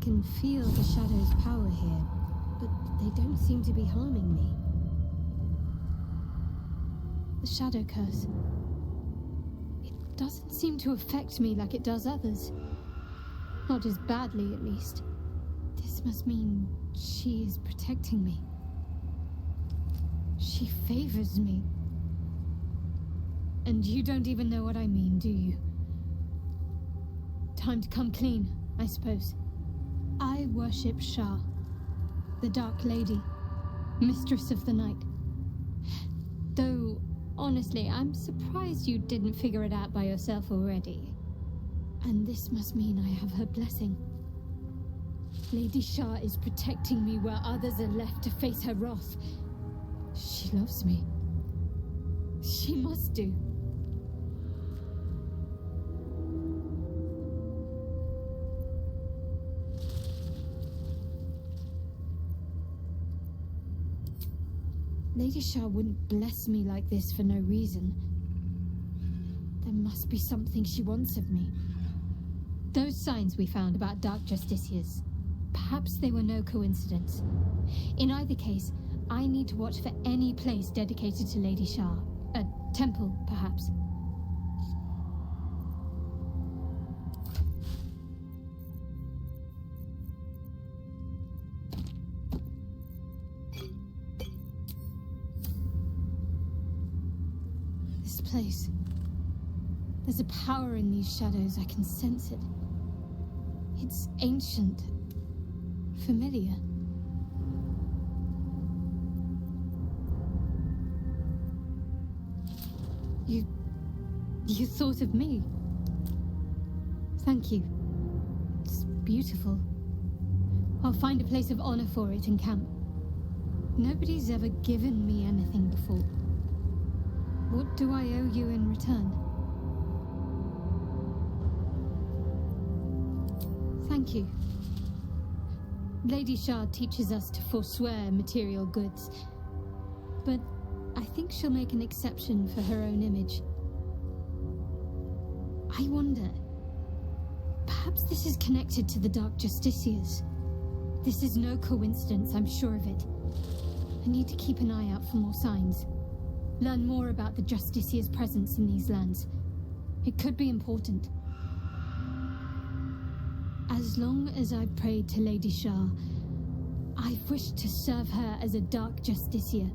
can feel the shadow's power here, but they don't seem to be harming me. The shadow curse. It doesn't seem to affect me like it does others. Not as badly, at least. This must mean she is protecting me. She favors me. And you don't even know what I mean, do you? Time to come clean, I suppose. I worship Shah, the Dark Lady, Mistress of the Night. Though, honestly, I'm surprised you didn't figure it out by yourself already. And this must mean I have her blessing. Lady Shah is protecting me where others are left to face her wrath. She loves me. She must do. Lady Shah wouldn't bless me like this for no reason. There must be something she wants of me. Those signs we found about Dark Justiciars, perhaps they were no coincidence. In either case, I need to watch for any place dedicated to Lady Shah. A temple, perhaps. This place. There's a power in these shadows, I can sense it. It's ancient. Familiar. You thought of me. Thank you. It's beautiful. I'll find a place of honor for it and camp. Nobody's ever given me anything before. What do I owe you in return? Thank you. Lady Shah teaches us to forswear material goods, but I think she'll make an exception for her own image. I wonder, perhaps this is connected to the Dark Justiciars. This is no coincidence, I'm sure of it. I need to keep an eye out for more signs. Learn more about the Justiciars' presence in these lands. It could be important. As long as I've prayed to Lady Shah, I've wished to serve her as a Dark Justiciar.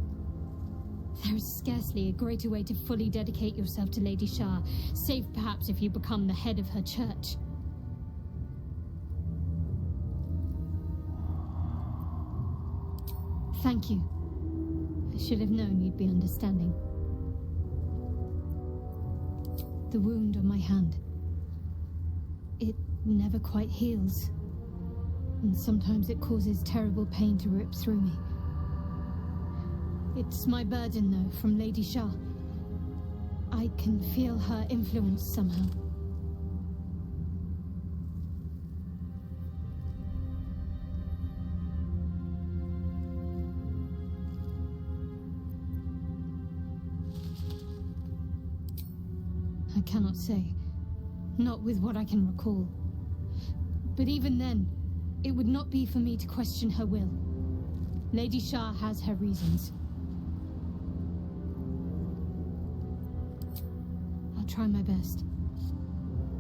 There is scarcely a greater way to fully dedicate yourself to Lady Shah, save perhaps if you become the head of her church. Thank you. I should have known you'd be understanding. The wound on my hand. It never quite heals. And sometimes it causes terrible pain to rip through me. It's my burden, though, from Lady Shah. I can feel her influence somehow. I cannot say. Not with what I can recall. But even then, it would not be for me to question her will. Lady Shah has her reasons. I'll try my best.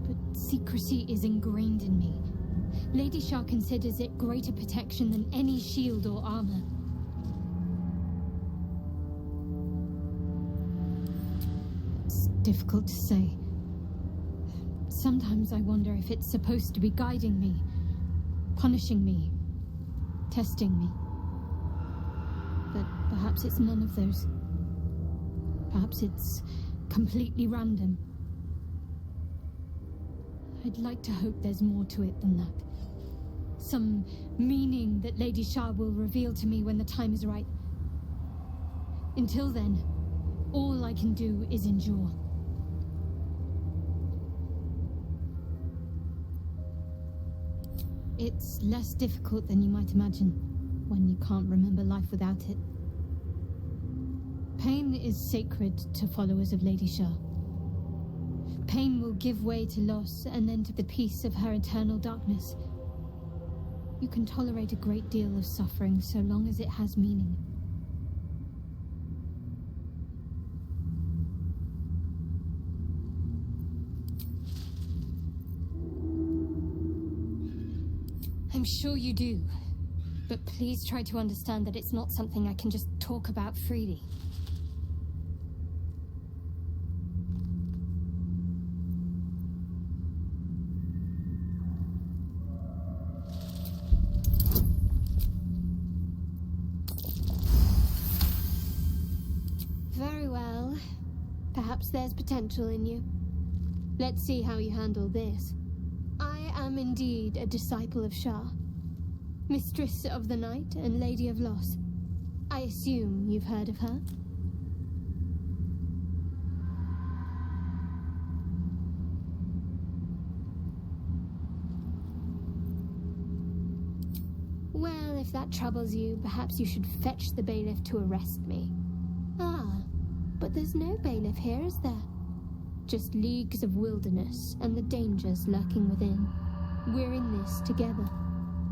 But secrecy is ingrained in me. Lady Shah considers it greater protection than any shield or armor. It's difficult to say. Sometimes I wonder if it's supposed to be guiding me, punishing me, testing me. But perhaps it's none of those. Perhaps it's completely random. I'd like to hope there's more to it than that. Some meaning that Lady Shah will reveal to me when the time is right. Until then, all I can do is endure. It's less difficult than you might imagine when you can't remember life without it. Pain is sacred to followers of Lady Shah. Pain will give way to loss and then to the peace of her eternal darkness. You can tolerate a great deal of suffering so long as it has meaning. I'm sure you do. But please try to understand that it's not something I can just talk about freely. Very well. Perhaps there's potential in you. Let's see how you handle this. I am indeed a disciple of Shah. Mistress of the Night and Lady of Loss. I assume you've heard of her? Well, if that troubles you, perhaps you should fetch the bailiff to arrest me. Ah, but there's no bailiff here, is there? Just leagues of wilderness and the dangers lurking within. We're in this together.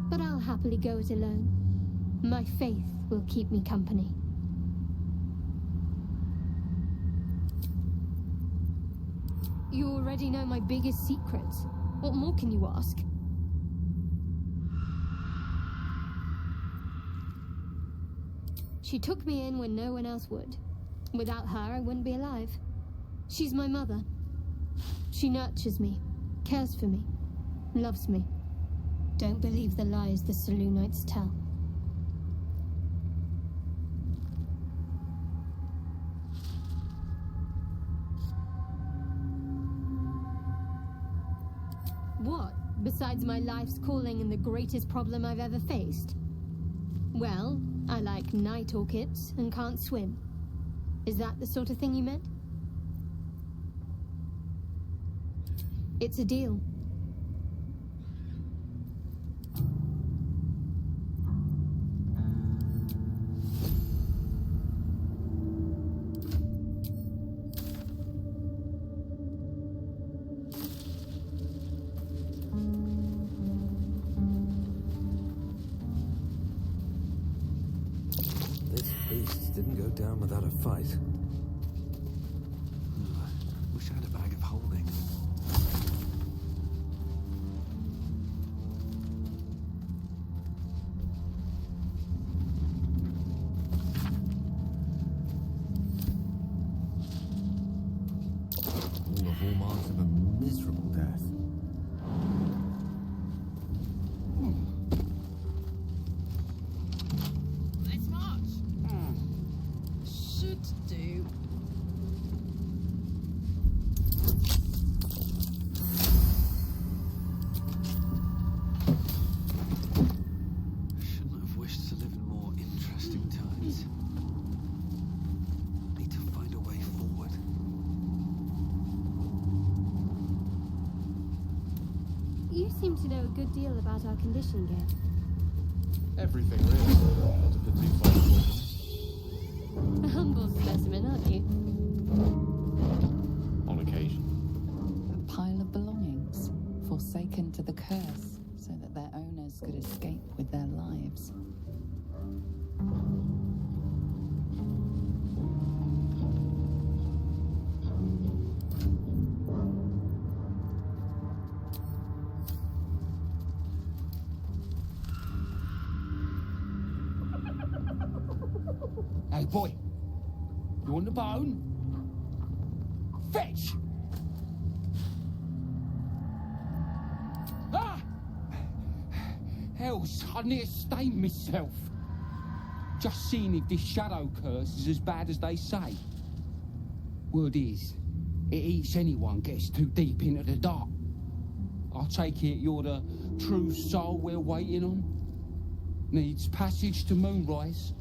But I'll happily go it alone. My faith will keep me company. You already know my biggest secrets. What more can you ask? She took me in when no one else would. Without her, I wouldn't be alive. She's my mother. She nurtures me, cares for me, loves me. Don't believe the lies the Saloonites tell. What, besides my life's calling and the greatest problem I've ever faced? Well, I like night orchids and can't swim. Is that the sort of thing you meant? It's a deal. Didn't go down without a fight. Wish I had a bag of holding. All the hallmarks of a miserable death. Seem to know a good deal about our condition, Gate. Everything, really. Not to put too fine A humble specimen, aren't you? on occasion. A pile of belongings, forsaken to the curse, so that their owners could escape with their lives. Hey, boy. You want the bone? Fetch! Ah! Hells, I near stained myself. Just seeing if this shadow curse is as bad as they say. Word is, it eats anyone gets too deep into the dark. I take it you're the true soul we're waiting on? Needs passage to Moonrise?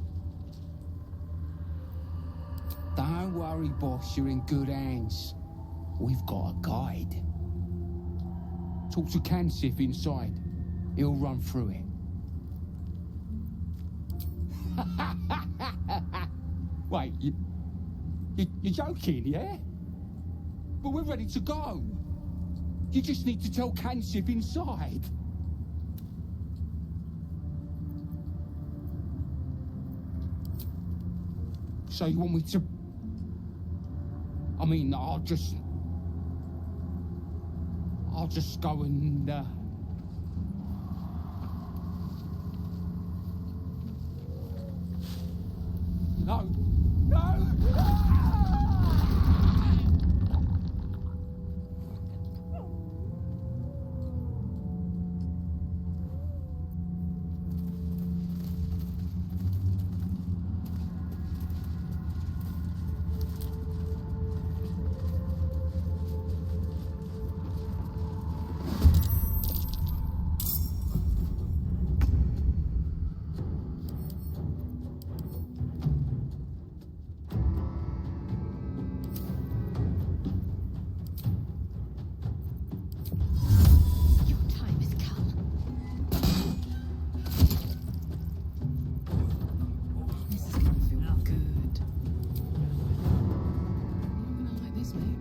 Don't worry, boss, you're in good hands. We've got a guide. Talk to Kansif inside. He'll run through it. Wait, you're joking, yeah? But we're ready to go. You just need to tell Kansif inside. So you want me to... I mean, I'll just go and, No! No! Your time has come. This is gonna feel good. You're gonna like this, mate.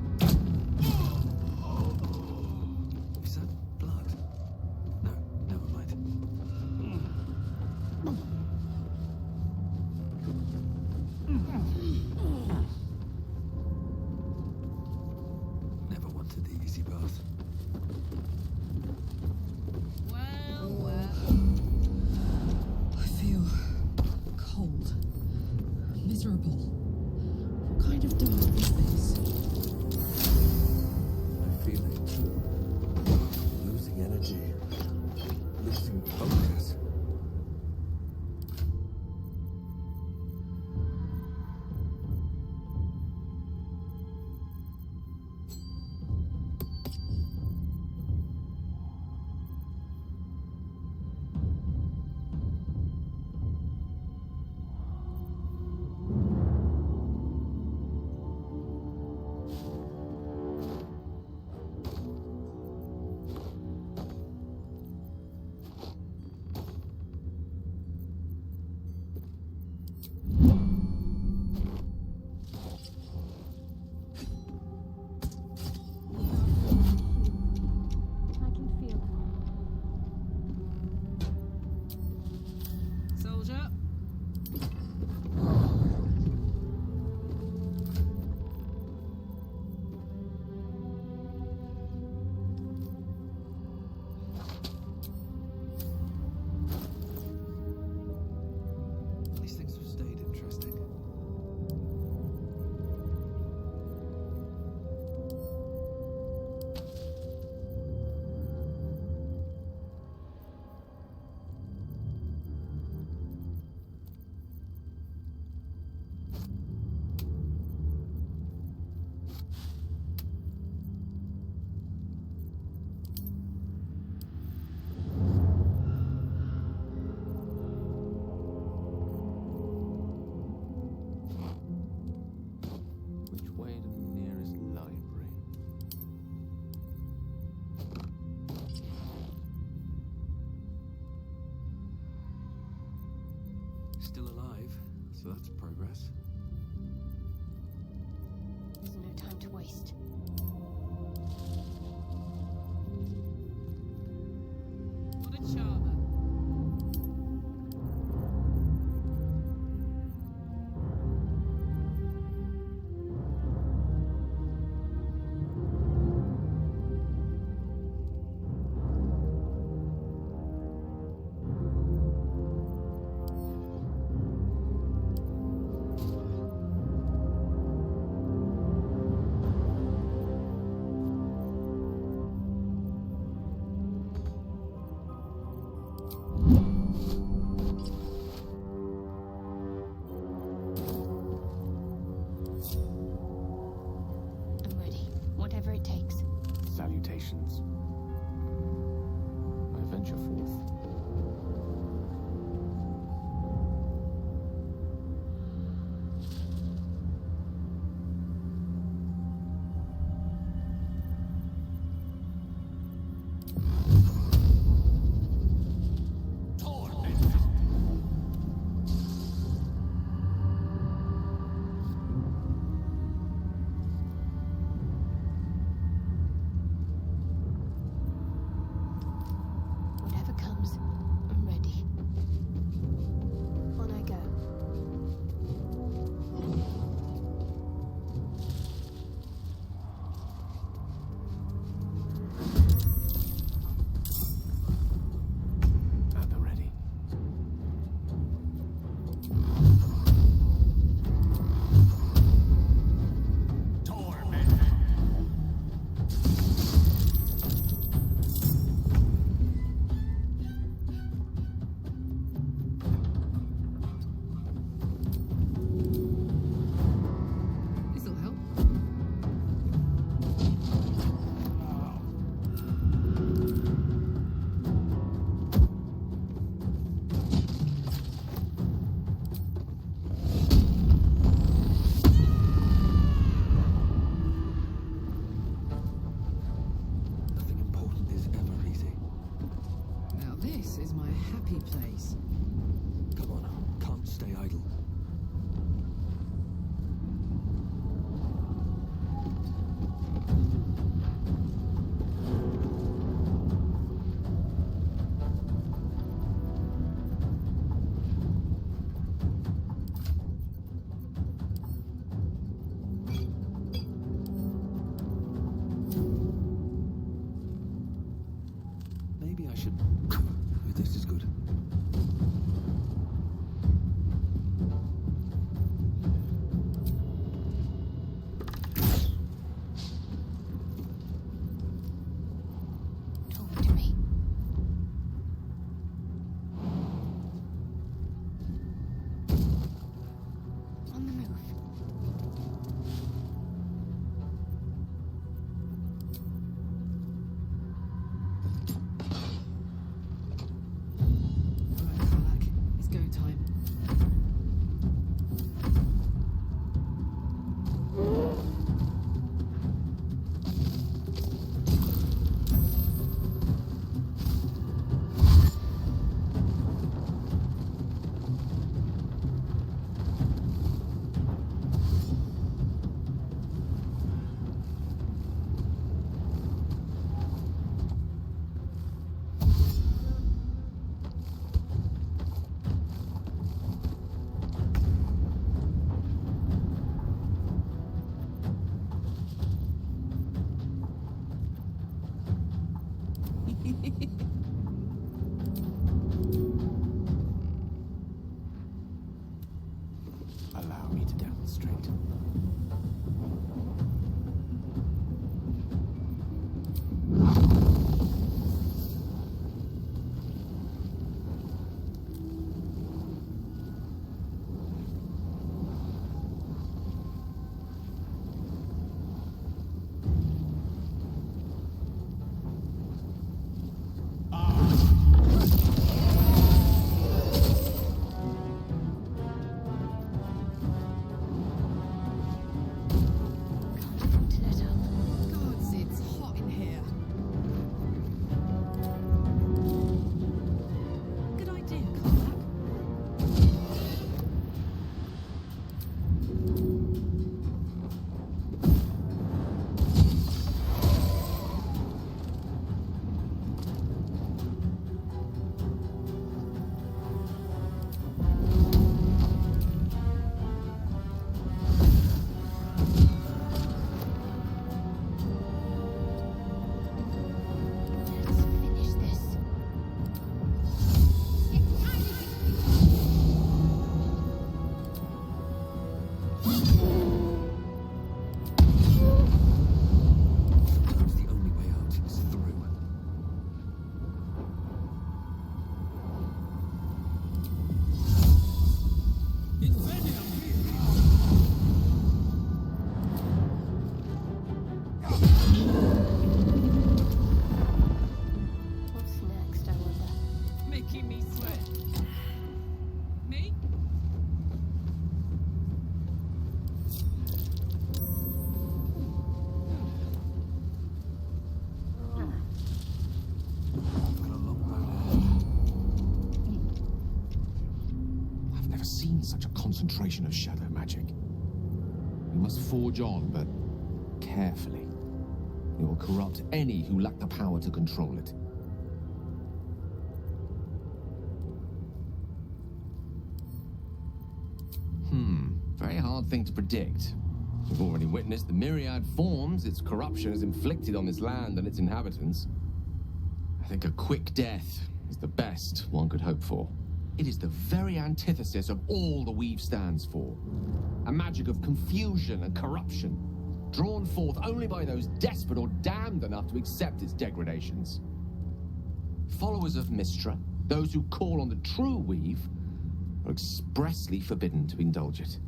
Is that blood? No, never mind. Never wanted the easy path. Well. I feel cold, miserable. What kind of dark is this? I feel it too. Losing energy. Losing focus. I can feel it. Soldier. These things have stayed interesting. Which way to the nearest library? Still alive, so that's progress. There's no time to waste. What a charmer. This is my happy place. Come on, can't stay idle. Maybe I should... This is good. Talk to me. On the move. Alright, Karlach, it's go time. Allow me to demonstrate. Can't afford to let up. Gods, it's hot in here. Good idea, Karlach. Let's finish this. Sometimes the only way out is through. What's next, I wonder? Making me sweat. Me? I've got a long road ahead. I've never seen such a concentration of shadow magic. We must forge on, but carefully. It will corrupt any who lack the power to control it. Very hard thing to predict. We've already witnessed the myriad forms its corruption has inflicted on this land and its inhabitants. I think a quick death is the best one could hope for. It is the very antithesis of all the Weave stands for. A magic of confusion and corruption, drawn forth only by those desperate or damned enough to accept its degradations. Followers of Mystra, those who call on the true Weave, are expressly forbidden to indulge it.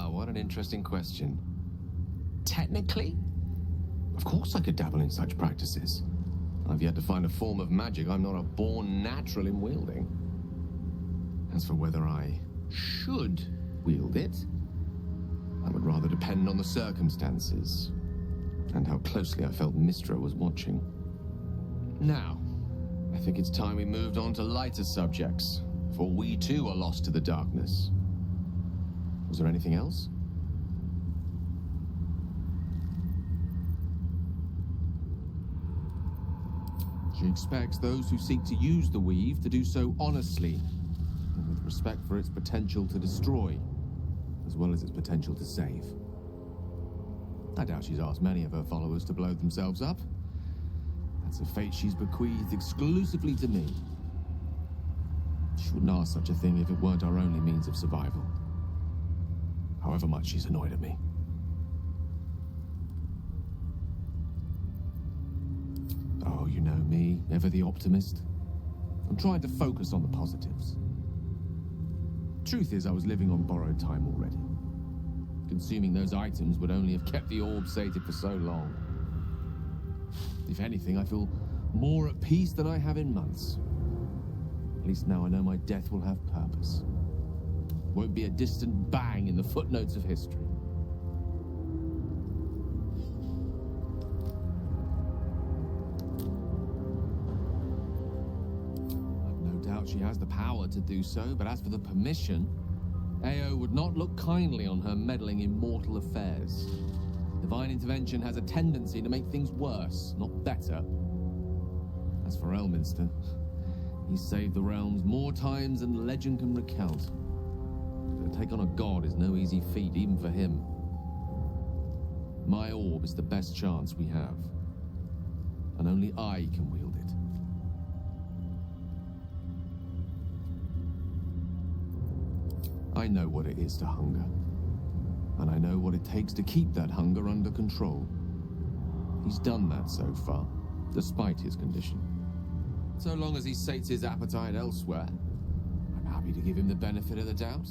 What an interesting question. Technically, of course I could dabble in such practices. I've yet to find a form of magic I'm not a born natural in wielding. As for whether I should wield it. I would rather depend on the circumstances and how closely I felt Mistra was watching. Now, I think it's time we moved on to lighter subjects, for we too are lost to the darkness. Was there anything else? She expects those who seek to use the weave to do so honestly, and with respect for its potential to destroy, as well as its potential to save. I doubt she's asked many of her followers to blow themselves up. That's a fate she's bequeathed exclusively to me. She wouldn't ask such a thing if it weren't our only means of survival. However much she's annoyed at me. Oh, you know me, ever the optimist. I'm trying to focus on the positives. Truth is, I was living on borrowed time already. Consuming those items would only have kept the orb sated for so long. If anything, I feel more at peace than I have in months. At least now I know my death will have purpose. Won't be a distant bang in the footnotes of history. She has the power to do so, but as for the permission, Ao would not look kindly on her meddling in mortal affairs. Divine intervention has a tendency to make things worse, not better. As for Elminster, he's saved the realms more times than legend can recount. But to take on a god is no easy feat, even for him. My orb is the best chance we have, and only I can wield it. I know what it is to hunger, and I know what it takes to keep that hunger under control. He's done that so far, despite his condition. So long as he sates his appetite elsewhere, I'm happy to give him the benefit of the doubt.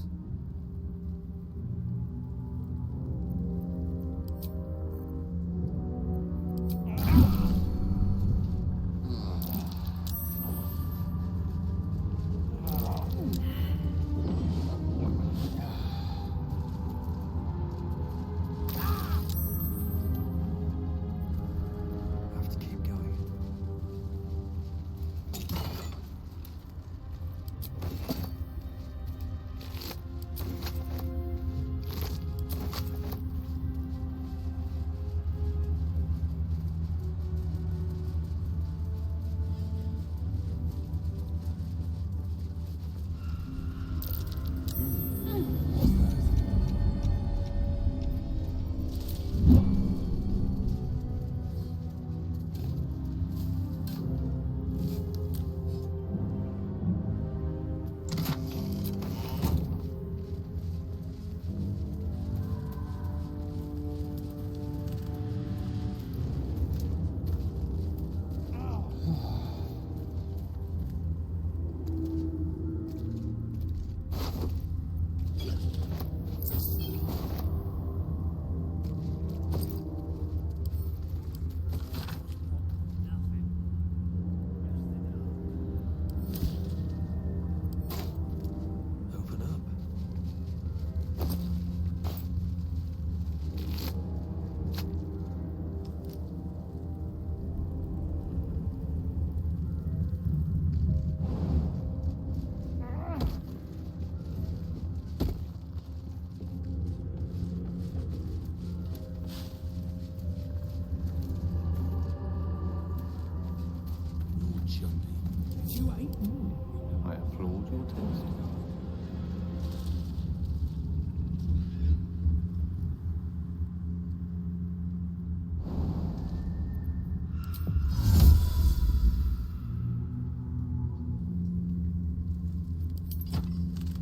I applaud your taste.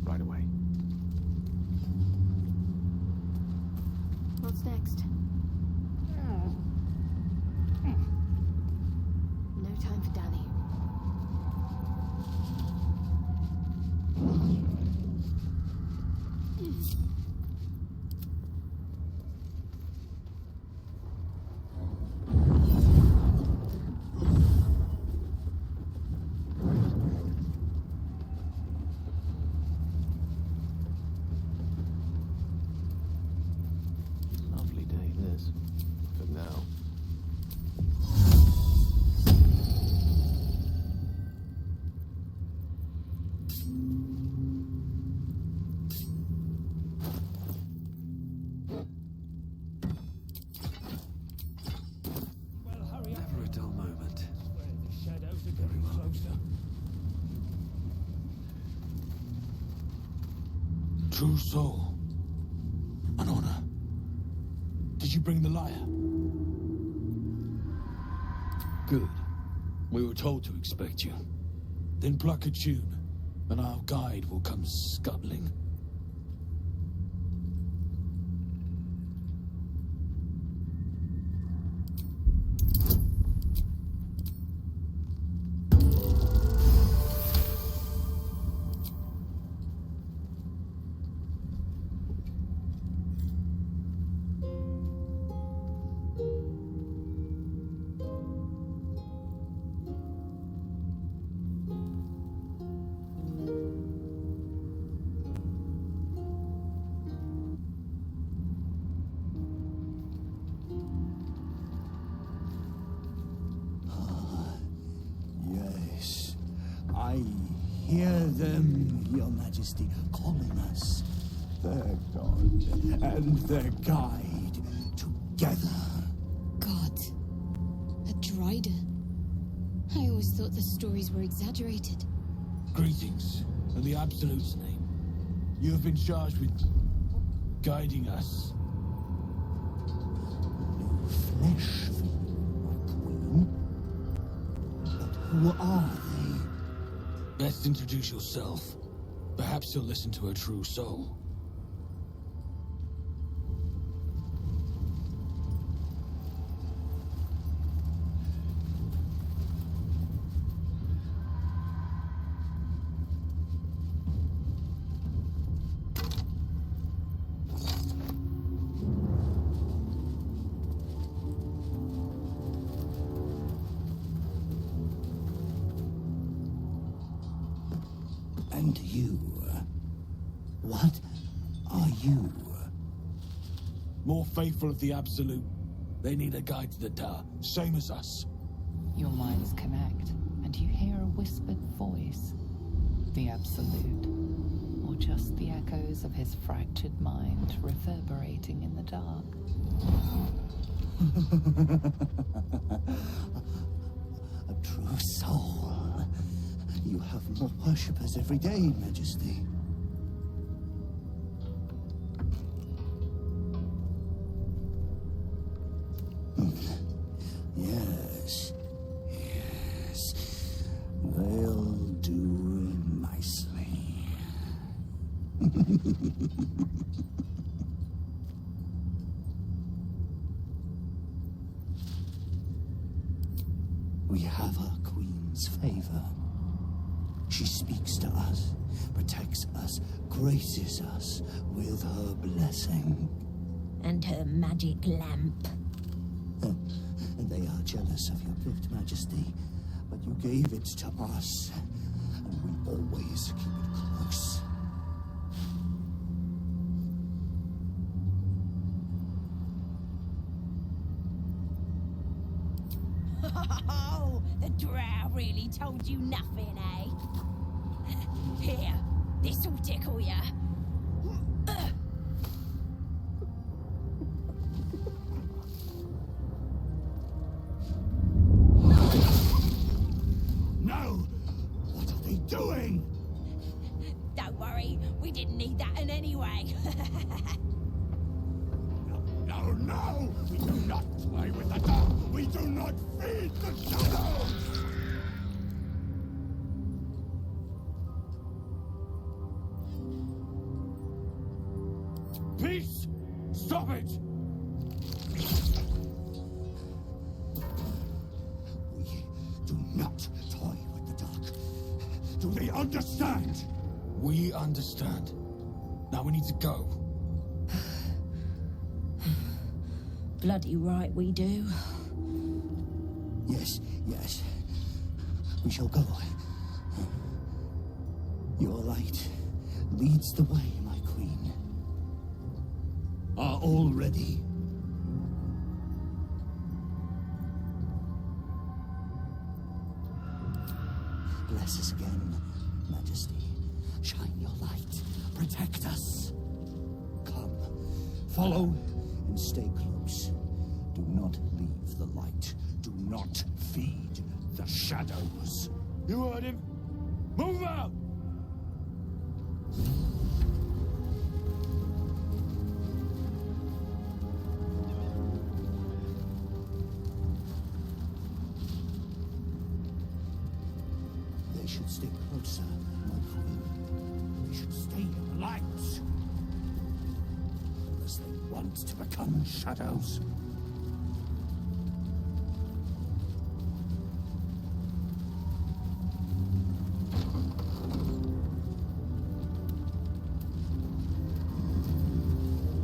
Right away. What's next? No time for dallying. True soul. An honor. Did you bring the lyre? Good. We were told to expect you. Then pluck a tube, and our guide will come scuttling. Yes, I hear them, Your Majesty, calling us. Their god and their guide together. God. A Drider. I always thought the stories were exaggerated. Greetings, in the Absolute's name. You have been charged with guiding us. No flesh for you, my queen. But who are they? Best introduce yourself. Perhaps you'll listen to a true soul. And you? What are you? More faithful of the Absolute. They need a guide to the Dar, same as us. Your minds connect, and you hear a whispered voice. The Absolute, or just the echoes of his fractured mind reverberating in the dark. A true soul. You have more worshippers every day, Majesty. Yes. Yes. They'll do nicely. We have our queen's favor. She speaks to us, protects us, graces us with her blessing. And her magic lamp. And they are jealous of your gift, Majesty. But you gave it to us, and we always keep it close. Oh, the drow really told you nothing, eh? Here, this'll tickle ya. No! What are they doing? Don't worry, we didn't need that in anyway. No, no! We do not play with the dark! We do not feed the shadows! Peace! Stop it! We do not toy with the dark. Do they understand? We understand. Now we need to go. Bloody right we do. Yes, yes. We shall go. Your light leads the way, my queen. Are all ready? Bless us again, Majesty. Shine your light. Protect us. Come. Follow and stay close. Do not leave the light. Do not feed the shadows. You heard him. Move out! Stay closer, my queen. We should stay in the light. Unless they want to become shadows.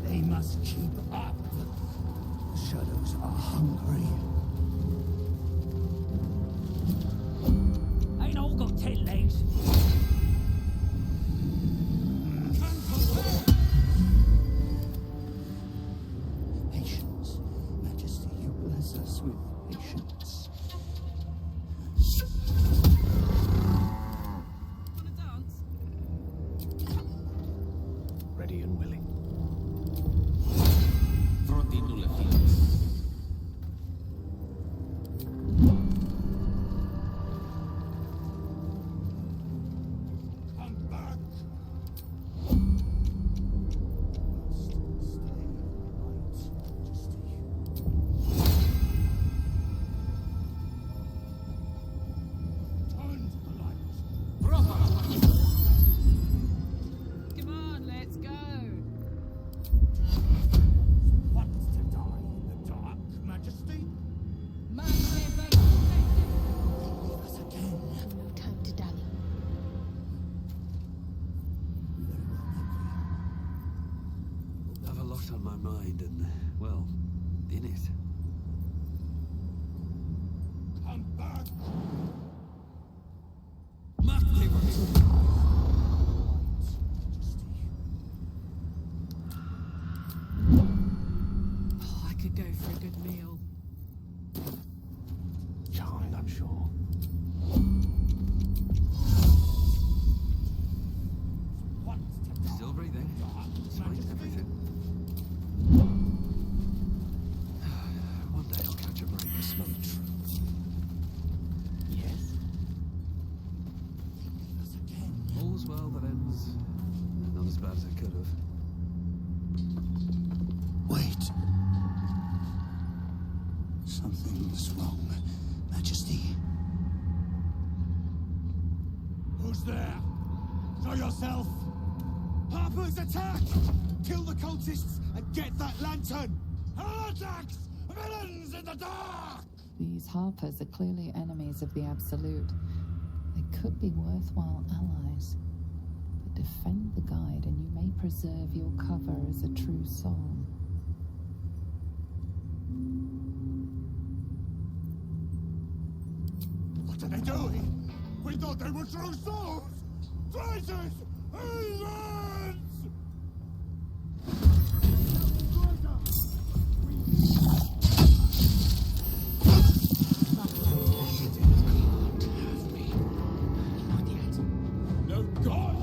They must keep up. The shadows are hungry. Ain't all got 10 legs. Patience, Majesty, you bless us with patience. Wanna dance? Ready and willing. Come back! Come on, let's go. Wants to die in the dark, Majesty? Leave us again. No time to dally. Very well, my queen. I've a lot on my mind and, well, in it. Come back! Oh, I could go for a good meal. Charming, I'm sure. Wants to die. Still breathing. Despite everything. One day I'll catch a break. The smell of truth. Yes. Leave us again. All's well that ends. Not as bad as it could have. Wait. Something's wrong, Majesty. Who's there? Show yourself! Harper's attack! Kill the cultists and get that lantern! Heretics! Villains in the dark! These Harpers are clearly enemies of the Absolute. They could be worthwhile allies. But defend the guide and you may preserve your cover as a true soul. What are they doing? We thought they were true souls! Traitors! Heathens! No God!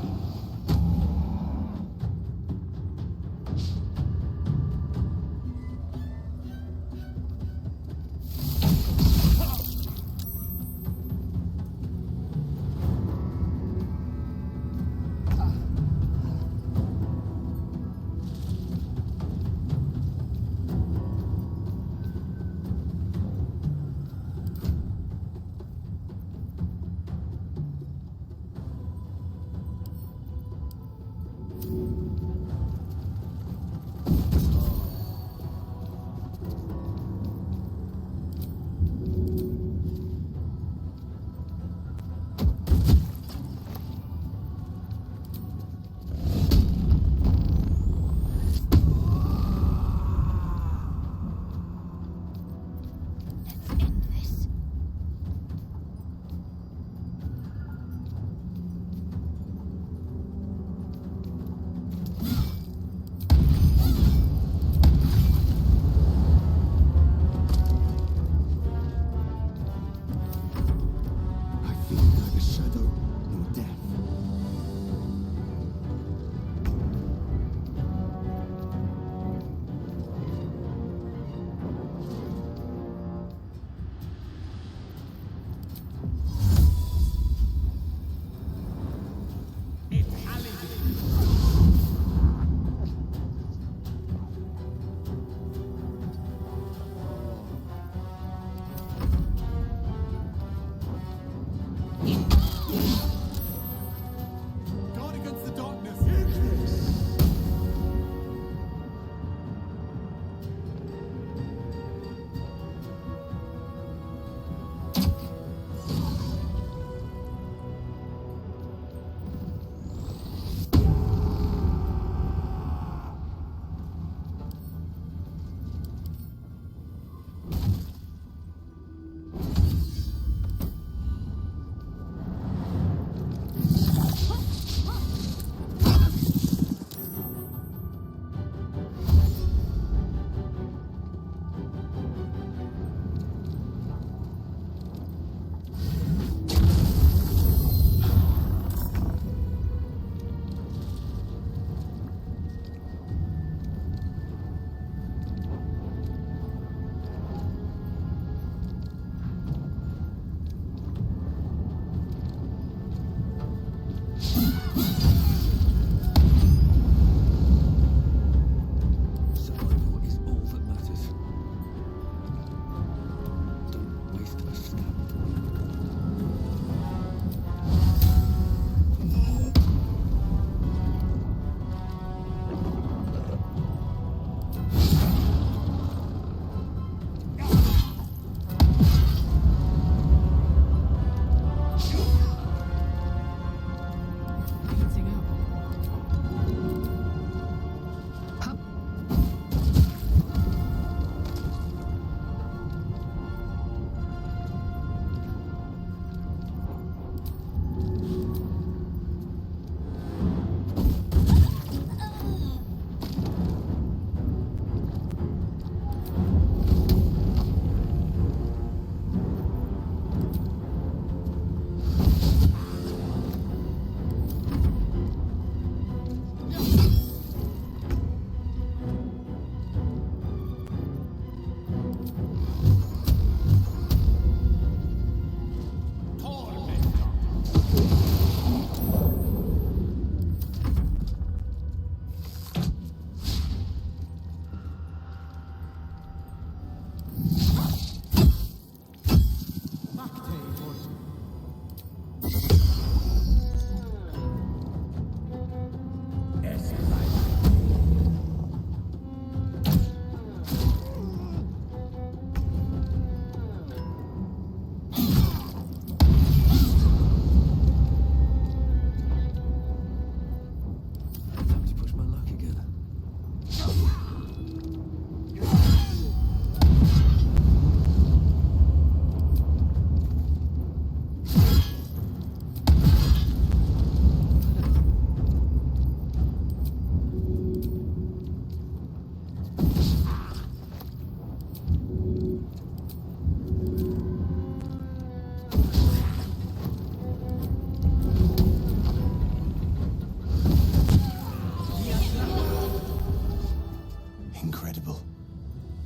incredible.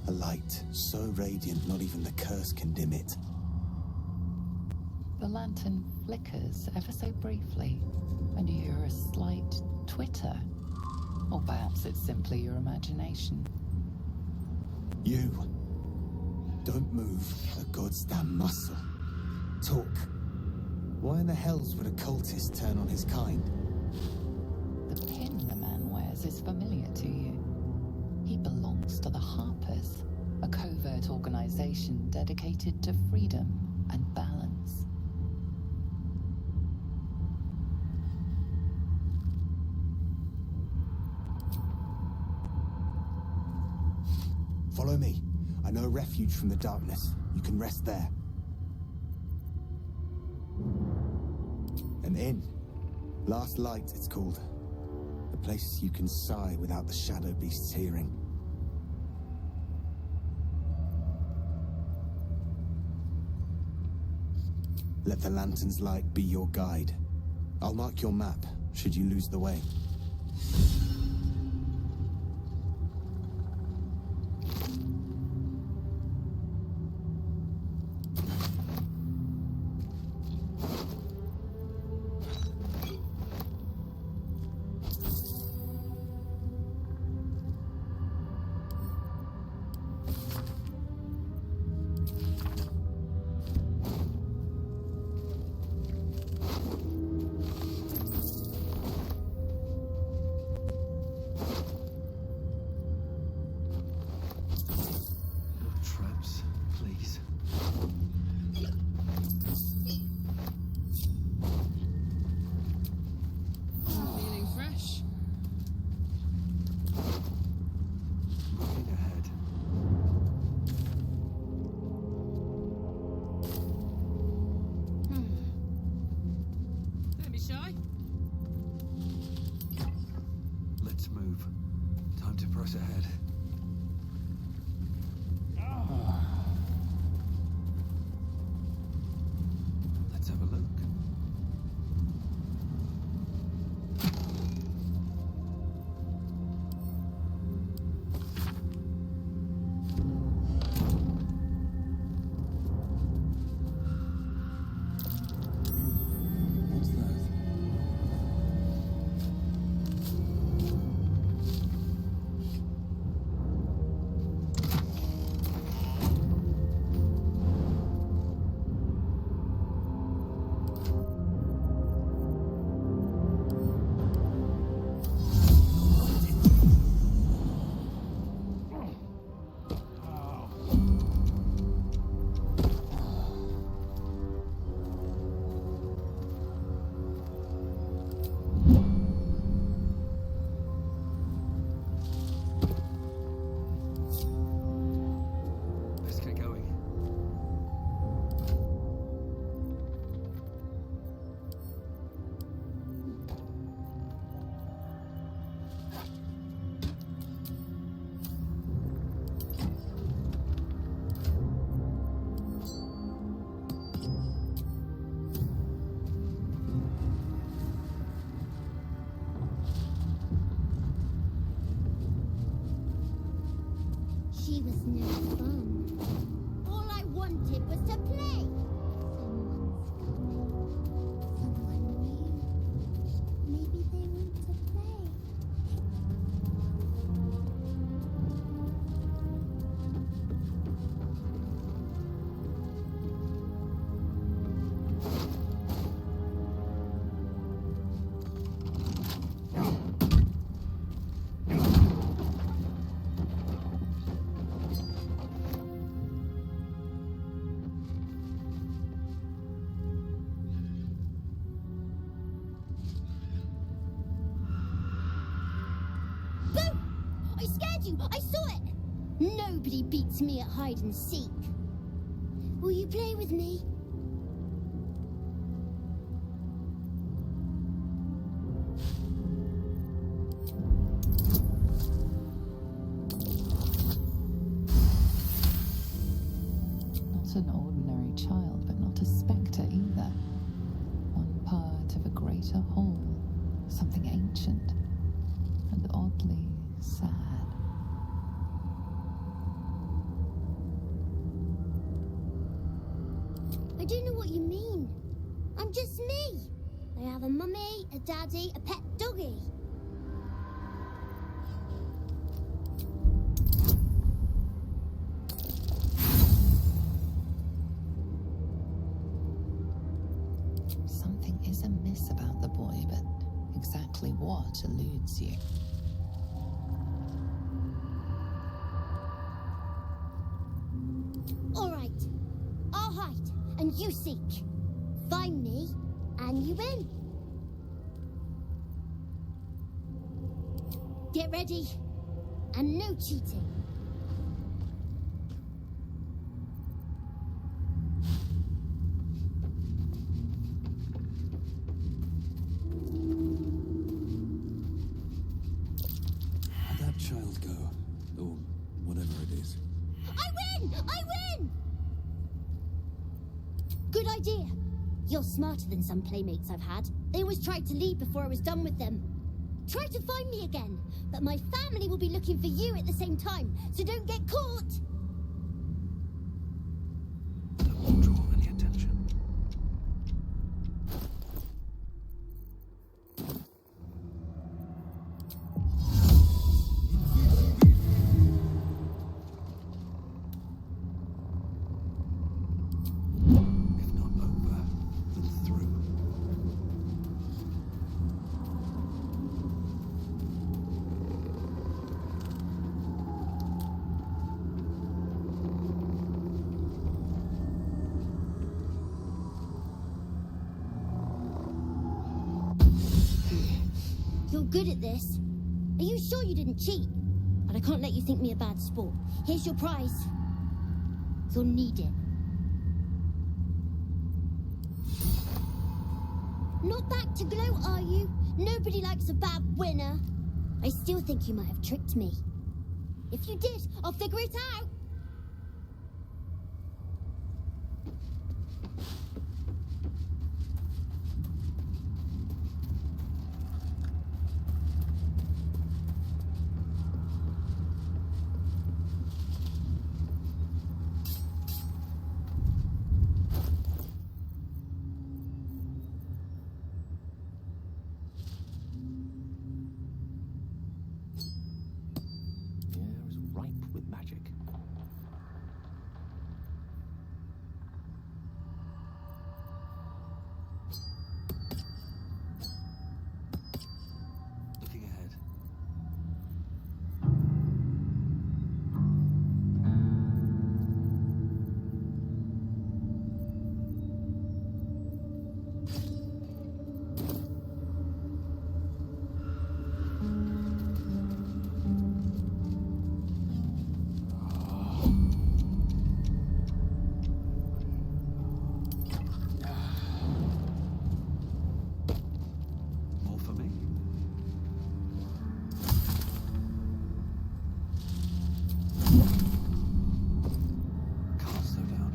A light so radiant not even the curse can dim it. The lantern flickers ever so briefly, and you hear a slight twitter. Or perhaps it's simply your imagination. You. Don't move a goddamn muscle. Talk. Why in the hells would a cultist turn on his kind? The pin the man wears is familiar to you. He belongs to the Harpers, a covert organization dedicated to freedom and balance. Follow me. I know a refuge from the darkness. You can rest there. An inn. Last Light, it's called. A place you can sigh without the shadow beasts hearing. Let the lantern's light be your guide. I'll mark your map, should you lose the way. Traps, please. Feeling fresh? Looking ahead. Don't be shy. Let's move. Time to press ahead. Let's have a look. What's that? Let's get going. She was no fun. All I wanted was to play. Someone's coming. Someone new. Maybe they want to play. Boo! I scared you! I saw it! Nobody beats me at hide and seek. Will you play with me? Not an ordinary child, but not a spectre either. One part of a greater whole, something ancient and oddly sad. I don't know what you mean. I'm just me. I have a mummy, a daddy, a pet doggy. Something is amiss about the boy, but exactly what eludes you? All right. I'll hide, and you seek. Find me, and you win. Get ready, and no cheating. How'd that child go? Or whatever it is. I win! I win! Good idea. You're smarter than some playmates I've had. They always tried to leave before I was done with them. Try to find me again, but my family will be looking for you at the same time, so don't get caught! That won't draw any attention. If not over, then through. You're good at this. Are you sure you didn't cheat? But I can't let you think me a bad sport. Here's your prize. You'll need it. Not back to gloat, are you? Nobody likes a bad winner. I still think you might have tricked me. If you did, I'll figure it out. The air is ripe with magic. Looking ahead. More for me. Can't slow down.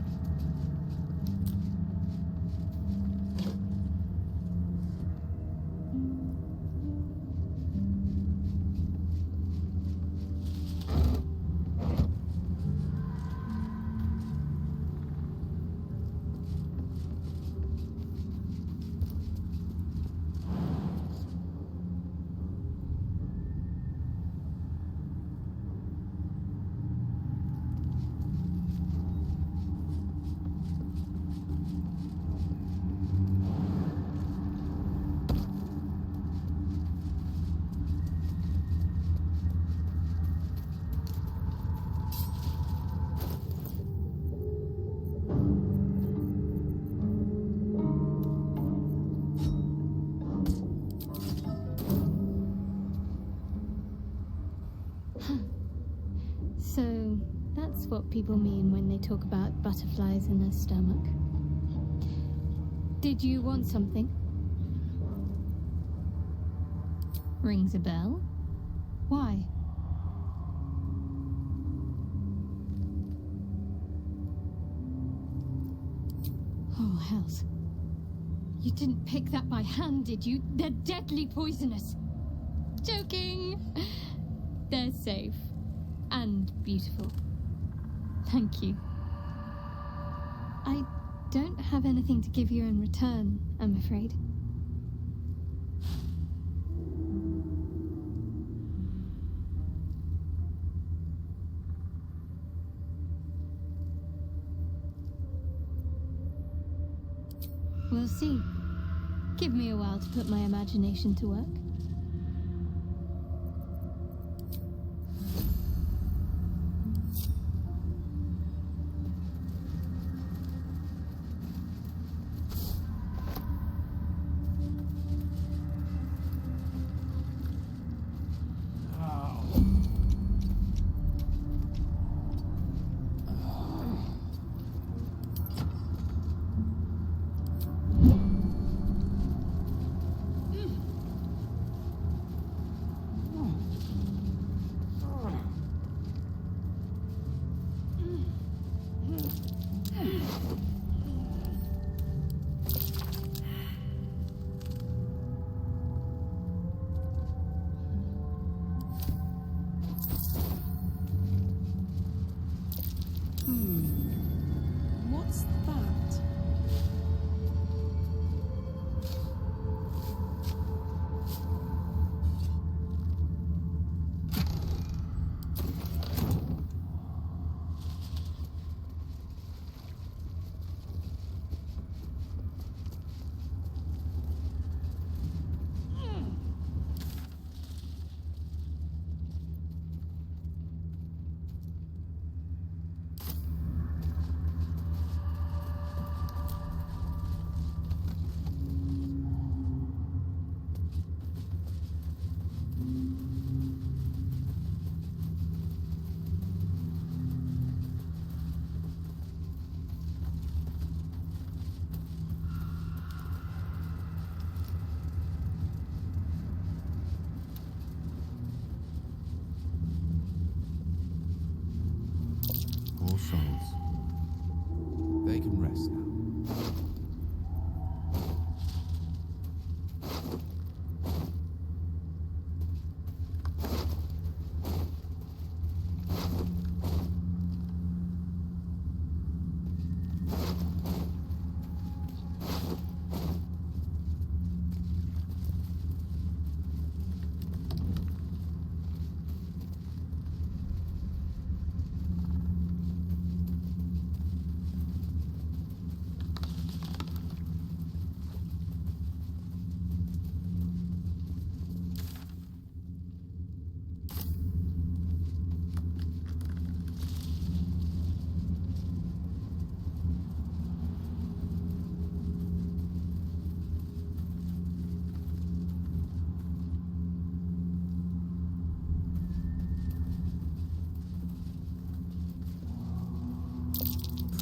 So, that's what people mean when they talk about butterflies in their stomach. Did you want something? Rings a bell? Why? Oh, hells. You didn't pick that by hand, did you? They're deadly poisonous. Joking! They're safe. And beautiful. Thank you. I don't have anything to give you in return, I'm afraid. We'll see. Give me a while to put my imagination to work. What's that? All souls. They can rest now.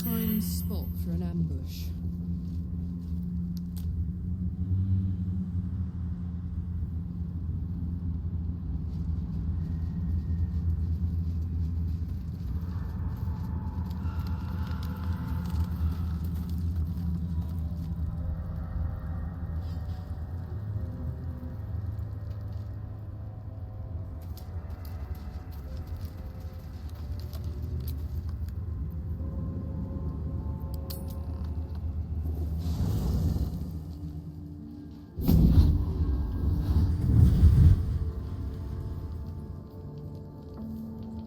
Prime spot for an ambush.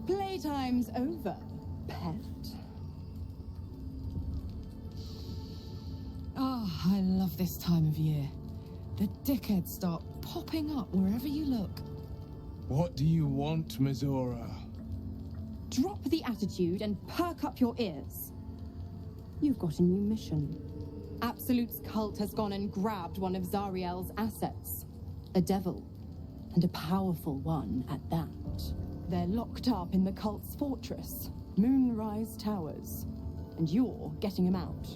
Playtime's over, pet. Oh, I love this time of year. The dickheads start popping up wherever you look. What do you want, Mizora? Drop the attitude and perk up your ears. You've got a new mission. Absolute's cult has gone and grabbed one of Zariel's assets. A devil. And a powerful one at that. They're locked up in the cult's fortress, Moonrise Towers. And you're getting them out.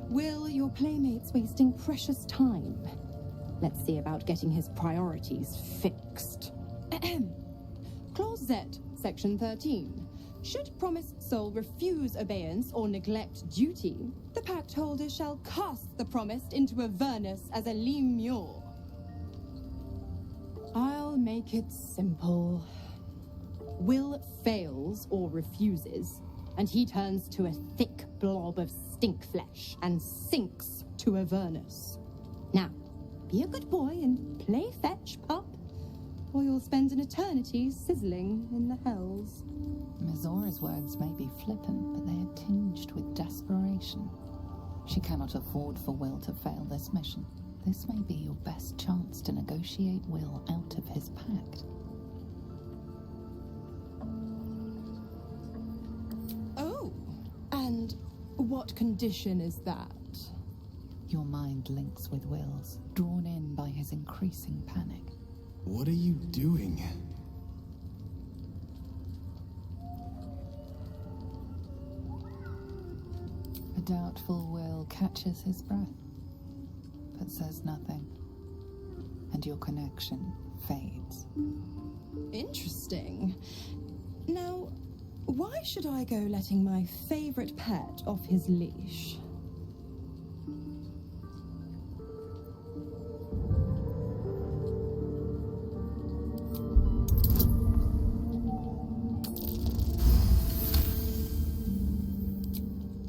Will your playmates wasting precious time? Let's see about getting his priorities fixed. Clause Z, Section 13. Should promised soul refuse obeyance or neglect duty, the pact holder shall cast the promised into Avernus as a lemure. I'll make it simple. Will fails or refuses, and he turns to a thick blob of stink flesh and sinks to Avernus. Now, be a good boy and play fetch, pup, or you'll spend an eternity sizzling in the hells. Mizora's words may be flippant, but they are tinged with desperation. She cannot afford for Will to fail this mission. This may be your best chance to negotiate Will out of his pact. Oh, and what condition is that? Your mind links with Will's, drawn in by his increasing panic. What are you doing? A doubtful Will catches his breath, but says nothing, and your connection fades. Interesting. Now, why should I go letting my favorite pet off his leash?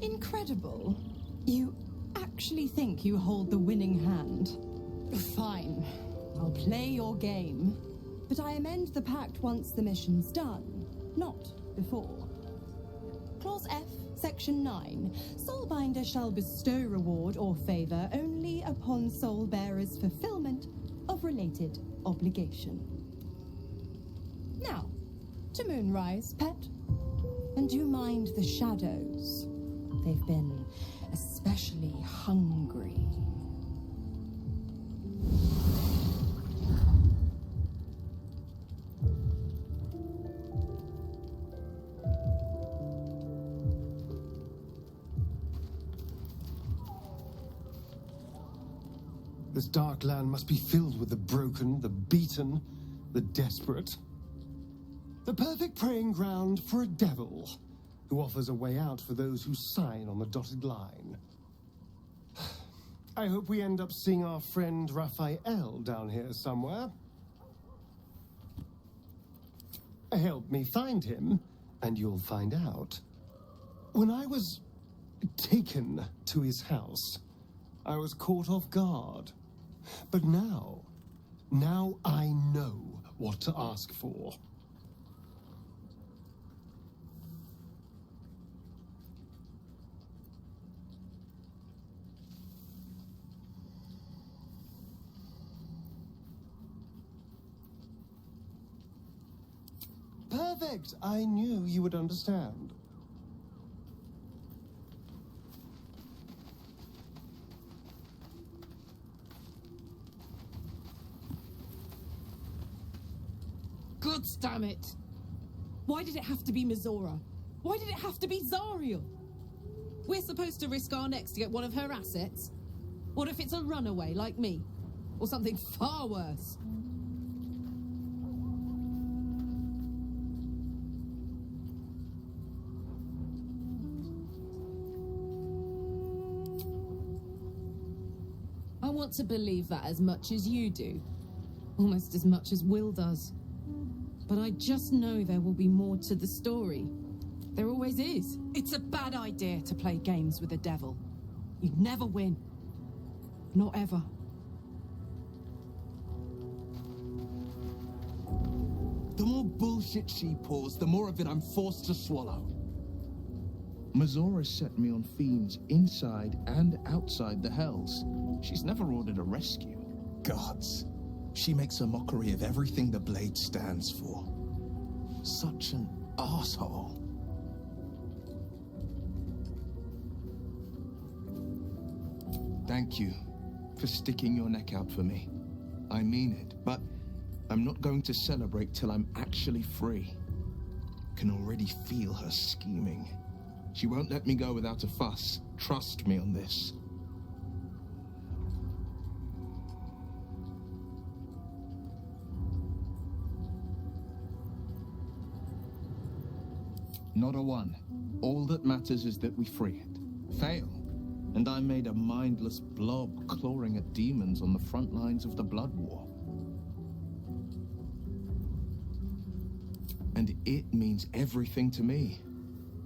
Incredible. You actually think you hold the winning hand? Fine. I'll play your game. But I amend the pact once the mission's done, not before. Clause F, Section 9. Soulbinder shall bestow reward or favor only upon soul bearer's fulfillment of related obligation. Now, to Moonrise, pet. And do you mind the shadows? They've been especially hungry. This dark land must be filled with the broken, the beaten, the desperate. The perfect preying ground for a devil who offers a way out for those who sign on the dotted line. I hope we end up seeing our friend Raphael down here somewhere. Help me find him, and you'll find out. When I was taken to his house, I was caught off guard. But now I know what to ask for. Perfect! I knew you would understand. God damn it! Why did it have to be Mizora? Why did it have to be Zariel? We're supposed to risk our necks to get one of her assets? What if it's a runaway like me? Or something far worse? I want to believe that as much as you do. Almost as much as Will does. But I just know there will be more to the story. There always is. It's a bad idea to play games with the devil. You never win. Not ever. The more bullshit she pours, the more of it I'm forced to swallow. Mizora set me on fiends inside and outside the Hells. She's never ordered a rescue. Gods. She makes a mockery of everything the Blade stands for. Such an asshole. Thank you for sticking your neck out for me. I mean it, but I'm not going to celebrate till I'm actually free. Can already feel her scheming. She won't let me go without a fuss. Trust me on this. Not a one. All that matters is that we free it. Fail, and I'm made a mindless blob clawing at demons on the front lines of the Blood War. And it means everything to me.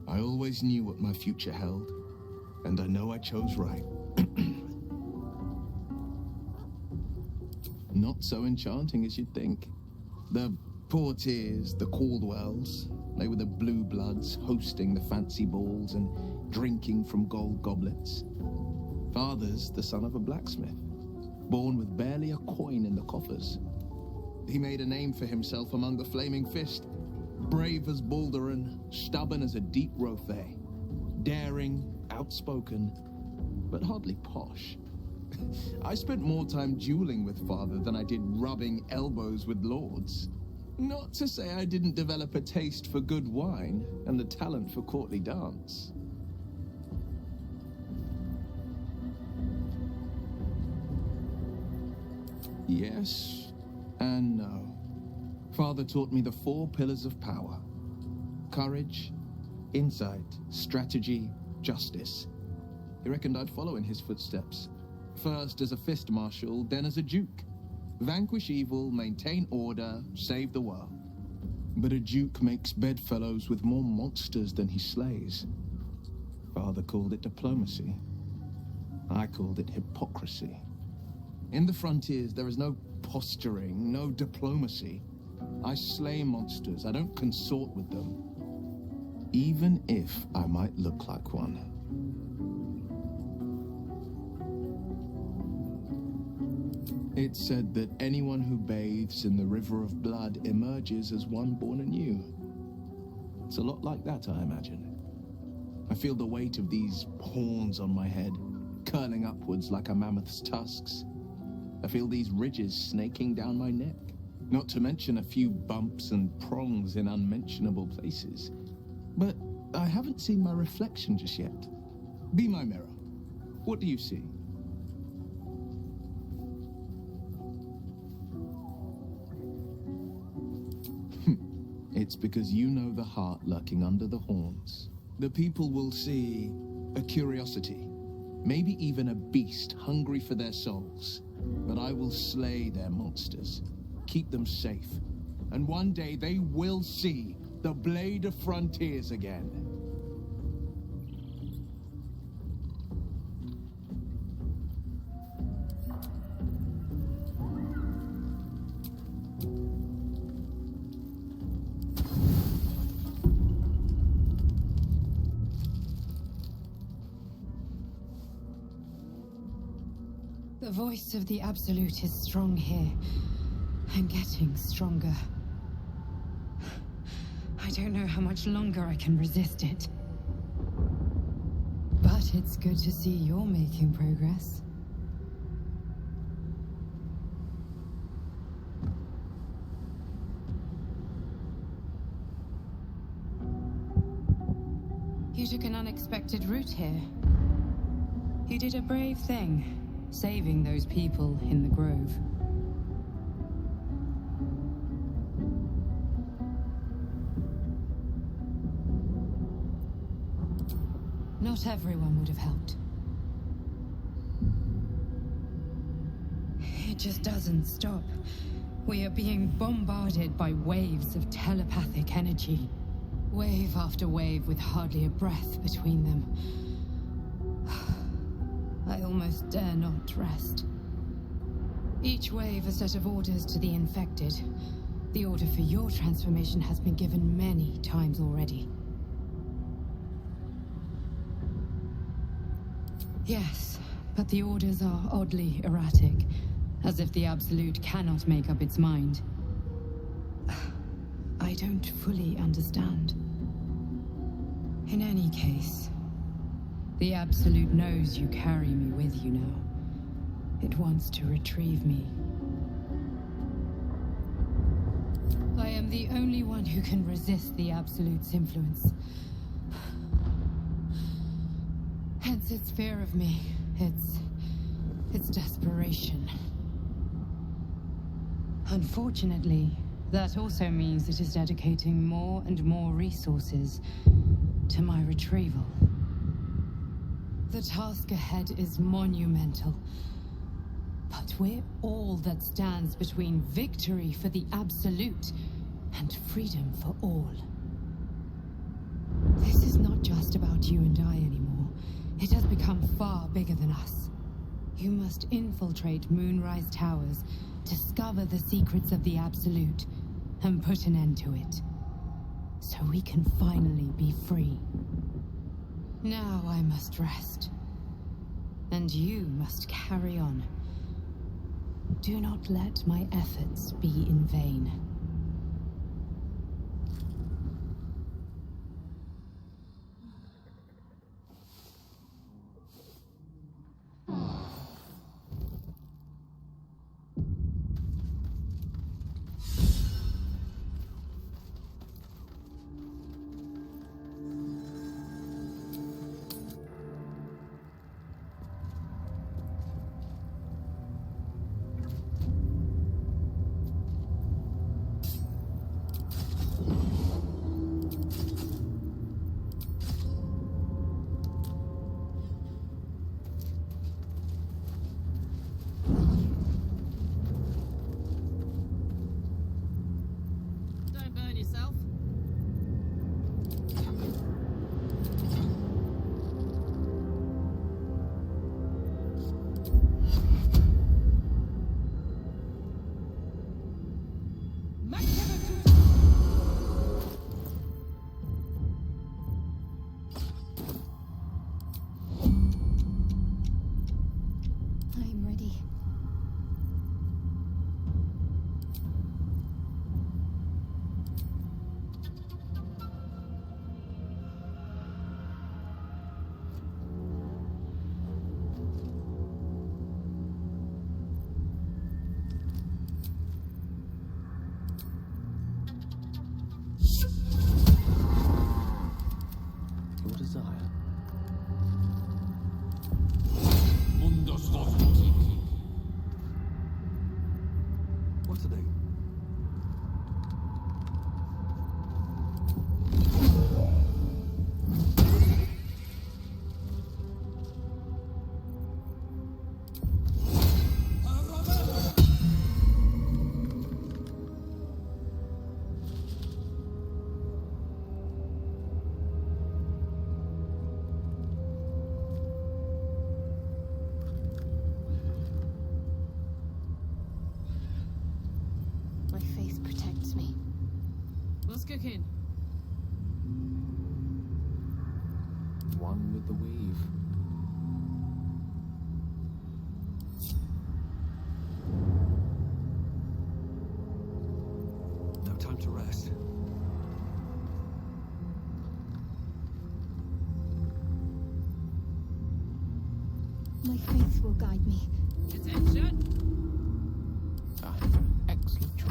I always knew what my future held, and I know I chose right. Not so enchanting as you'd think. The Portiers, the Caldwells, they were the blue bloods hosting the fancy balls and drinking from gold goblets. Father's the son of a blacksmith, born with barely a coin in the coffers. He made a name for himself among the Flaming Fist, brave as Balduran, stubborn as a deep Rothay, daring, outspoken, but hardly posh. I spent more time dueling with Father than I did rubbing elbows with lords. Not to say I didn't develop a taste for good wine and the talent for courtly dance. Yes and no. Father taught me the 4 pillars of power: courage, insight, strategy, justice. He reckoned I'd follow in his footsteps. First as a fist marshal, then as a duke. Vanquish evil, maintain order, save the world. But a duke makes bedfellows with more monsters than he slays. Father called it diplomacy. I called it hypocrisy. In the frontiers, there is no posturing, no diplomacy. I slay monsters, I don't consort with them. Even if I might look like one. It's said that anyone who bathes in the river of blood emerges as one born anew. It's a lot like that, I imagine. I feel the weight of these horns on my head, curling upwards like a mammoth's tusks. I feel these ridges snaking down my neck, not to mention a few bumps and prongs in unmentionable places. But I haven't seen my reflection just yet. Be my mirror. What do you see? It's because you know the heart lurking under the horns. The people will see a curiosity, maybe even a beast hungry for their souls. But I will slay their monsters, keep them safe, and one day they will see the Blade of Frontiers again. The voice of the Absolute is strong here, and getting stronger. I don't know how much longer I can resist it. But it's good to see you're making progress. You took an unexpected route here. You did a brave thing. Saving those people in the grove. Not everyone would have helped. It just doesn't stop. We are being bombarded by waves of telepathic energy. Wave after wave with hardly a breath between them. I almost dare not rest. Each wave a set of orders to the infected. The order for your transformation has been given many times already. Yes, but the orders are oddly erratic, as if the Absolute cannot make up its mind. I don't fully understand. In any case, the Absolute knows you carry me with you now. It wants to retrieve me. I am the only one who can resist the Absolute's influence. Hence its fear of me, its desperation. Unfortunately, That also means it is dedicating more and more resources to my retrieval. The task ahead is monumental, but we're all that stands between victory for the Absolute and freedom for all. This is not just about you and I anymore. It has become far bigger than us. You must infiltrate Moonrise Towers, discover the secrets of the Absolute, and put an end to it. So we can finally be free. Now I must rest. And you must carry on. Do not let my efforts be in vain. Don't burn yourself. I'm ready. Your desire. What are they? My faith protects me. What's cooking? One with the weave. No time to rest. My faith will guide me. Attention! Ah, excellent choice.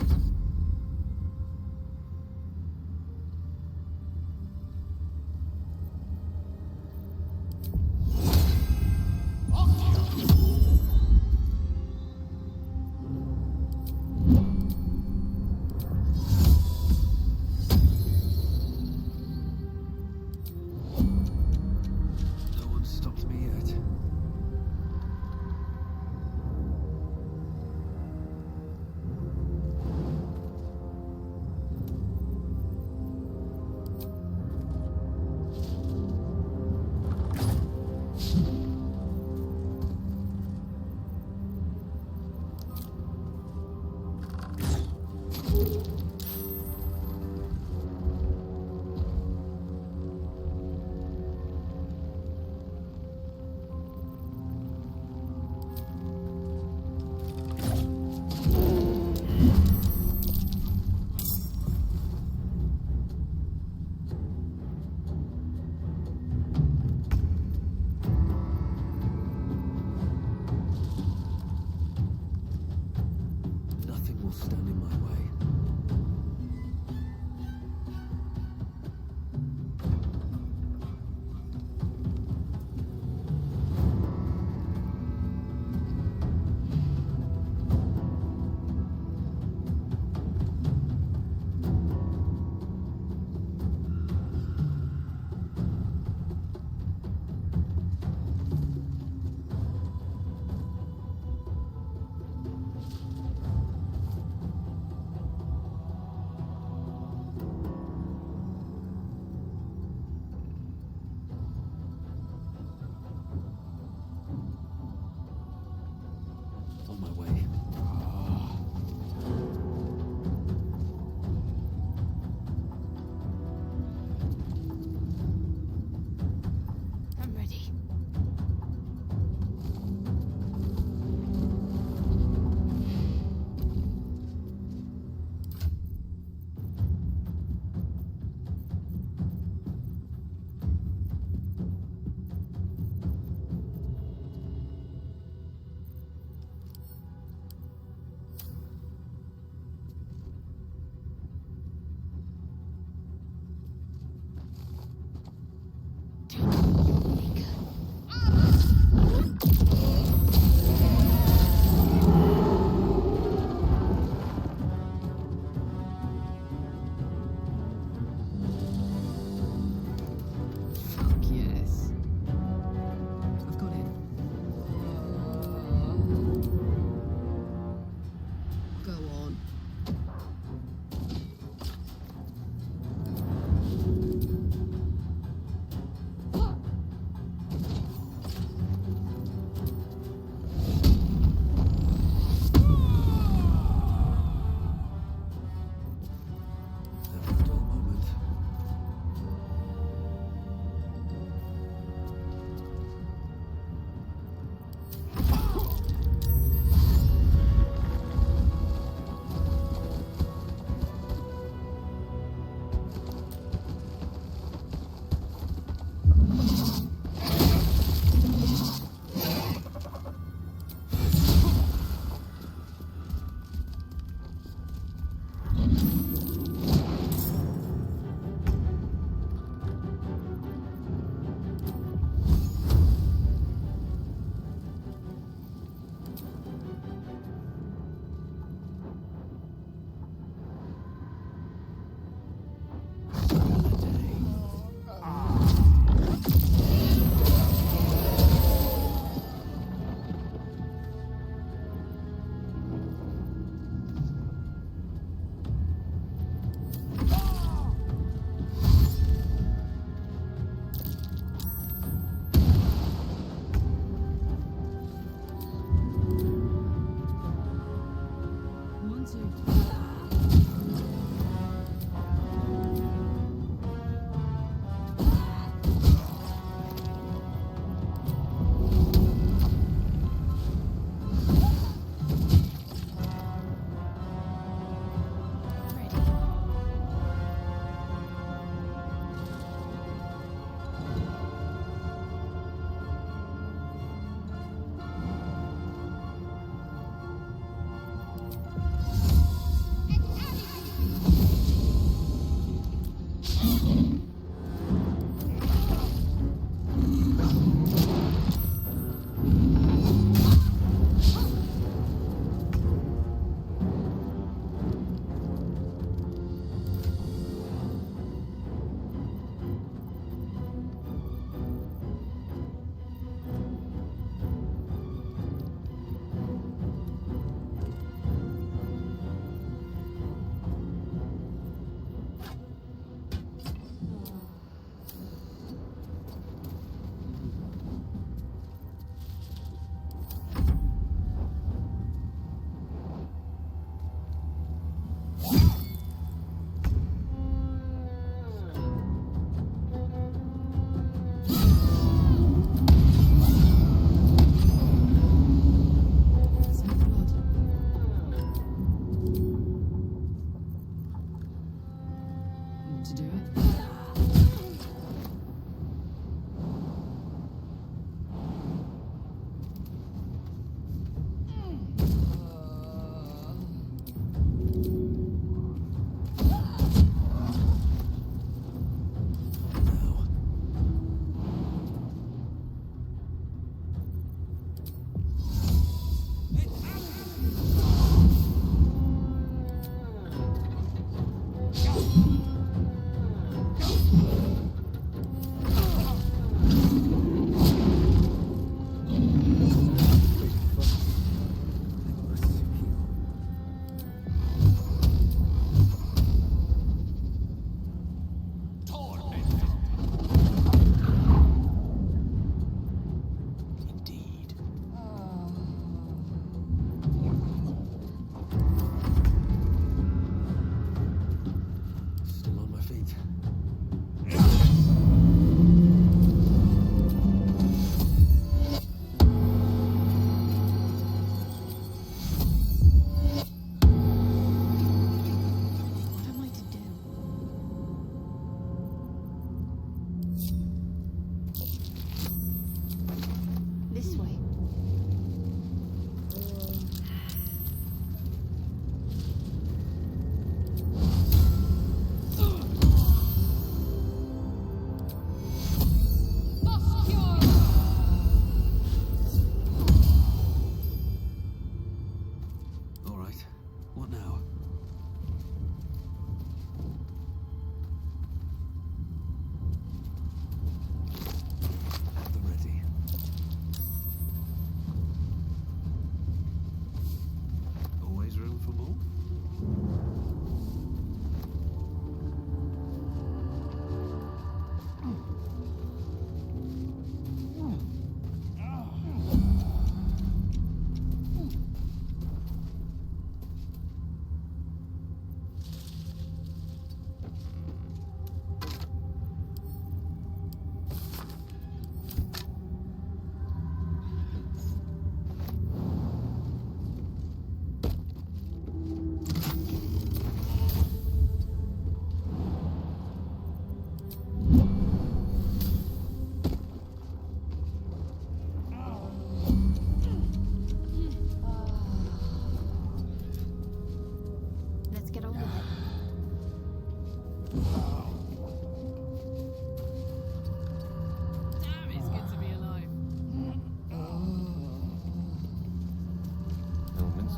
No one stopped me yet.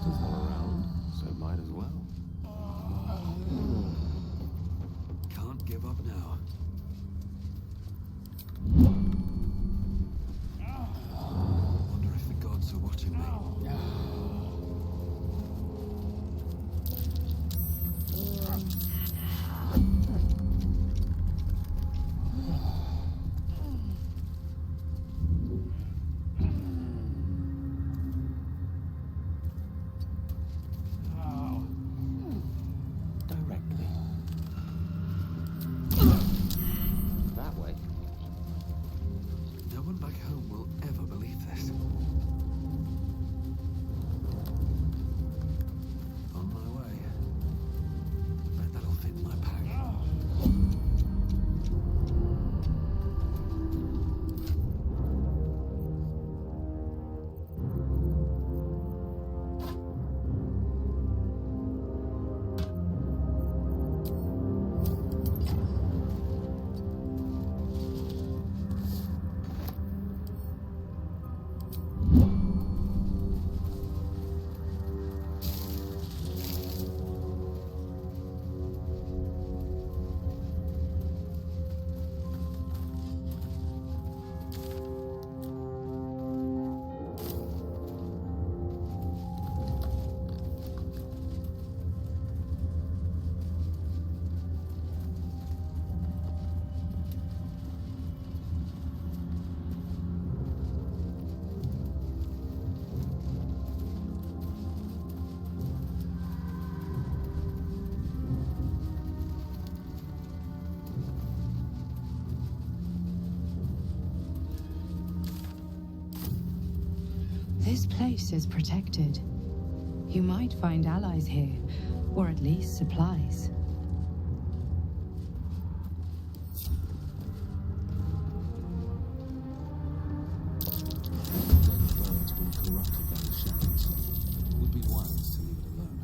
monsters all around, so might as well. Can't give up now. Wonder if the gods are watching me. Directly. That way. No one back home will ever believe this. On my way. Bet that'll fit my pack. This place is protected. You might find allies here, or at least supplies. Dead bird's been corrupted by the shadows. Would be wise to leave it alone.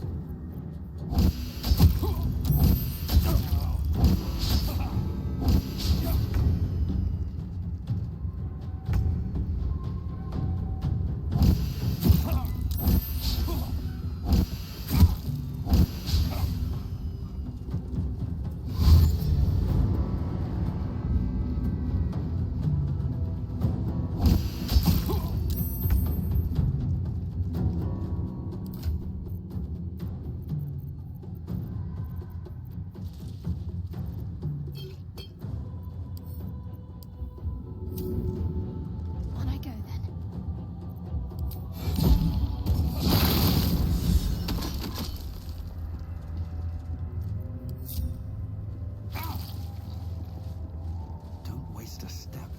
On I go then. Don't waste a step.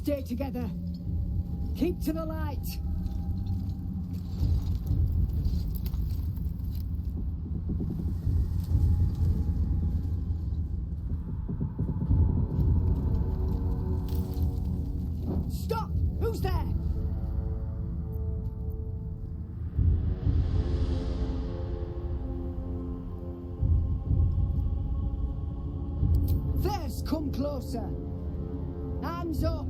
Stay together. Keep to the light. Stop! Who's there? There's come closer. Hands up.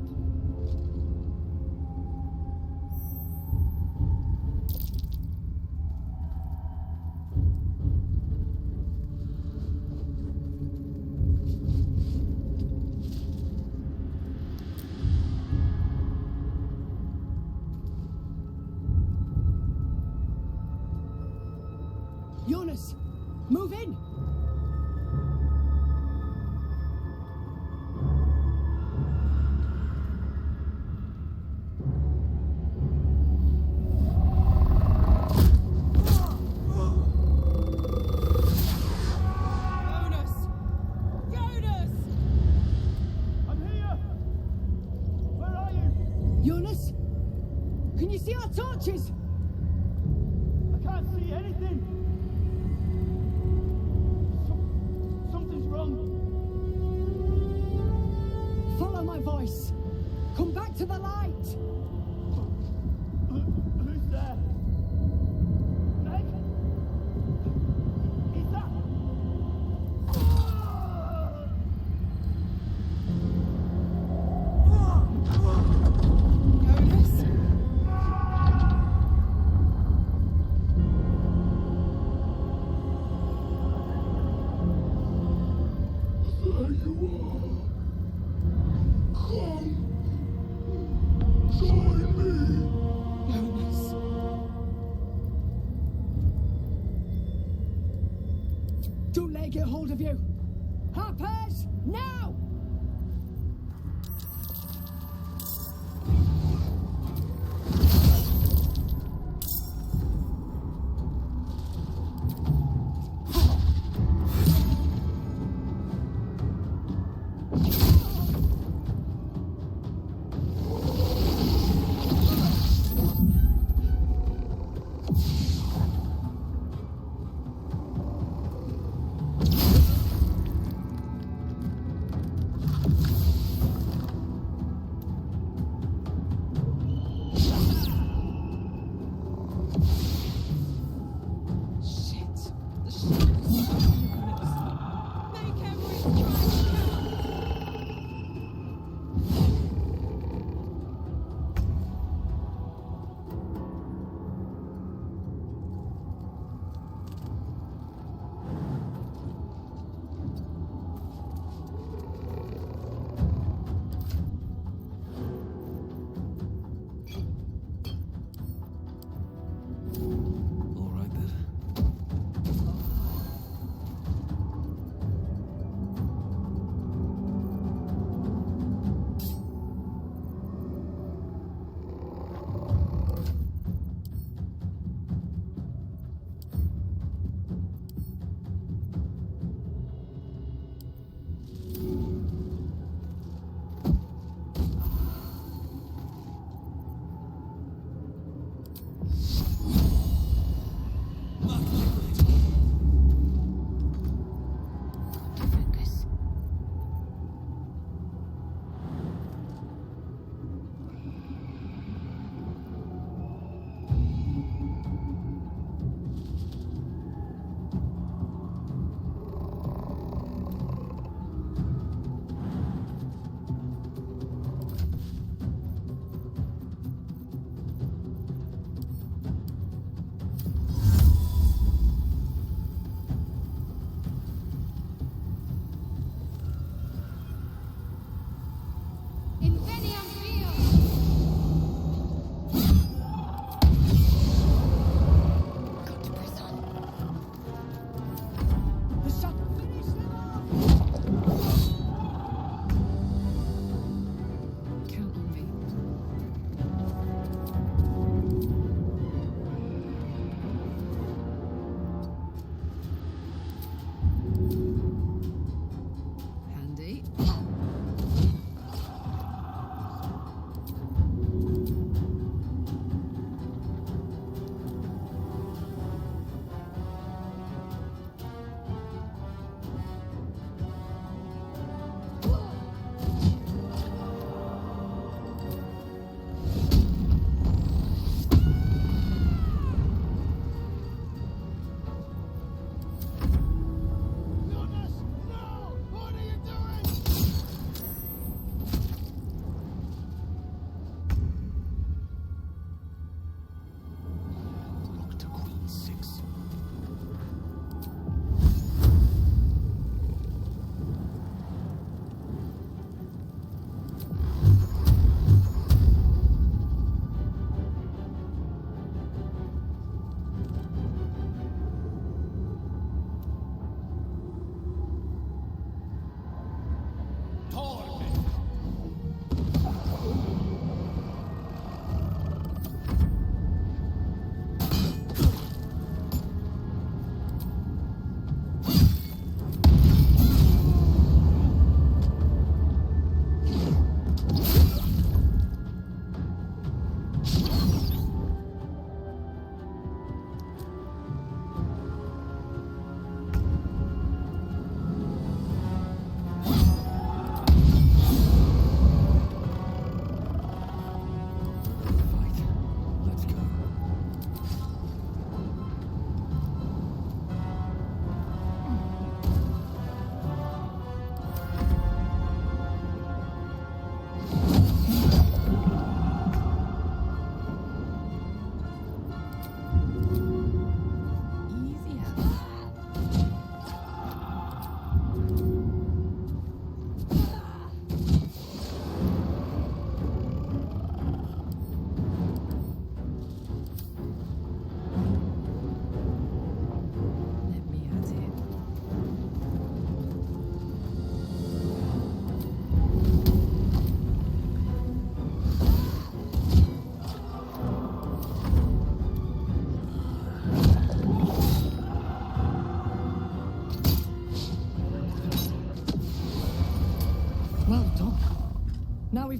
Jonas, move in! Jonas? Can you see our torches? I can't see anything. Something's wrong. Follow my voice. Come back to the light. Who's there? Meg? Is that? Don't let it get hold of you. Harpers, now!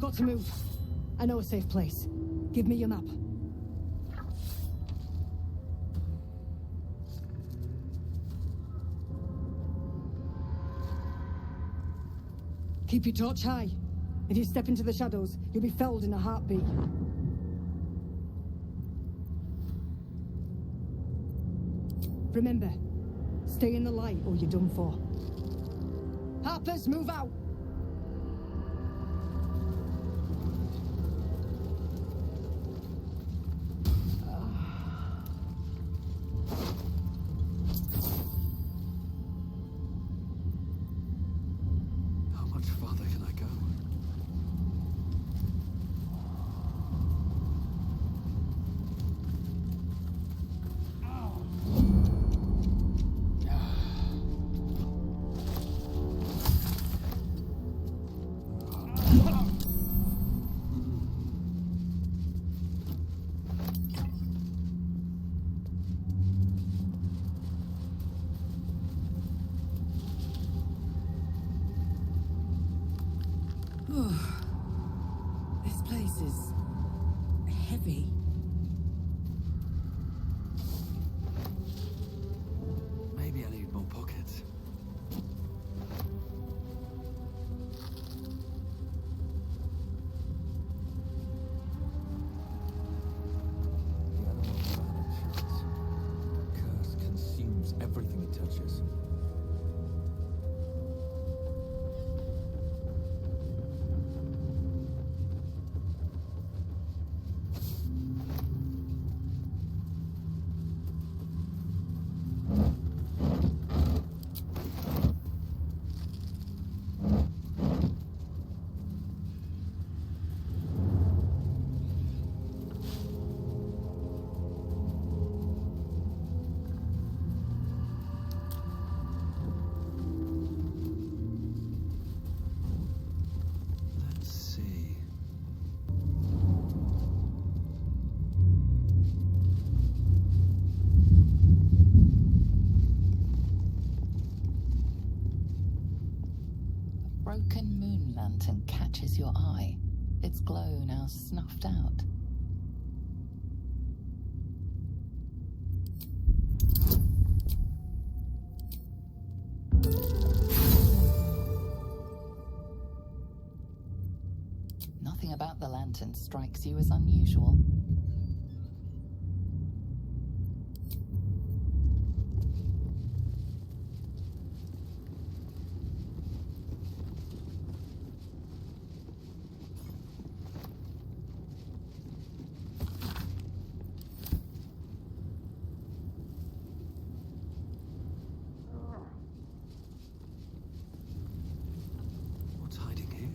We've got to move. I know a safe place. Give me your map. Keep your torch high. If you step into the shadows, you'll be felled in a heartbeat. Remember, stay in the light or you're done for. Harpers, move out! How much farther can I go? This place is heavy. Maybe I need more pockets. The animal planet chance. Curse consumes everything it touches. Let's see. A broken moon lantern catches your eye, its glow now snuffed out. Nothing about the lantern strikes you as unusual. What's hiding here?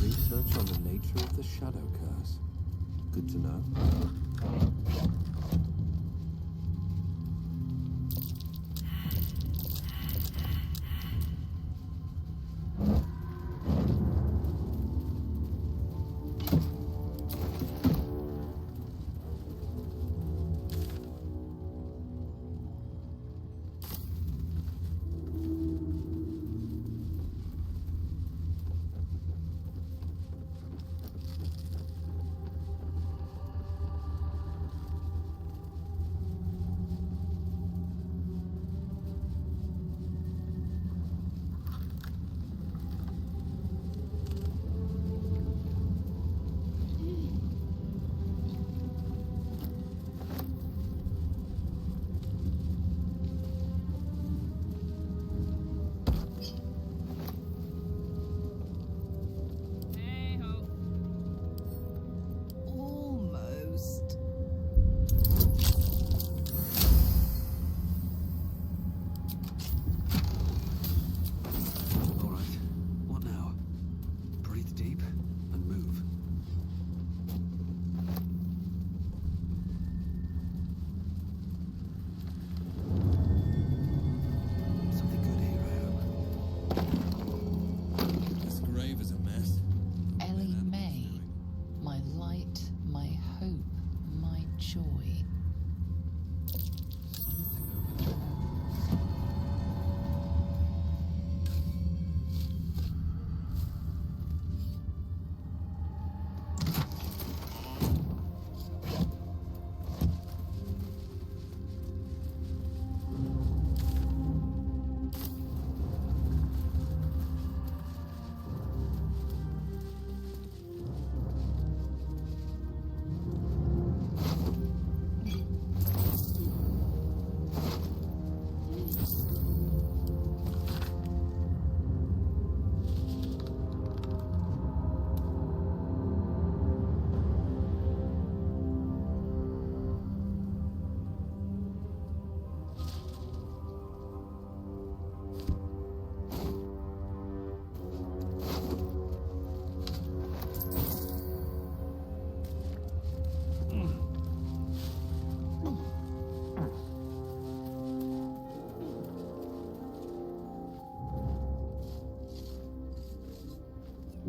Research on the nature of the shadow curse. Good to know.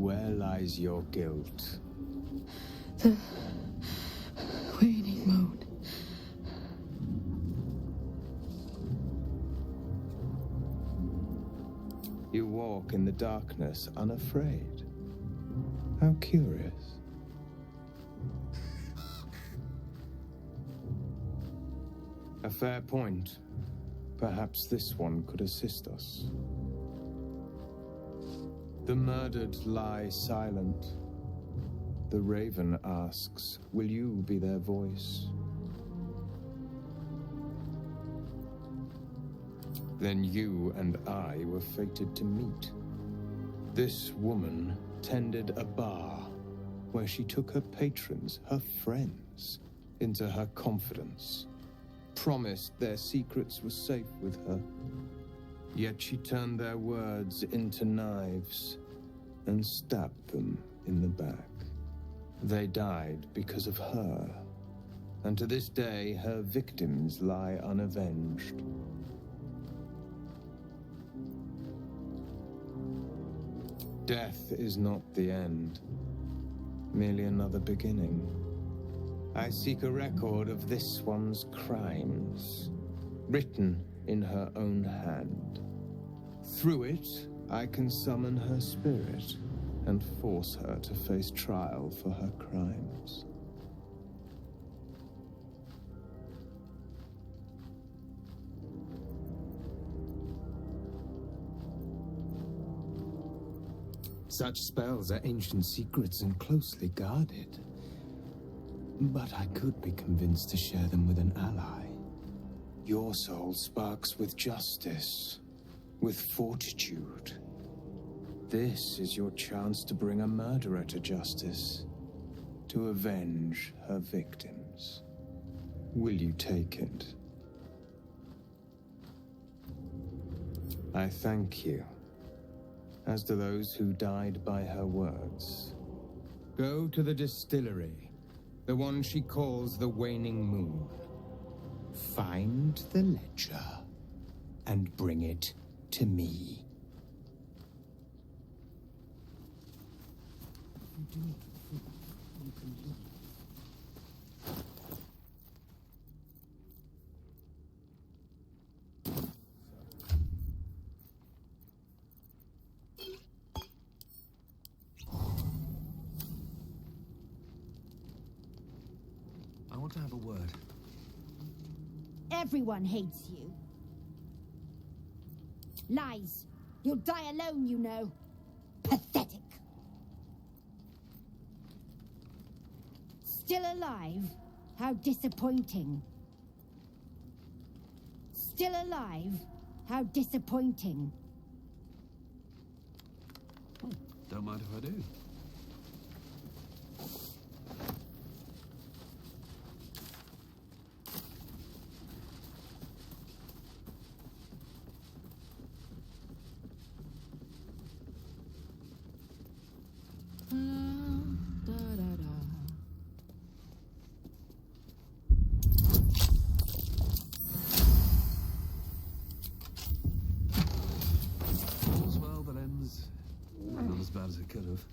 Where lies your guilt? The waning moon. You walk in the darkness unafraid. How curious. A fair point. Perhaps this one could assist us. The murdered lie silent. The raven asks, will you be their voice? Then you and I were fated to meet. This woman tended a bar where she took her patrons, her friends, into her confidence. Promised their secrets were safe with her. Yet she turned their words into knives and stabbed them in the back. They died because of her, and to this day her victims lie unavenged. Death is not the end, merely another beginning. I seek a record of this one's crimes, written in her own hand. Through it, I can summon her spirit and force her to face trial for her crimes. Such spells are ancient secrets and closely guarded. But I could be convinced to share them with an ally. Your soul sparks with justice, with fortitude. This is your chance to bring a murderer to justice, to avenge her victims. Will you take it? I thank you, as do those who died by her words. Go to the distillery, the one she calls the Waning Moon. Find the ledger and bring it to me. I want to have a word. Everyone hates you. Lies. You'll die alone, you know. Pathetic. Still alive? How disappointing. Still alive? How disappointing. Don't mind if I do. All's well that ends not as bad as it could have.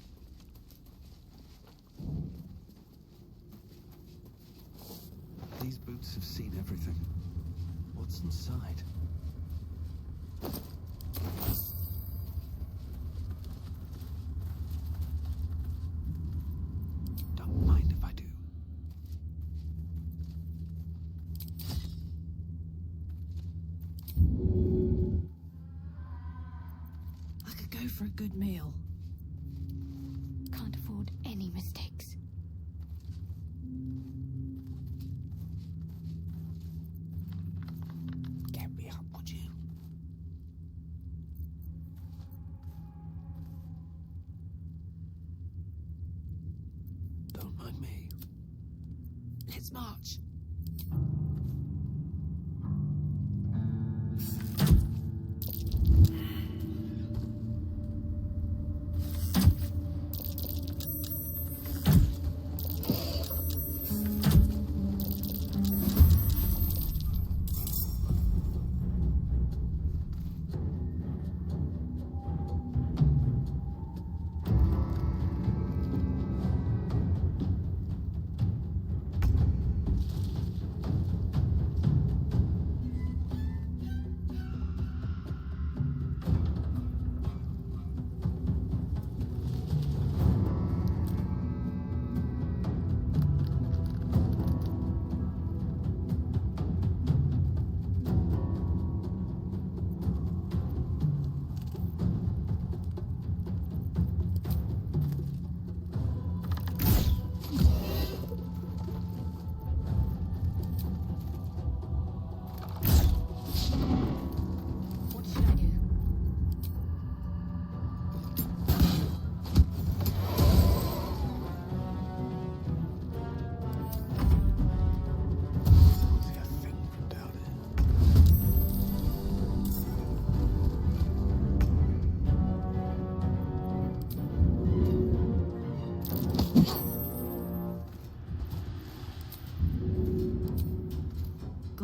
These boots have seen everything. What's inside? Don't mind if I do. I could go for a good meal. Can't afford any mistakes. Get me up, would you? Don't mind me. Let's march.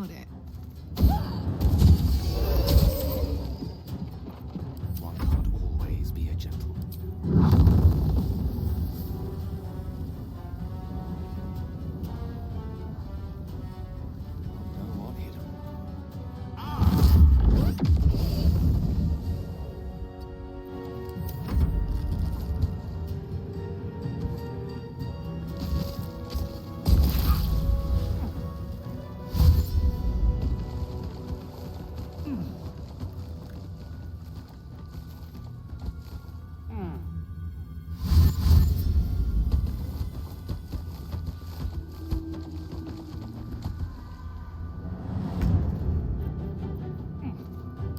got it. One can't always be a gentleman. No one hit him.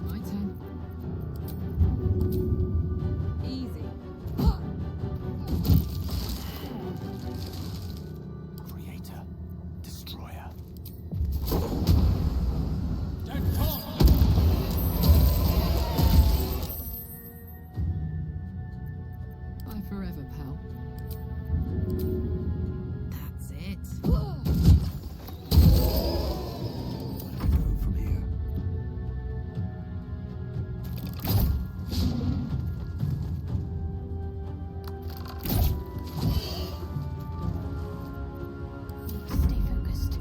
My turn. Easy. Creator, destroyer. Bye forever, pal. That's it. Where do I go from here? Stay focused.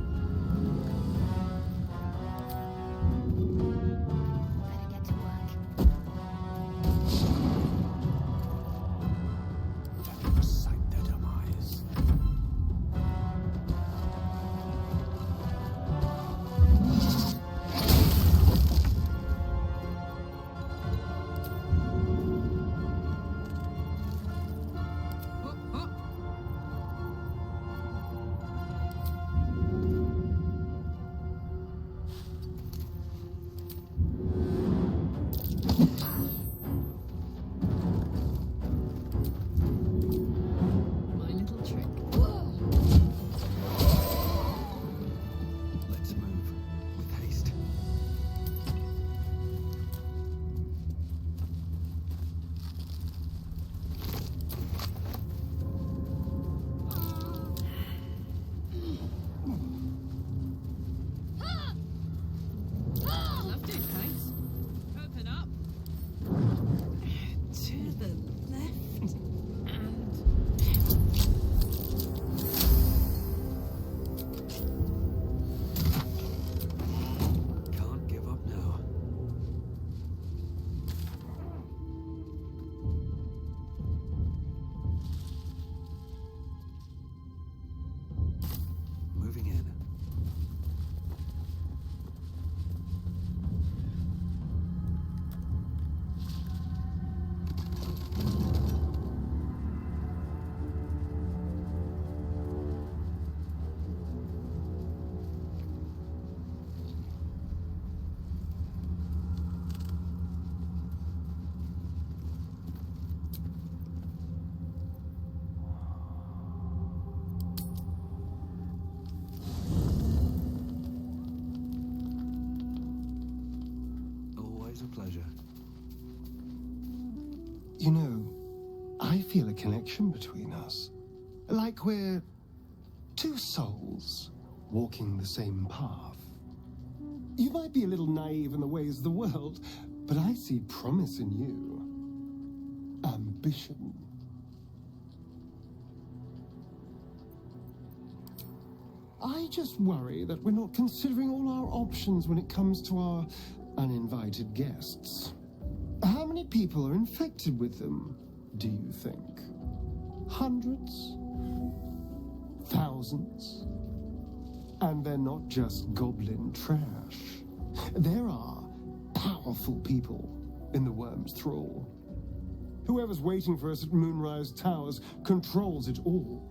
Better get to work. Let me recite their demise. My little trick. Let's move with haste. Loved it, thanks. Open up. To the left and Can't give up now. Moving in. Always a pleasure. You know, I feel a connection between us. Like we're two souls walking the same path. You might be a little naive in the ways of the world, but I see promise in you. Ambition. I just worry that we're not considering all our options when it comes to our uninvited guests. How many people are infected with them, do you think? Hundreds? Thousands? And they're not just goblin trash. There are powerful people in the worm's thrall. Whoever's waiting for us at Moonrise Towers controls it all.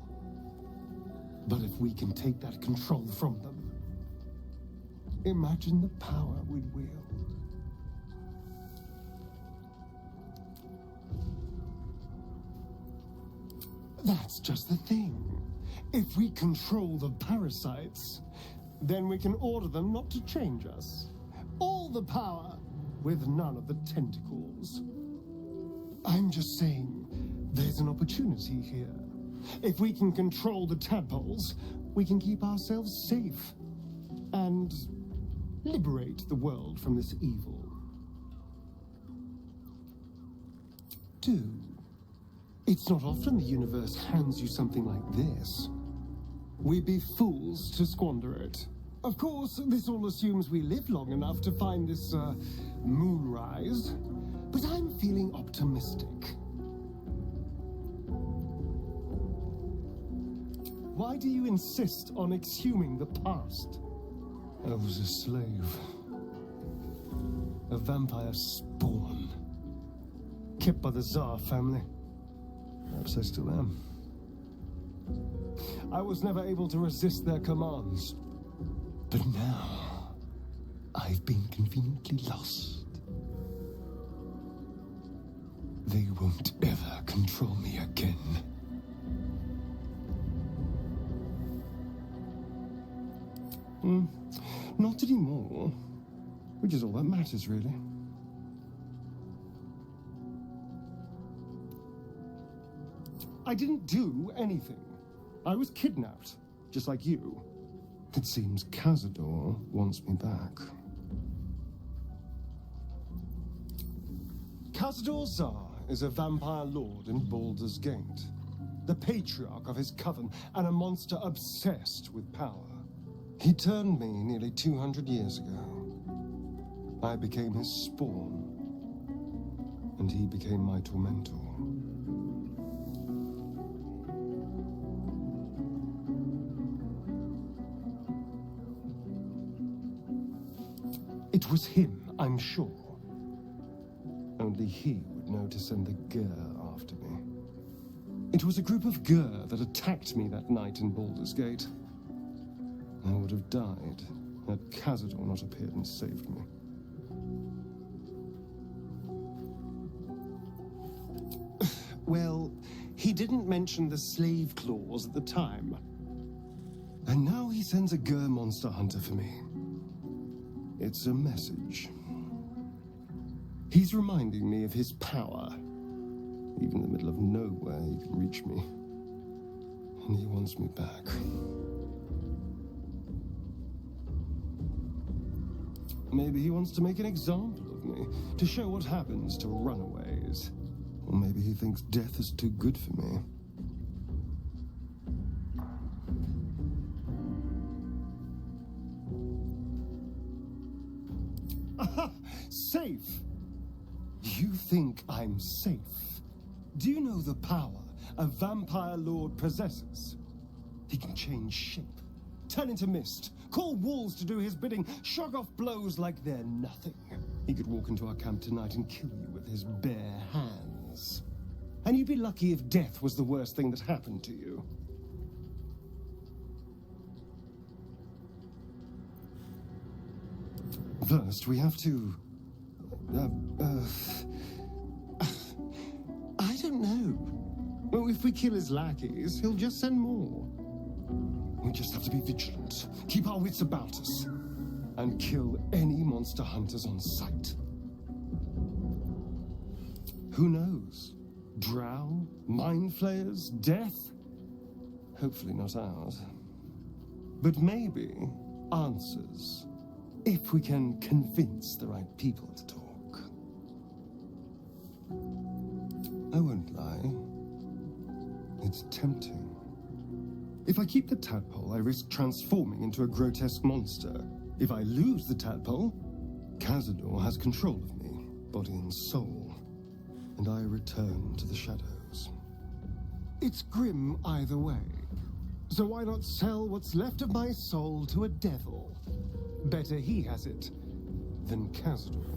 But if we can take that control from them, imagine the power we'd wield. That's just the thing. If we control the parasites, then we can order them not to change us. All the power, with none of the tentacles. I'm just saying, there's an opportunity here. If we can control the tadpoles, we can keep ourselves safe. And liberate the world from this evil. Do. It's not often the universe hands you something like this. We'd be fools to squander it. Of course, this all assumes we live long enough to find this, moonrise. But I'm feeling optimistic. Why do you insist on exhuming the past? I was a slave. A vampire spawn. Kept by the Tsar family. Perhaps I still am. I was never able to resist their commands. But now, I've been conveniently lost. They won't ever control me again. Not anymore. Which is all that matters, really. I didn't do anything. I was kidnapped, just like you. It seems Cazador wants me back. Cazador Tsar is a vampire lord in Baldurs Gate, the patriarch of his coven, and a monster obsessed with power. He turned me nearly 200 years ago. I became his spawn, and he became my tormentor. It was him, I'm sure. Only he would know to send the Gur after me. It was a group of Gur that attacked me that night in Baldurs Gate. I would have died had Cazador not appeared and saved me. Well, he didn't mention the slave clause at the time. And now he sends a Gur monster hunter for me. It's a message. He's reminding me of his power. Even in the middle of nowhere, he can reach me. And he wants me back. Maybe he wants to make an example of me, to show what happens to runaways. Or maybe he thinks death is too good for me. Aha! Safe! You think I'm safe? Do you know the power a vampire lord possesses? He can change shape, turn into mist, call walls to do his bidding, shrug off blows like they're nothing. He could walk into our camp tonight and kill you with his bare hands. And you'd be lucky if death was the worst thing that happened to you. First, we have to... I don't know. Well, if we kill his lackeys, he'll just send more. We just have to be vigilant, keep our wits about us, and kill any monster hunters on sight. Who knows? Drow? Mind flayers? Death? Hopefully not ours. But maybe answers, if we can convince the right people to talk. I won't lie. It's tempting. If I keep the tadpole, I risk transforming into a grotesque monster. If I lose the tadpole, Cazador has control of me, body and soul, and I return to the shadows. It's grim either way, so why not sell what's left of my soul to a devil? Better he has it than Cazador.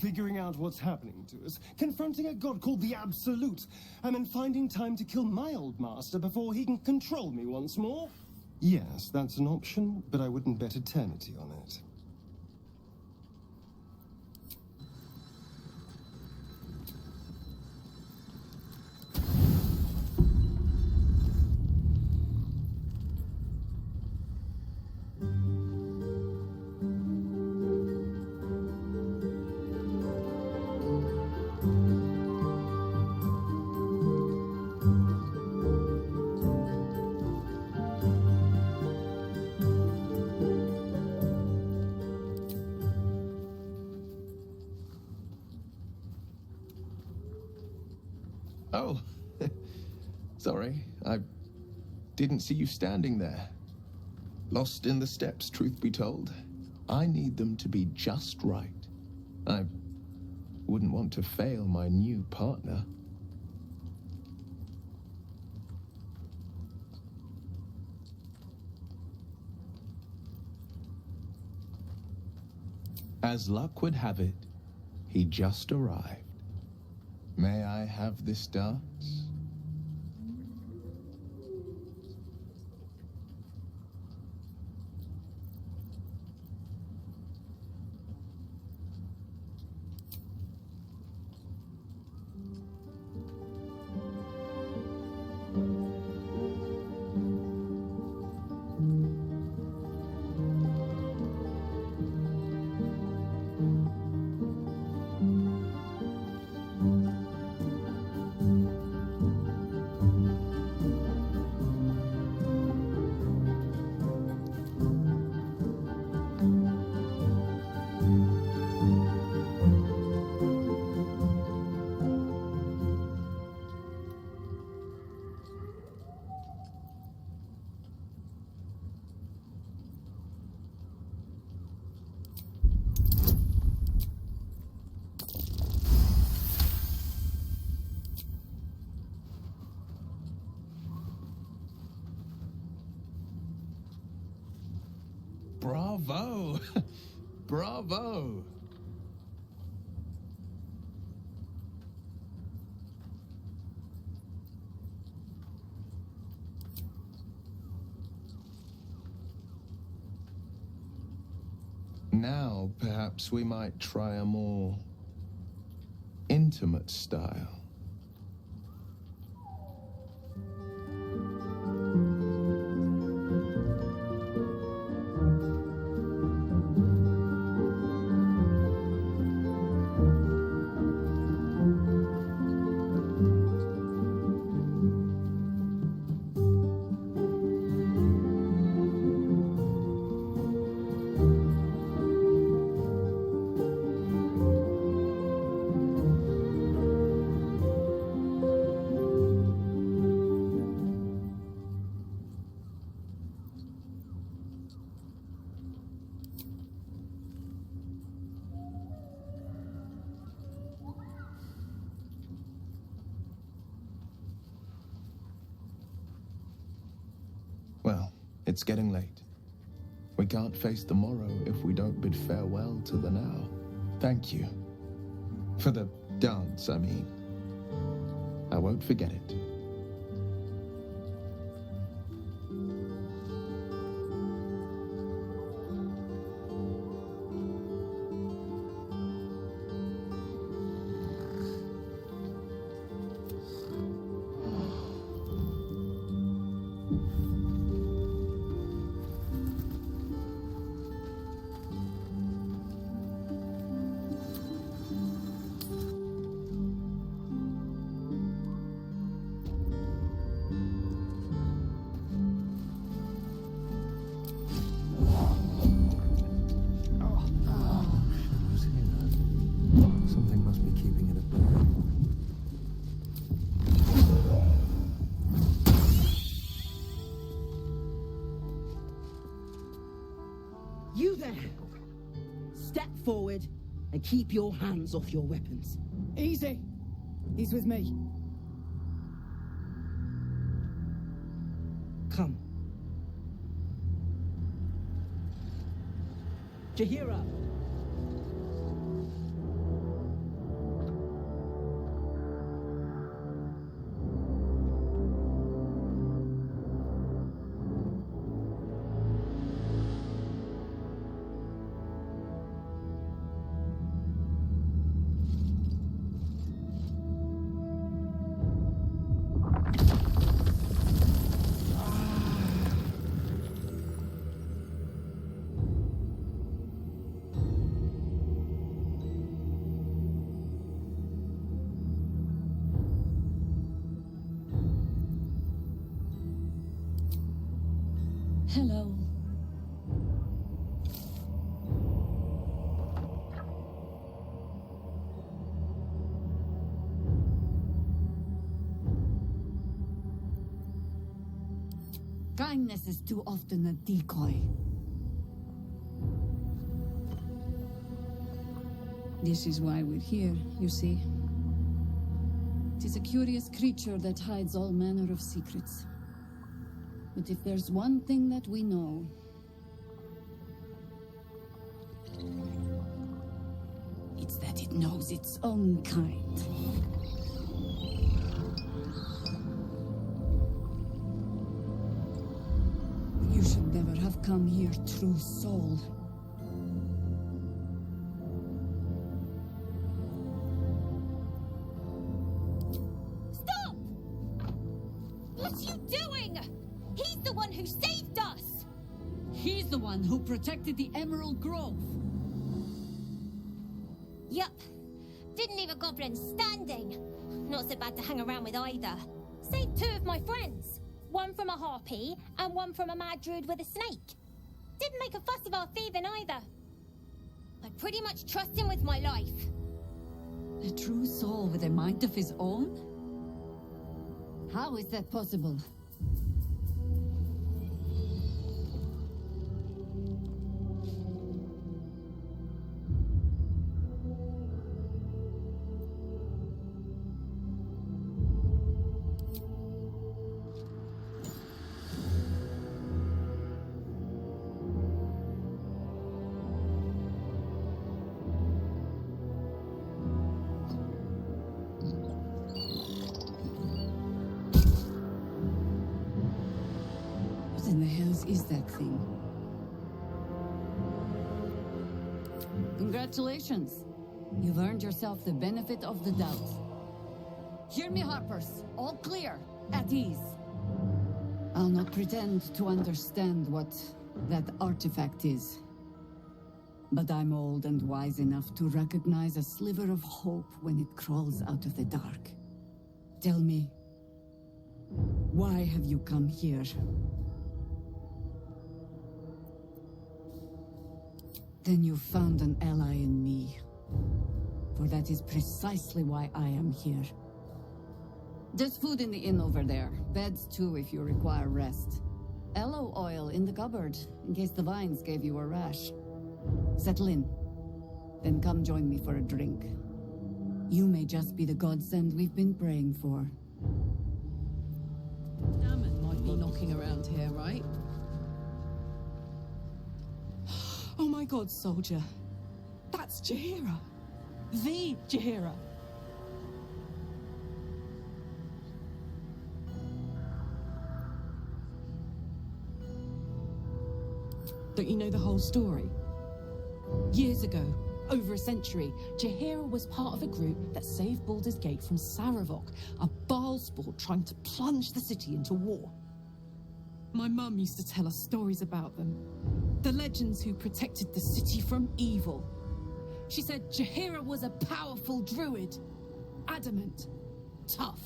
Figuring out what's happening to us, confronting a god called the Absolute, and then finding time to kill my old master before he can control me once more. Yes, that's an option, but I wouldn't bet eternity on it. Oh, sorry. I didn't see you standing there. Lost in the steps, truth be told. I need them to be just right. I wouldn't want to fail my new partner. As luck would have it, he just arrived. May I have this dance? Bravo! Bravo! Now, perhaps we might try a more intimate style. Well, it's getting late. We can't face the morrow if we don't bid farewell to the now. Thank you. For the dance, I mean. I won't forget it. Something must be keeping it at bay. You there! Step forward and keep your hands off your weapons. Easy. He's with me. Come. Jahira! Hello. Kindness is too often a decoy. This is why we're here, you see. It is a curious creature that hides all manner of secrets. But if there's one thing that we know, it's that it knows its own kind. You should never have come here, true soul. Stop! What are you doing? He's the one who saved us! He's the one who protected the Emerald Grove. Yup. Didn't leave a goblin standing. Not so bad to hang around with either. Saved two of my friends. One from a harpy, and one from a mad druid with a snake. Didn't make a fuss of our thieving either. I pretty much trust him with my life. A true soul with a mind of his own? How is that possible? What in the hells is that thing? Congratulations. You've earned yourself the benefit of the doubt. Hear me, Harpers. All clear. At ease. I'll not pretend to understand what that artifact is. But I'm old and wise enough to recognize a sliver of hope when it crawls out of the dark. Tell me, why have you come here? Then you found an ally in me. For that is precisely why I am here. There's food in the inn over there. Beds too if you require rest. Aloe oil in the cupboard, in case the vines gave you a rash. Settle in. Then come join me for a drink. You may just be the godsend we've been praying for. Damon might be knocking around here, right? Oh my god, soldier. That's Jaheira. The Jaheira. Don't you know the whole story? Years ago, over a century, Jaheira was part of a group that saved Baldurs Gate from Saravok, a Baalsport trying to plunge the city into war. My mum used to tell us stories about them. The legends who protected the city from evil. She said Jaheira was a powerful druid. Adamant. Tough.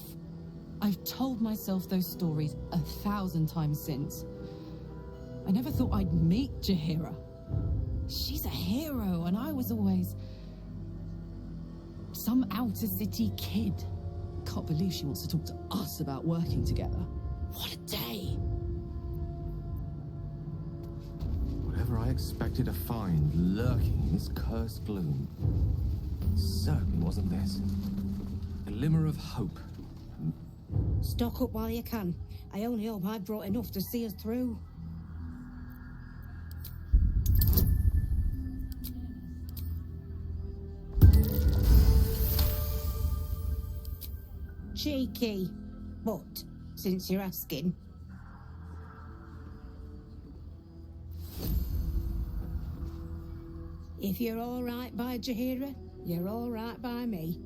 I've told myself those stories 1,000 times since. I never thought I'd meet Jaheira. She's a hero, and I was always some outer city kid. Can't believe she wants to talk to us about working together. What a day! Whatever I expected to find lurking in this cursed gloom, certainly wasn't this. A glimmer of hope. Stock up while you can. I only hope I've brought enough to see us through. Cheeky. But, since you're asking. If you're all right by Jaheira, you're all right by me.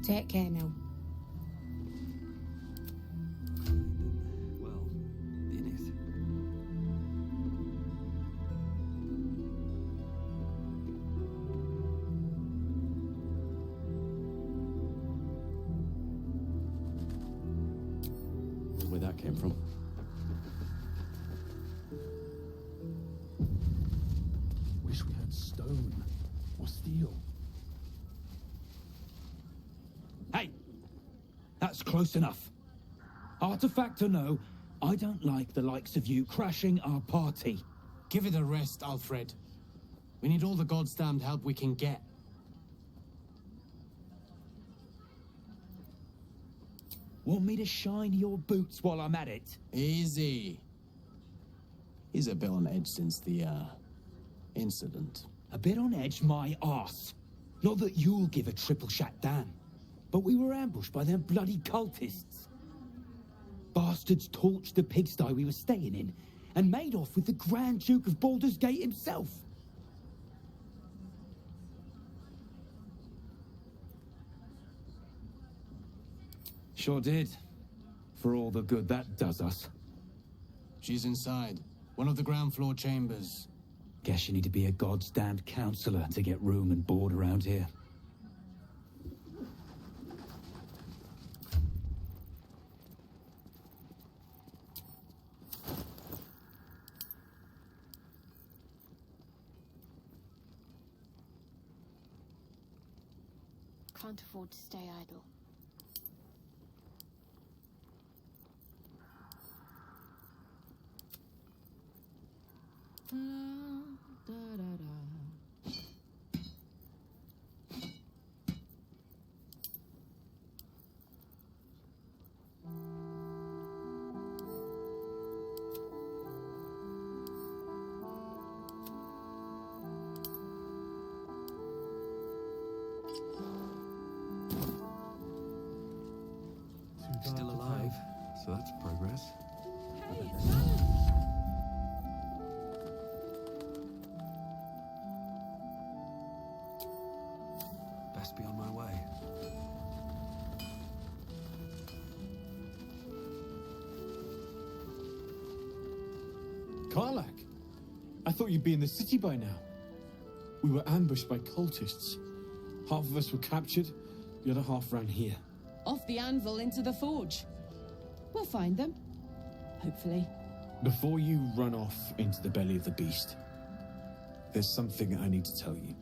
Take care now. Well, in it. Where that came from. Wish we had stone or steel. Hey! That's close enough. Artifact or no, I don't like the likes of you crashing our party. Give it a rest, Alfred. We need all the goddamned help we can get. Want me to shine your boots while I'm at it? Easy. He's a bit on edge since the, incident. A bit on edge my arse. Not that you'll give a triple shot damn, but we were ambushed by them bloody cultists. bastards torched the pigsty we were staying in and made off with the Grand Duke of Baldurs Gate himself. Sure did. For all the good that does us. She's inside. One of the ground floor chambers. Guess you need to be a goddamned counselor to get room and board around here. Can't afford to stay idle. Still alive, so that's progress. Best be on my way. Karlach! I thought you'd be in the city by now. We were ambushed by cultists. Half of us were captured, the other half ran here. Off the anvil into the forge. We'll find them. Hopefully. Before you run off into the belly of the beast, there's something I need to tell you.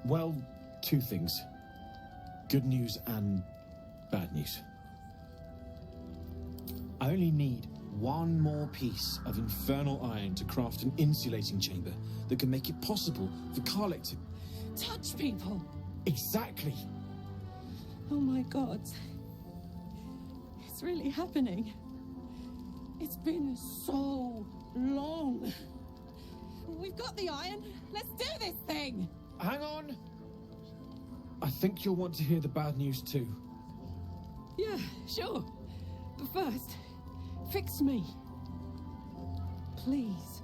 Well, two things. Good news and bad news. I only need one more piece of infernal iron to craft an insulating chamber that can make it possible for Karlach to... Touch people! Exactly! Oh my god. It's really happening. It's been so long. We've got the iron. Let's do this thing! Hang on! I think you'll want to hear the bad news too. Yeah, sure. But first, fix me. Please.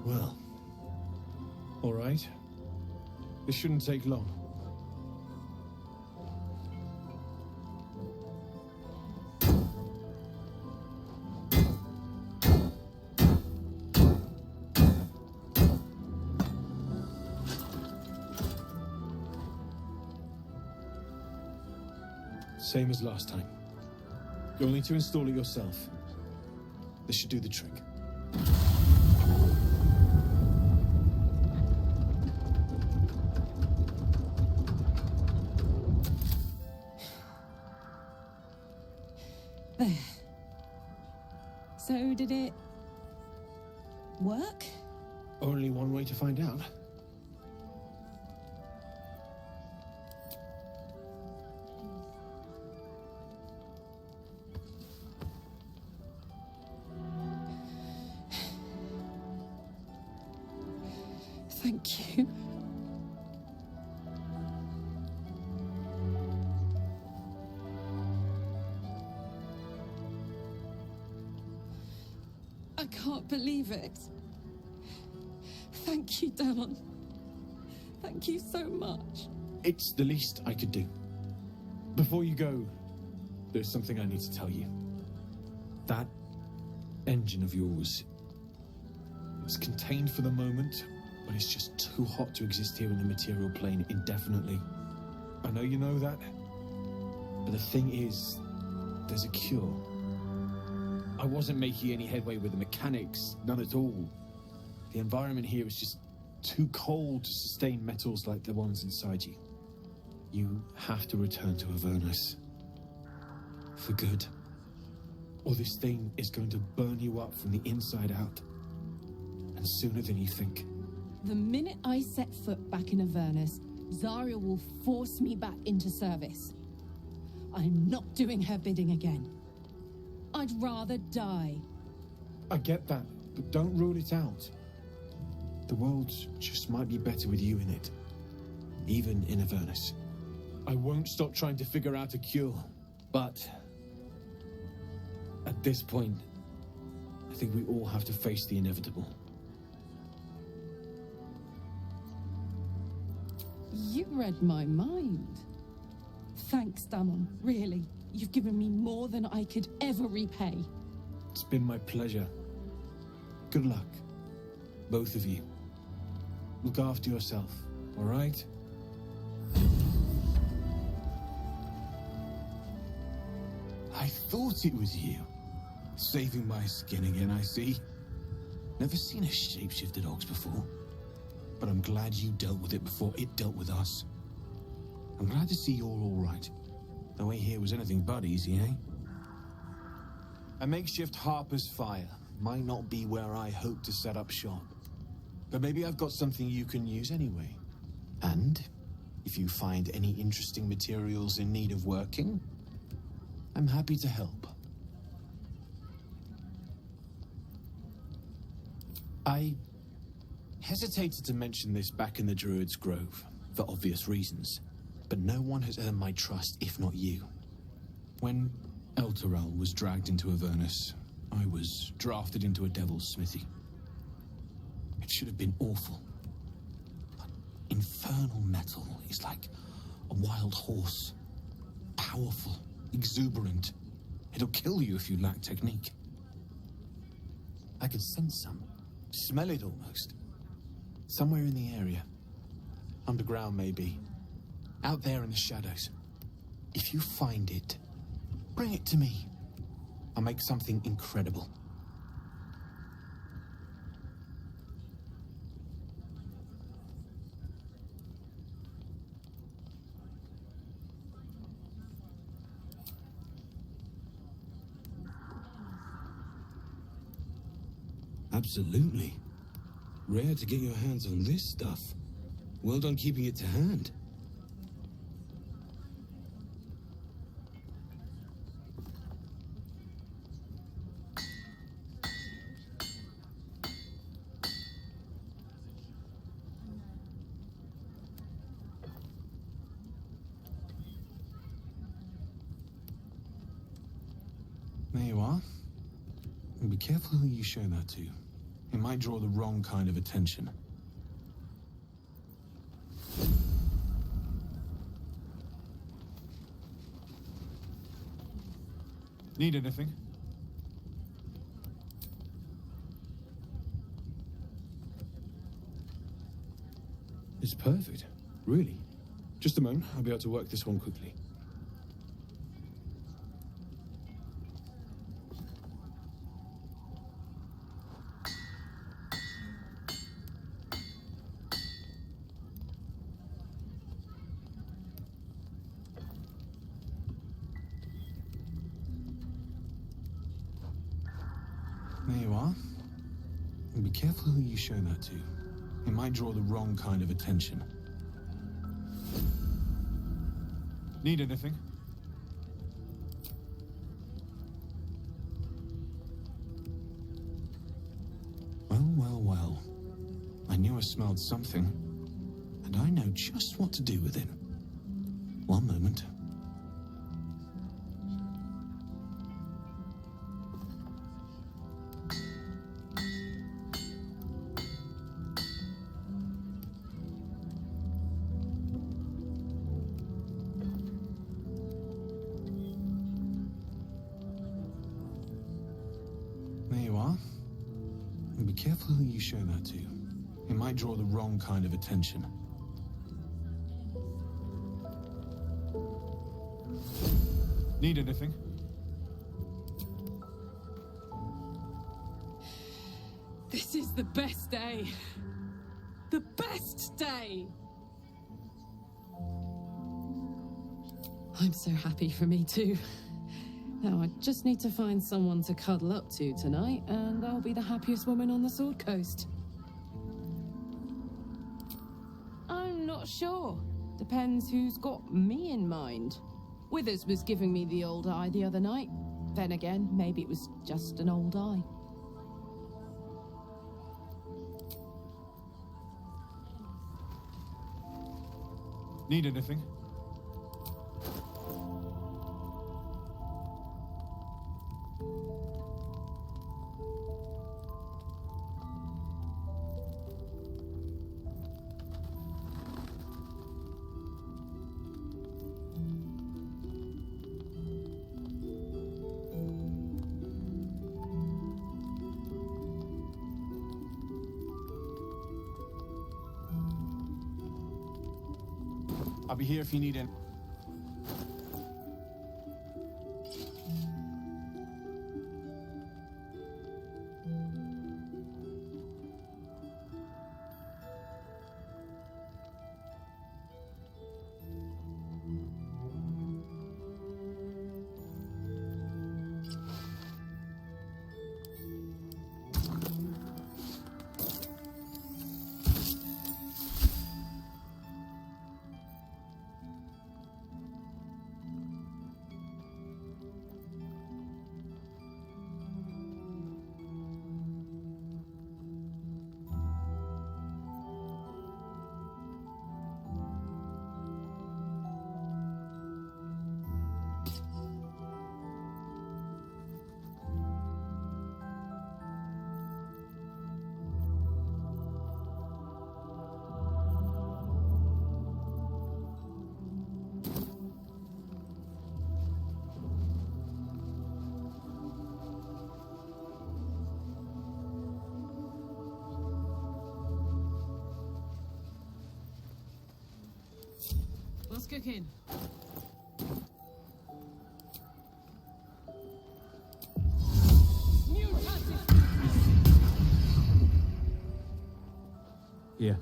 Well, all right. This shouldn't take long. Same as last time. You'll need to install it yourself. This should do the trick. There. So did it work? Only one way to find out. Thank you. I can't believe it. Thank you, Damon. Thank you so much. It's the least I could do. Before you go, there's something I need to tell you. That engine of yours, it's contained for the moment, but it's just too hot to exist here in the material plane indefinitely. I know you know that, but the thing is, there's a cure. I wasn't making any headway with the mechanics, none at all. The environment here is just too cold to sustain metals like the ones inside you. You have to return to Avernus. For good. Or this thing is going to burn you up from the inside out. And sooner than you think. The minute I set foot back in Avernus, Zarya will force me back into service. I'm not doing her bidding again. I'd rather die. I get that, but don't rule it out. The world just might be better with you in it. even in Avernus. I won't stop trying to figure out a cure, but at this point, I think we all have to face the inevitable. You read my mind. Thanks, Damon. Really, you've given me more than I could ever repay. It's been my pleasure. Good luck, both of you. Look after yourself, all right? I thought it was you. Saving my skin again, I see. Never seen a shapeshifted ox before. But I'm glad you dealt with it before it dealt with us. I'm glad to see you're all right. The way here was anything but easy, eh? A makeshift Harper's Fire might not be where I hope to set up shop. But maybe I've got something you can use anyway. And if you find any interesting materials in need of working, I'm happy to help. I hesitated to mention this back in the Druid's Grove, for obvious reasons, but no one has earned my trust if not you. When Elturel was dragged into Avernus, I was drafted into a devil's smithy. It should have been awful. But infernal metal is like a wild horse. Powerful, exuberant. It'll kill you if you lack technique. I can sense some. Smell it almost. Somewhere in the area. Underground, maybe. Out there in the shadows. If you find it, bring it to me. I'll make something incredible. Absolutely. Rare to get your hands on this stuff. Well done keeping it to hand. There you are. And be careful who you show that to. It might draw the wrong kind of attention. Need anything? It's perfect. Really. Just a moment, I'll be able to work this one quickly. There you are. And be careful who you show that to. It might draw the wrong kind of attention. Need anything? Well, well, well. I knew I smelled something. And I know just what to do with it. One moment. There you are. And be careful who you show that to. It might draw the wrong kind of attention. Need anything? This is the best day. The best day! I'm so happy for me too. Now I just need to find someone to cuddle up to tonight, and I'll be the happiest woman on the Sword Coast. I'm not sure. Depends who's got me in mind. Withers was giving me the old eye the other night. Then again, maybe it was just an old eye. Need anything? I'll be here if you need any. What's cooking? Yeah.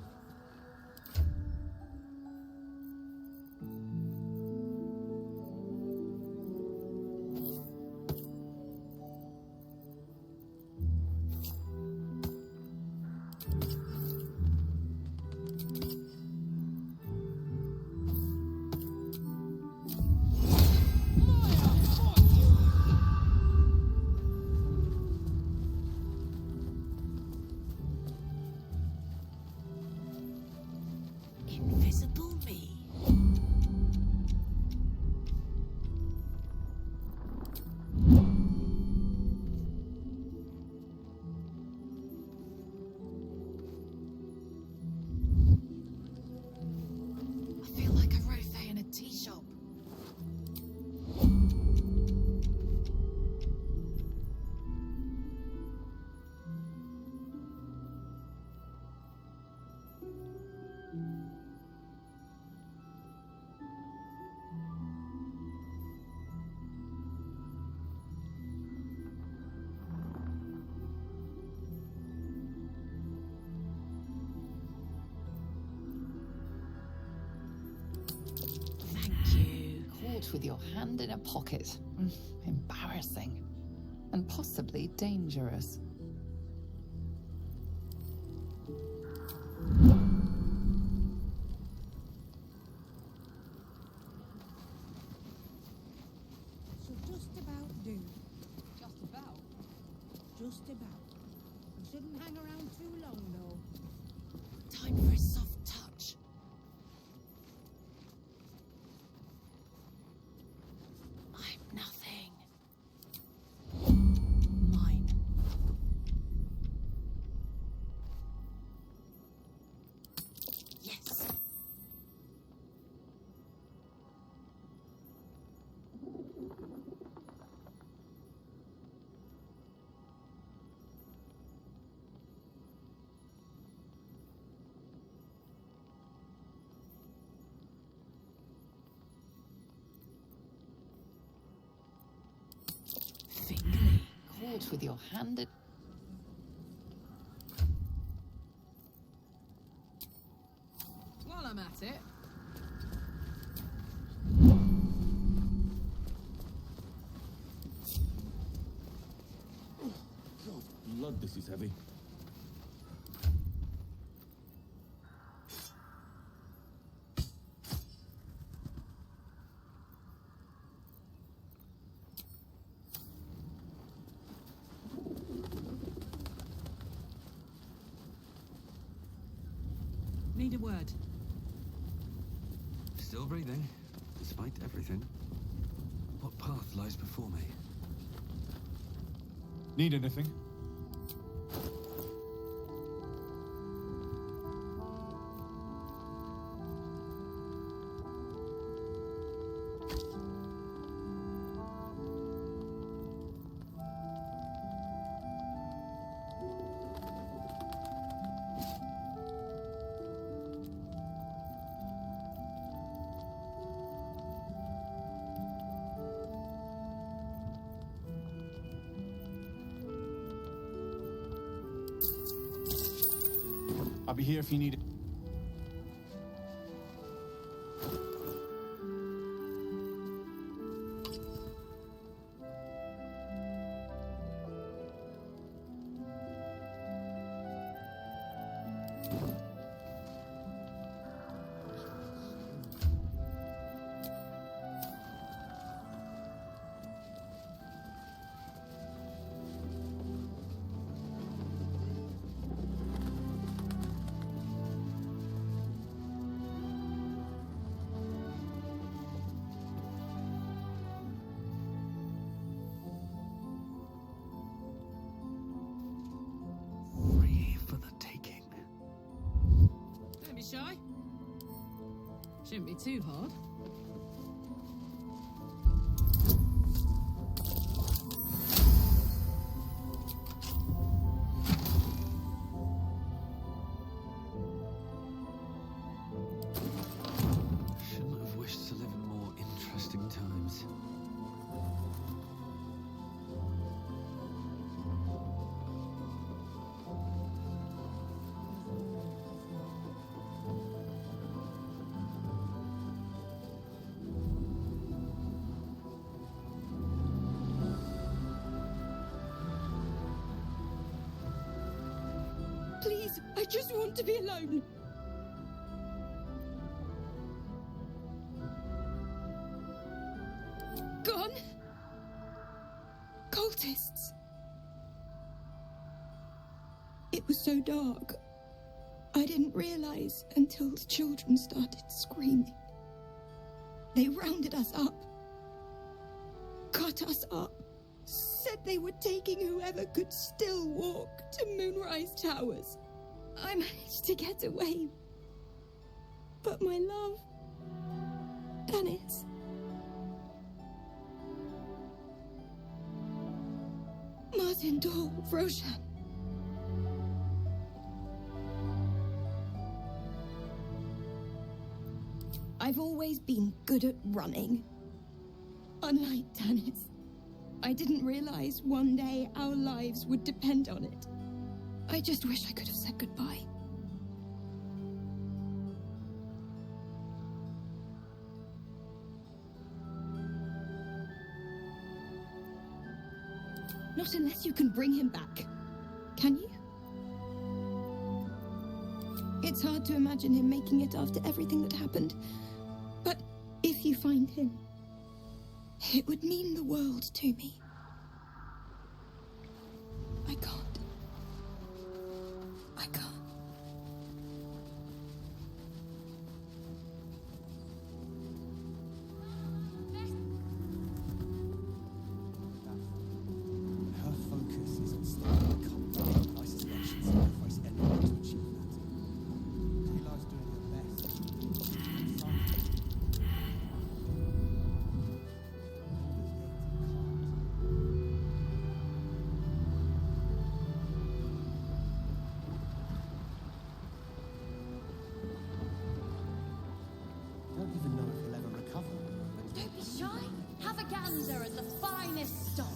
Invisible me. I feel like a rosé in a tea shop. Caught with your hand in a pocket. Embarrassing. And possibly dangerous. Should just about do. Just about? Just about. You shouldn't hang around too long, though. Time for a soft touch. I'm nothing. Mine. Yes. Fingerly. Caught with your hand in... While I'm at it. God, blood, this is heavy. Need a word. Still breathing, despite everything. What path lies before me? Need anything? I'll be here if you need it. Free for the taking. Don't be shy. Shouldn't be too hard. Shouldn't have wished to live in more interesting times. Please, I just want to be alone. Gone? Cultists. It was so dark. I didn't realize until the children started screaming. They rounded us up, cut us up, said they were taking whoever could still walk to Moonrise Towers. I managed to get away. But my love, Dennis, Martin Dor, Roshan. I've always been good at running. Unlike Dennis, I didn't realize one day our lives would depend on it. I just wish I could have said goodbye. Not unless you can bring him back. Can you? It's hard to imagine him making it after everything that happened. But if you find him, it would mean the world to me. I can't. I can't. Her focus is on starting a cult. I suspect she'd sacrifice anything to achieve that. She loves doing her best. I don't even know if he'll ever recover. Don't be shy. Have a gander at the finest stock.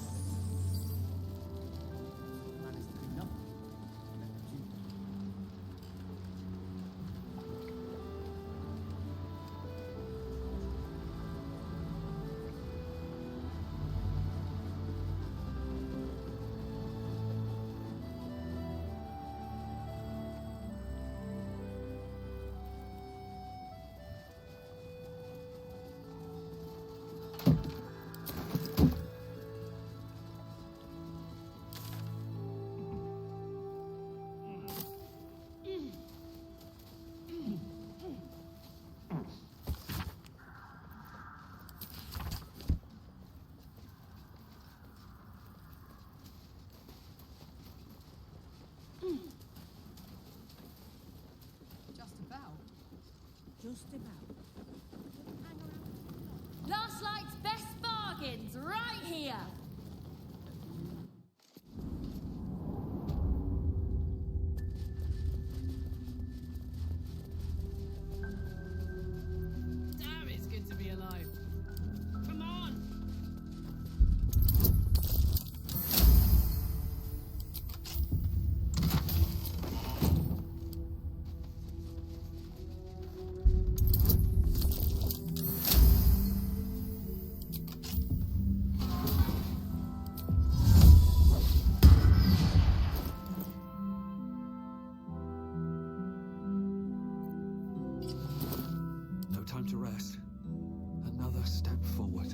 Last Light's best bargains right here. Damn, it's good to be alive. Come on. No time to rest. Another step forward.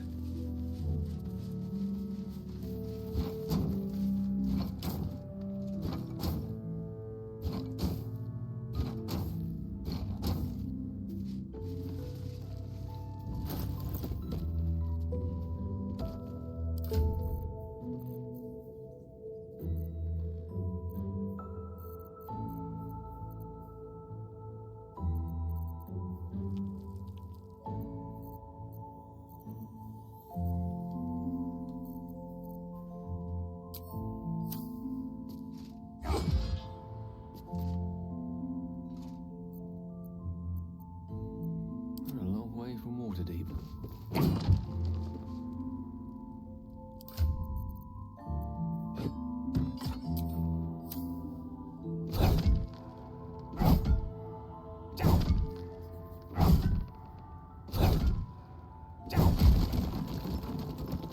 We're a long way from Waterdeep.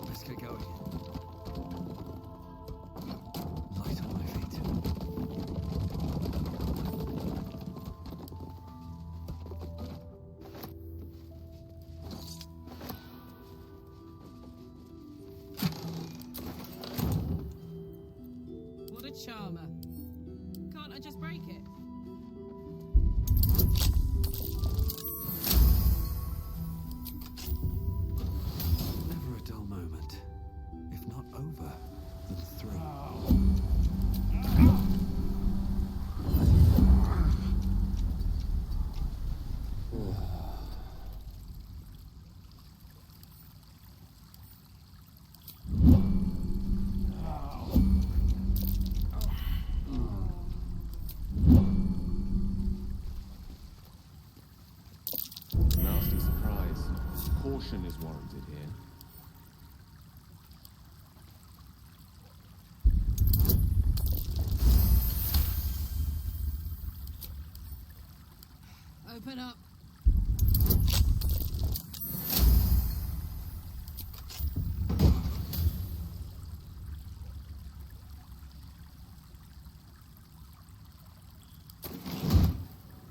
Let's get going. Light on my feet. What a charmer. Can't I just break it? Never a dull moment. If not over, then through. Nasty surprise. Caution is warranted here. Open up.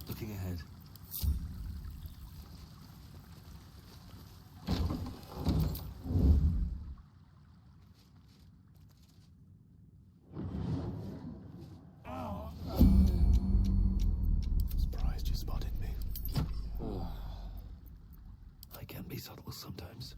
Looking ahead. Surprised you spotted me. I can be subtle sometimes.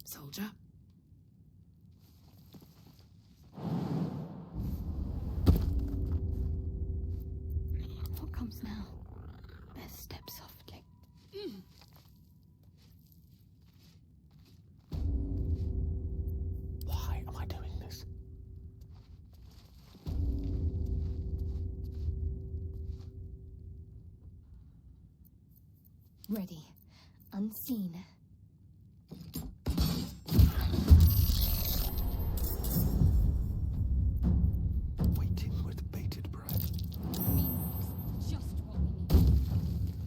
Soldier. What comes now? Best step softly. Why am I doing this? Ready. Unseen. Waiting with bated breath. Just what we need.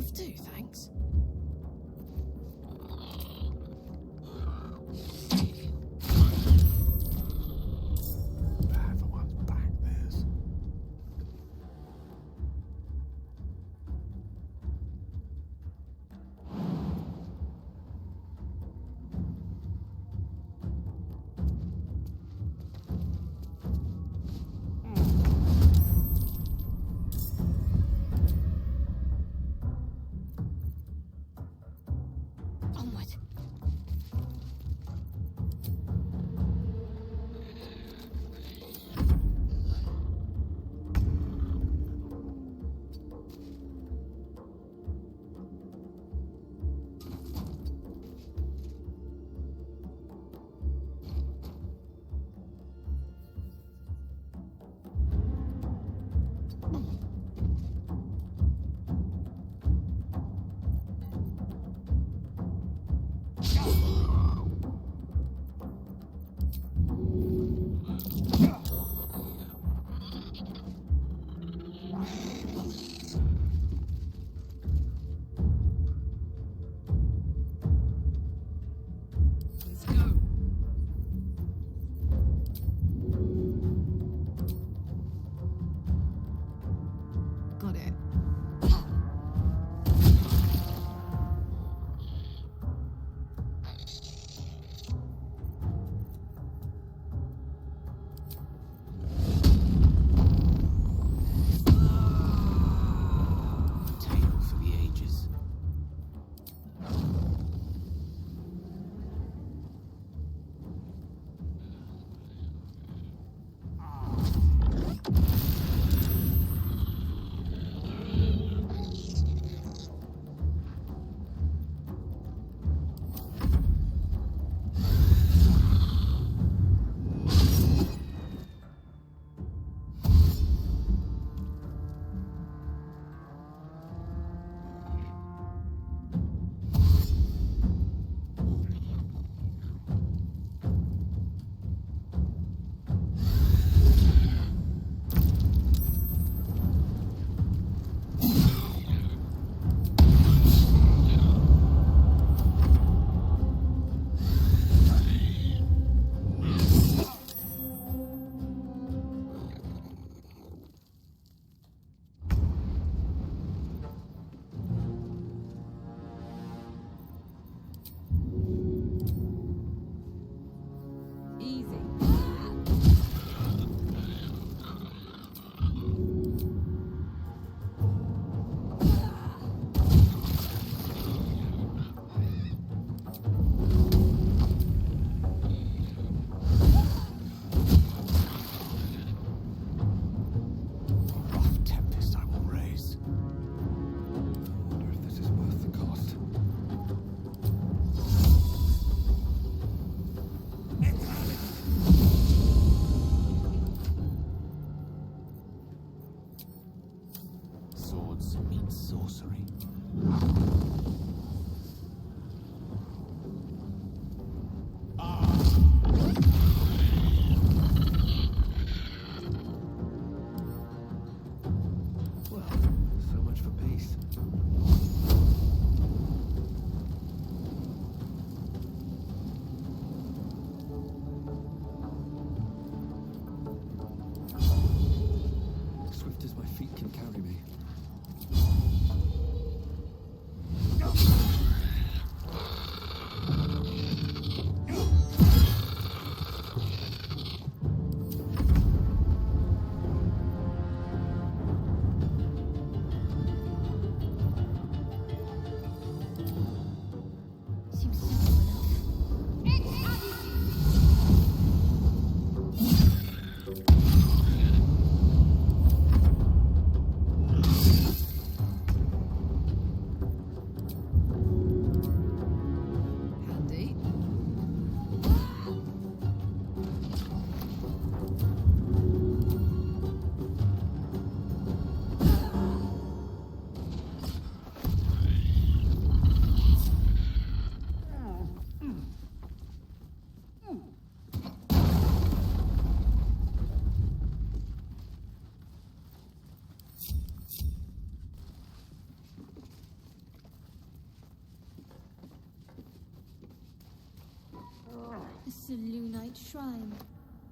have to, thanks. Bad for one's back, this. Onward. Let's go. Got it. Tale for the ages. Easy. Rough tempest I will raise. I wonder if this is worth the cost. Swords meet sorcery. Well, so much for peace. Swift as my feet can carry me. Selûnite shrine,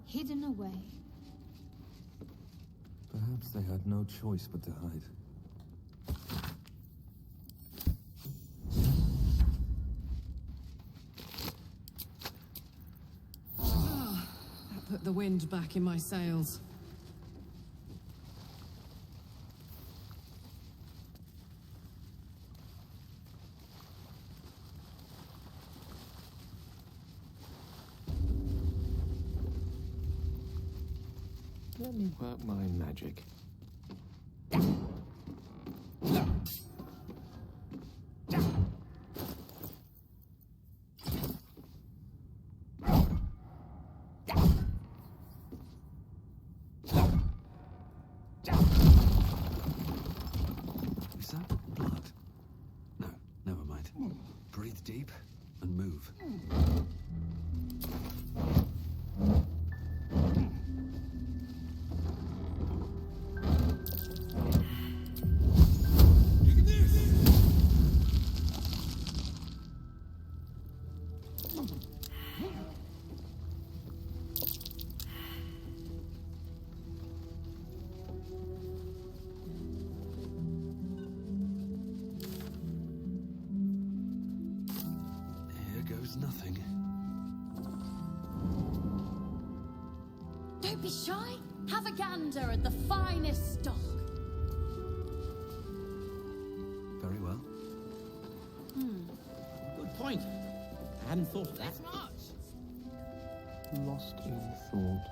hidden away. Perhaps they had no choice but to hide. That put the wind back in my sails. Let me work my magic. Is that blood? No, never mind. Breathe deep and move. Nothing. Don't be shy. Have a gander at the finest stock. Very well. Good point. I hadn't thought of that. Lost in thought.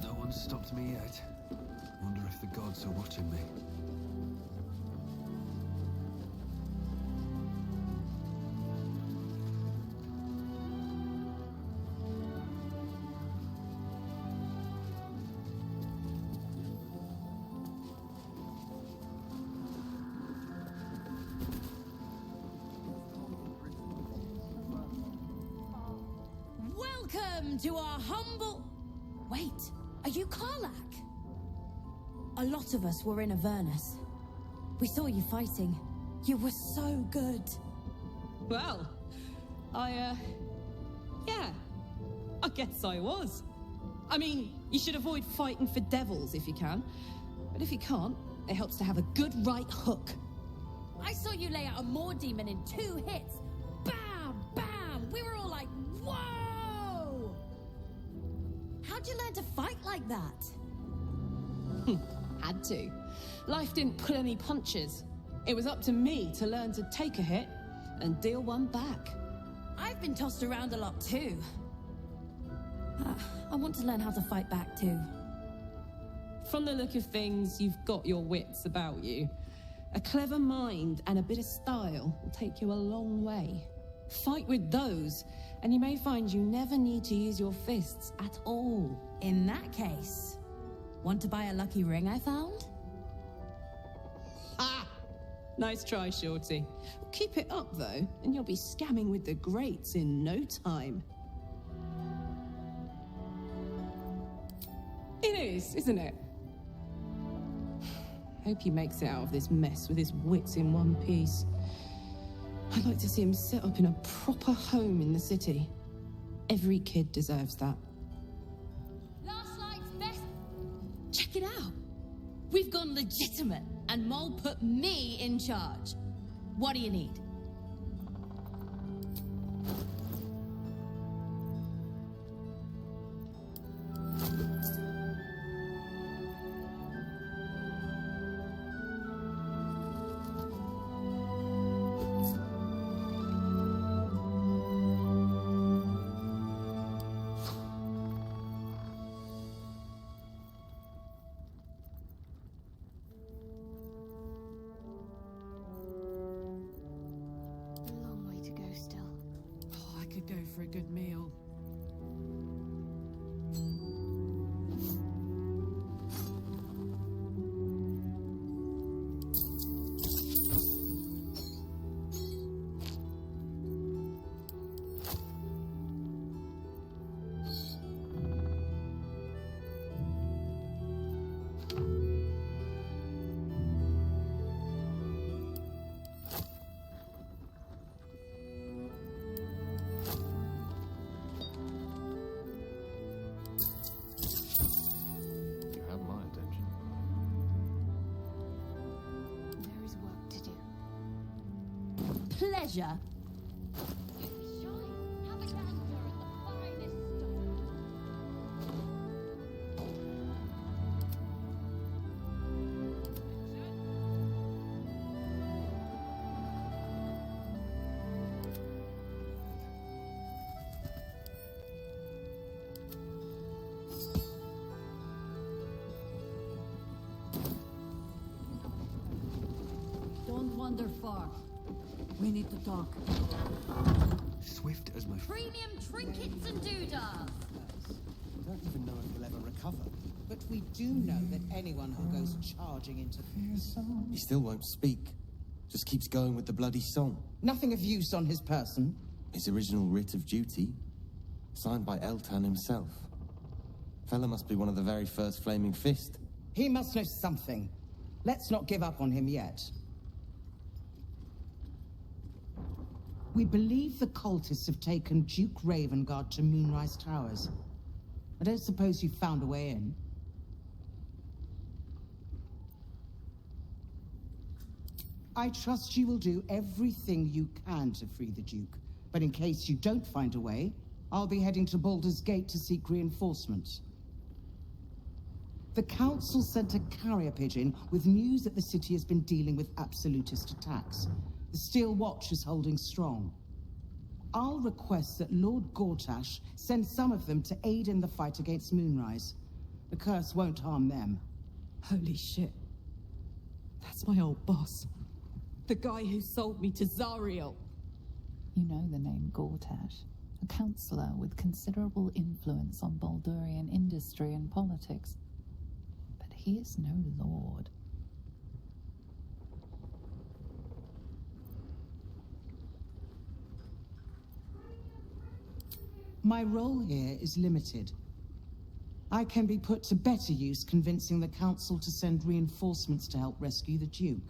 No one's stopped me yet. Wonder if the gods are watching me. Welcome to our humble... Wait, are you Karlach? A lot of us were in Avernus. We saw you fighting. You were so good. Well, yeah, I guess I was. I mean, you should avoid fighting for devils if you can. But if you can't, it helps to have a good right hook. I saw you lay out a Moor demon in 2 hits. Bam! Bam! We were all like, whoa! How'd you learn to fight like that? Had to. Life didn't pull any punches. It was up to me to learn to take a hit and deal one back. I've been tossed around a lot too. I want to learn how to fight back too. From the look of things, you've got your wits about you. A clever mind and a bit of style will take you a long way. Fight with those, and you may find you never need to use your fists at all. In that case, want to buy a lucky ring I found? Ah! Nice try, Shorty. Keep it up, though, and you'll be scamming with the greats in no time. It is, isn't it? Hope he makes it out of this mess with his wits in one piece. I'd like to see him set up in a proper home in the city. Every kid deserves that. Last night's best... Check it out. We've gone legitimate, and Mole put me in charge. What do you need? Go for a good meal. treasure? Don't wander far. We need to talk. Swift as my... Premium trinkets and doodads. We don't even know if he'll ever recover. But we do know that anyone who goes charging into... He still won't speak. Just keeps going with the bloody song. Nothing of use on his person. His original writ of duty, signed by Eltan himself. Fella must be one of the very first Flaming Fist. He must know something. Let's not give up on him yet. We believe the cultists have taken Duke Ravengard to Moonrise Towers. I don't suppose you found a way in. I trust you will do everything you can to free the Duke. But in case you don't find a way, I'll be heading to Baldurs Gate to seek reinforcements. The Council sent a carrier pigeon with news that the city has been dealing with absolutist attacks. The Steel Watch is holding strong. I'll request that Lord Gortash send some of them to aid in the fight against Moonrise. The curse won't harm them. Holy shit. That's my old boss. The guy who sold me to Zariel. You know the name Gortash, a councillor with considerable influence on Baldurian industry and politics. But he is no lord. My role here is limited. I can be put to better use convincing the Council to send reinforcements to help rescue the Duke.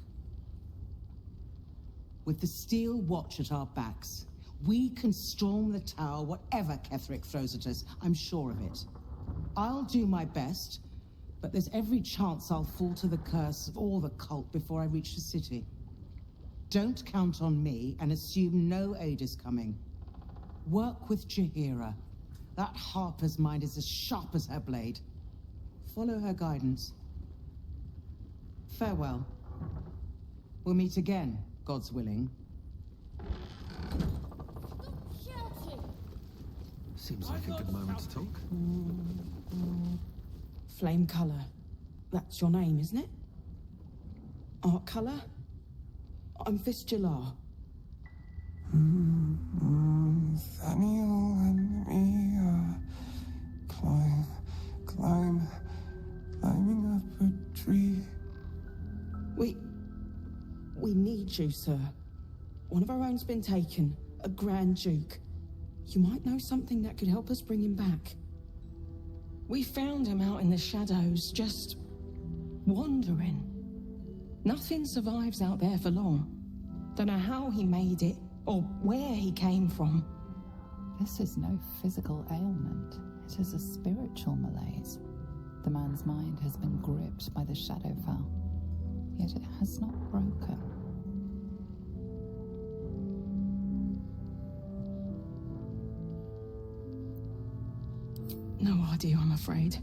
With the Steel Watch at our backs, we can storm the tower whatever Ketherick throws at us, I'm sure of it. I'll do my best, but there's every chance I'll fall to the curse or the cult before I reach the city. Don't count on me and assume no aid is coming. Work with Jaheira. That Harper's mind is as sharp as her blade. Follow her guidance. Farewell. We'll meet again, God's willing. Seems like a good moment to talk. Flame colour. That's your name, isn't it? Art colour? I'm Fistula. Nathaniel and me climbing up a tree. We need you, sir. One of our own's been taken, a Grand Duke. You might know something that could help us bring him back. We found him out in the shadows, just wandering. Nothing survives out there for long. Don't know how he made it, or where he came from. This is no physical ailment. It is a spiritual malaise. The man's mind has been gripped by the Shadowfowl, yet it has not broken. No idea, I'm afraid.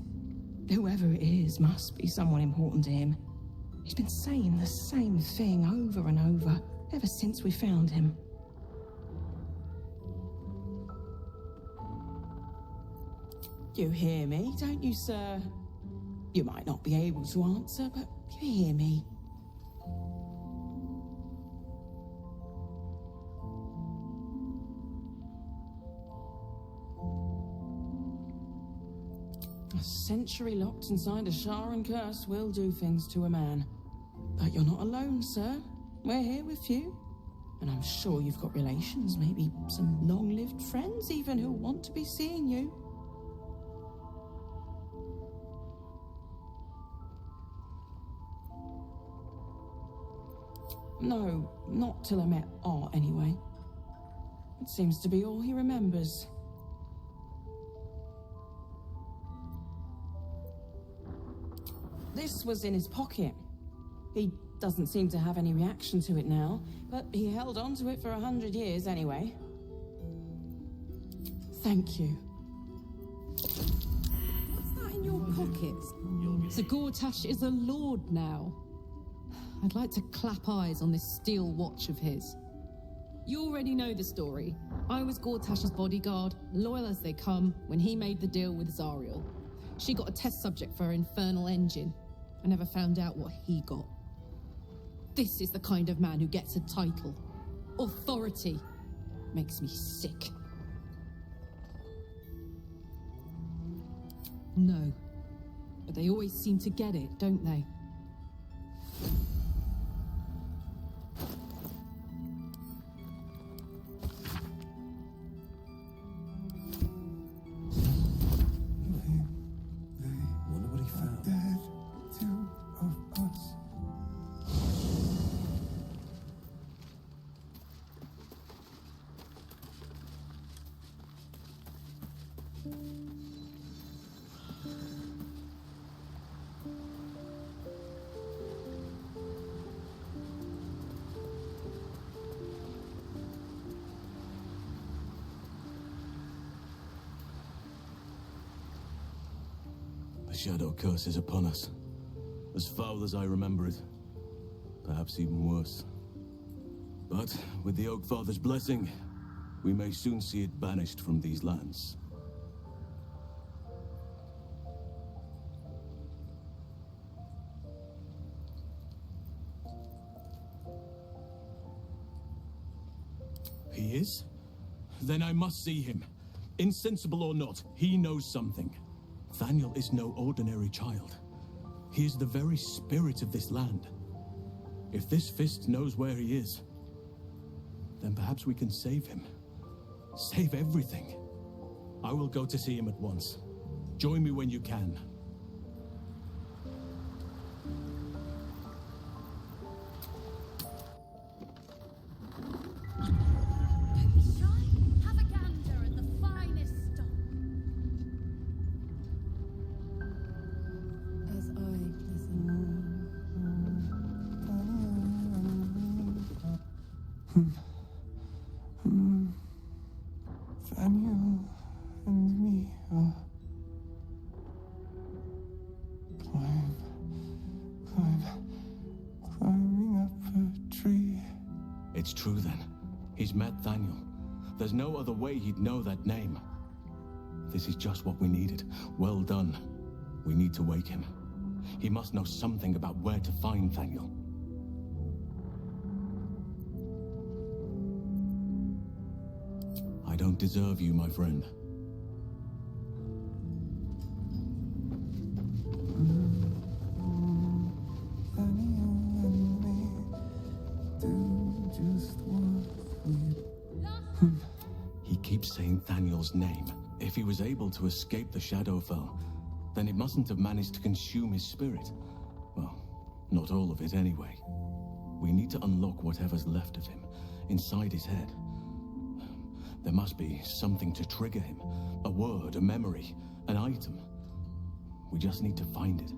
Whoever it is must be someone important to him. He's been saying the same thing over and over, ever since we found him. You hear me, don't you, sir? You might not be able to answer, but you hear me. A century locked inside a Sharan curse will do things to a man. But you're not alone, sir. We're here with you. And I'm sure you've got relations, maybe some long-lived friends even, who want to be seeing you. No, not till I met Art, anyway. It seems to be all he remembers. This was in his pocket. He doesn't seem to have any reaction to it now, but he held on to it for 100 years anyway. Thank you. What's that in your pockets? So Gortash is a lord now. I'd like to clap eyes on this steel watch of his. You already know the story. I was Gortash's bodyguard, loyal as they come, when he made the deal with Zariel. She got a test subject for her infernal engine. I never found out what he got. This is the kind of man who gets a title. Authority. Makes me sick. No. But they always seem to get it, don't they? Wonder what he found. Dead, two of us. The shadow curse is upon us. As foul as I remember it. Perhaps even worse. But with the Oak Father's blessing, we may soon see it banished from these lands. He is? Then I must see him. Insensible or not, he knows something. Thaniel is no ordinary child. He is the very spirit of this land. If this fist knows where he is, then perhaps we can save him. Save everything. I will go to see him at once. Join me when you can. Don't be shy. Have a gander at the finest stock. As I listen. Thaniel and me are climbing up a tree. It's true then. He's met Thaniel. There's no other way he'd know that name. This is just what we needed. Well done. We need to wake him. He must know something about where to find Thaniel. I don't deserve you, my friend. Thaniel and me do just what we... He keeps saying Thaniel's name. If he was able to escape the Shadowfell, then it mustn't have managed to consume his spirit. Well, not all of it anyway. We need to unlock whatever's left of him, inside his head. There must be something to trigger him. A word, a memory, an item. We just need to find it.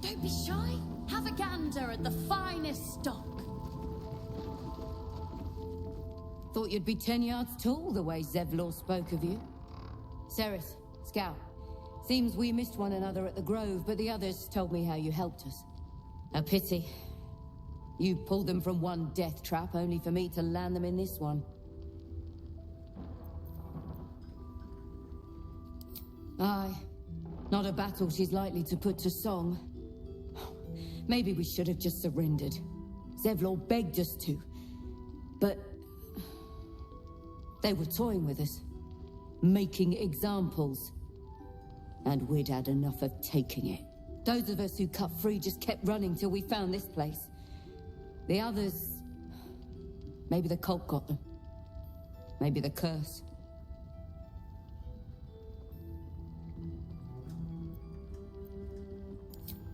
Don't be shy. Have a gander at the finest stock. Thought you'd be 10 yards tall the way Zevlor spoke of you. Ceres, Scout. Seems we missed one another at the Grove, but the others told me how you helped us. A pity. You pulled them from one death trap, only for me to land them in this one. Aye. Not a battle she's likely to put to song. Maybe we should have just surrendered. Zevlor begged us to. But... they were toying with us. Making examples. And we'd had enough of taking it. Those of us who cut free just kept running till we found this place. The others... maybe the cult got them. Maybe the curse.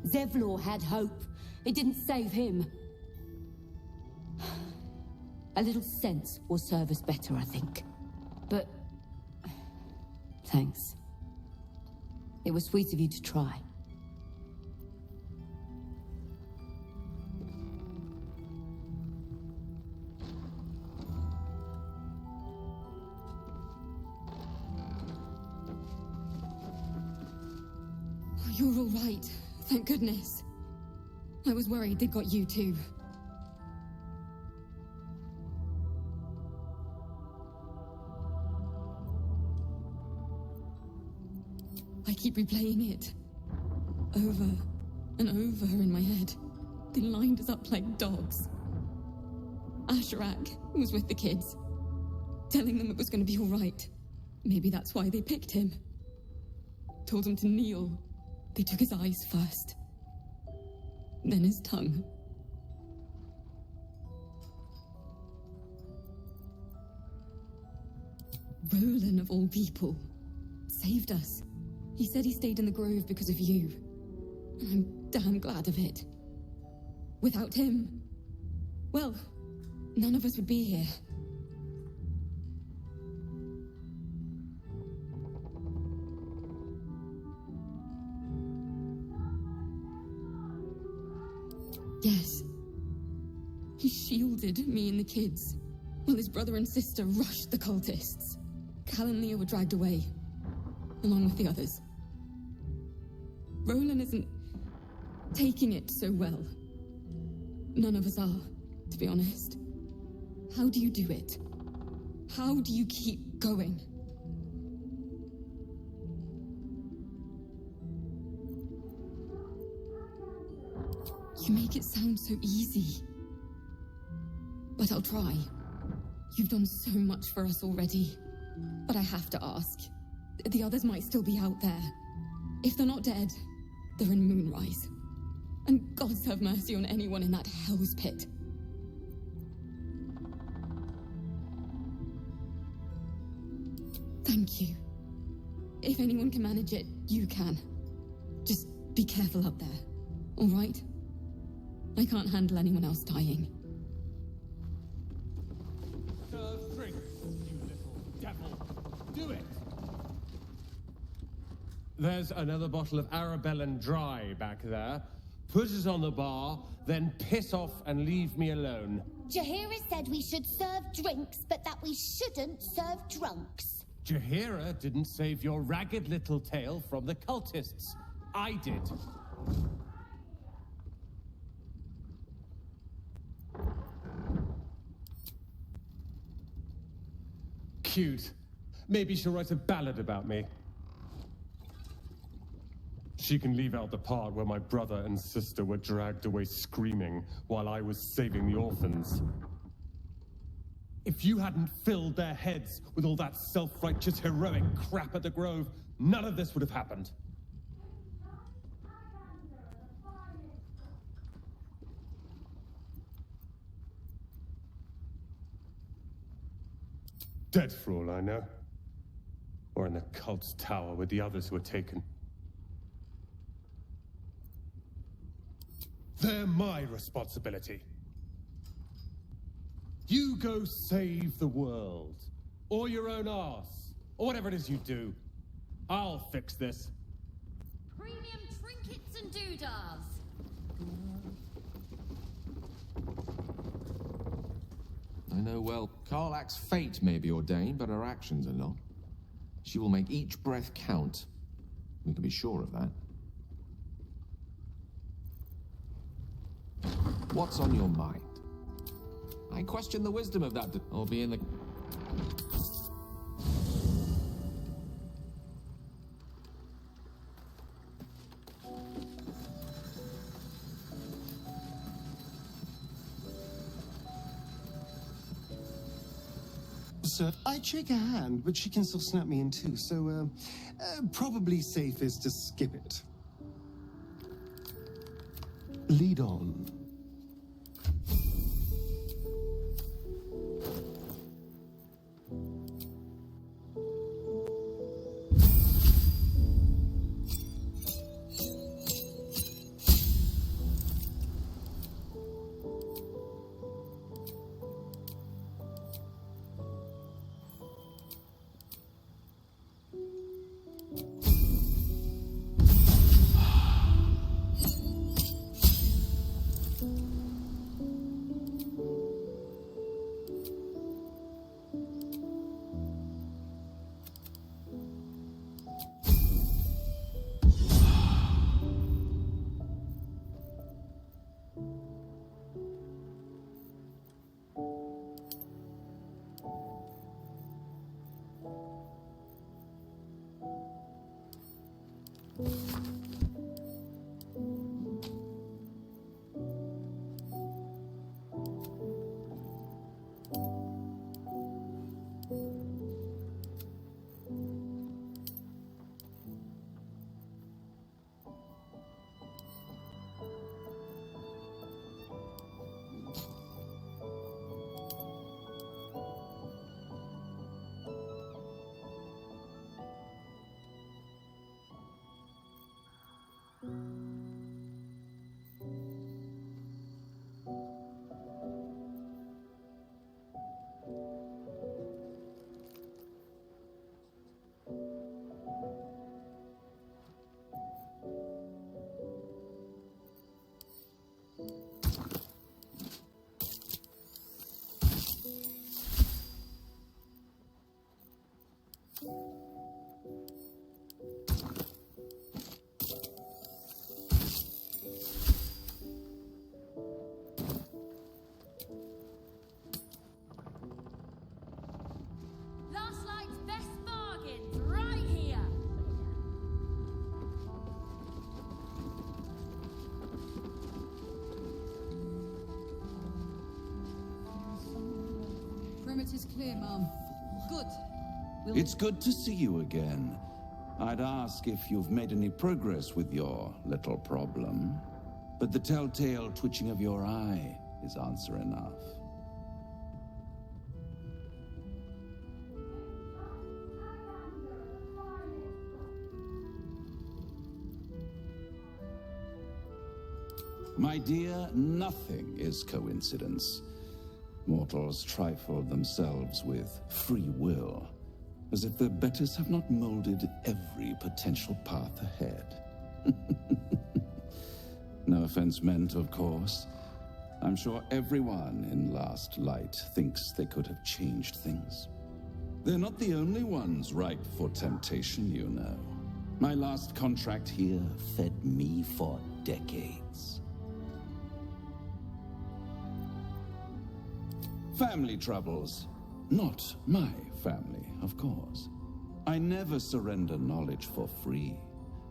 Zevlor had hope. It didn't save him. A little sense will serve us better, I think. But... Thanks. It was sweet of you to try. You're all right. Thank goodness. I was worried they got you too. I keep replaying it. Over and over in my head. They lined us up like dogs. Asherak was with the kids, telling them it was going to be all right. Maybe that's why they picked him. Told him to kneel. They took his eyes first. Then his tongue. Roland, of all people, saved us. He said he stayed in the grove because of you. And I'm damn glad of it. Without him, well, none of us would be here. Yes. He shielded me and the kids, while his brother and sister rushed the cultists. Cal and Leah were dragged away, along with the others. Roland isn't taking it so well. None of us are, to be honest. How do you do it? How do you keep going? You make it sound so easy. But I'll try. You've done so much for us already. But I have to ask. The others might still be out there. If they're not dead, they're in Moonrise. And gods have mercy on anyone in that hell's pit. Thank you. If anyone can manage it, you can. Just be careful up there, all right? I can't handle anyone else dying. Serve drink, you little devil. Do it! There's another bottle of Arabellan Dry back there. Put it on the bar, then piss off and leave me alone. Jaheira said we should serve drinks, but that we shouldn't serve drunks. Jaheira didn't save your ragged little tail from the cultists. I did. Cute. Maybe she'll write a ballad about me. She can leave out the part where my brother and sister were dragged away screaming while I was saving the orphans. If you hadn't filled their heads with all that self-righteous heroic crap at the Grove, none of this would have happened. Dead for all I know. Or in the cult's tower with the others who were taken. They're my responsibility. You go save the world. Or your own arse. Or whatever it is you do. I'll fix this. Premium trinkets and doodahs. I know well, Karlach's fate may be ordained, but her actions are not. She will make each breath count. We can be sure of that. What's on your mind? I question the wisdom of that, or be in the... Sir, I'd shake her hand, but she can still snap me in two, so, probably safest to skip it. Lead on. Last night's best bargains right here. Perimeter's clear, Mum. Good. It's good to see you again. I'd ask if you've made any progress with your little problem, but the telltale twitching of your eye is answer enough. My dear, nothing is coincidence. Mortals trifle themselves with free will, as if their betters have not molded every potential path ahead. No offense meant, of course. I'm sure everyone in Last Light thinks they could have changed things. They're not the only ones ripe for temptation, you know. My last contract here fed me for decades. Family troubles. Not my family, of course. I never surrender knowledge for free.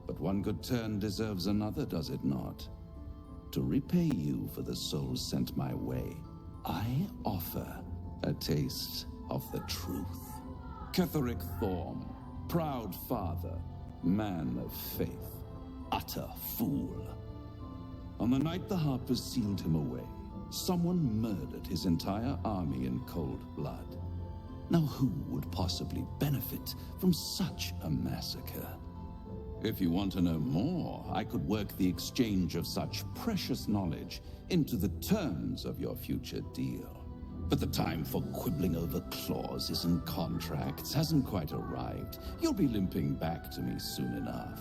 But one good turn deserves another, does it not? To repay you for the souls sent my way, I offer a taste of the truth. Ketheric Thorm, proud father, man of faith, utter fool. On the night the Harpers sealed him away, someone murdered his entire army in cold blood. Now who would possibly benefit from such a massacre? If you want to know more, I could work the exchange of such precious knowledge into the terms of your future deal. But the time for quibbling over clauses and contracts hasn't quite arrived. You'll be limping back to me soon enough.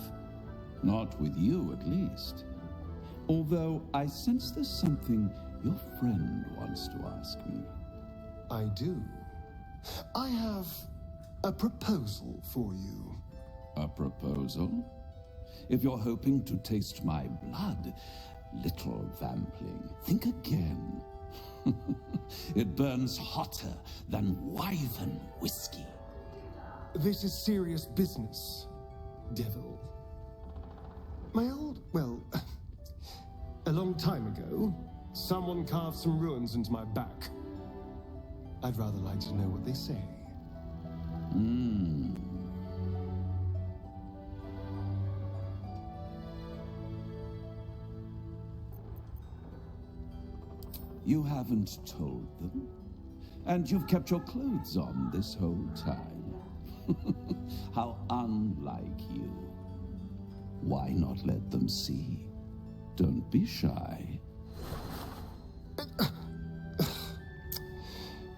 Not with you, at least. Although I sense there's something your friend wants to ask me. I do. I have a proposal for you. A proposal? If you're hoping to taste my blood, little vampling, think again. It burns hotter than wyvern whiskey. This is serious business, devil. A long time ago, someone carved some runes into my back. I'd rather like to know what they say. You haven't told them, and you've kept your clothes on this whole time. How unlike you. Why not let them see? Don't be shy.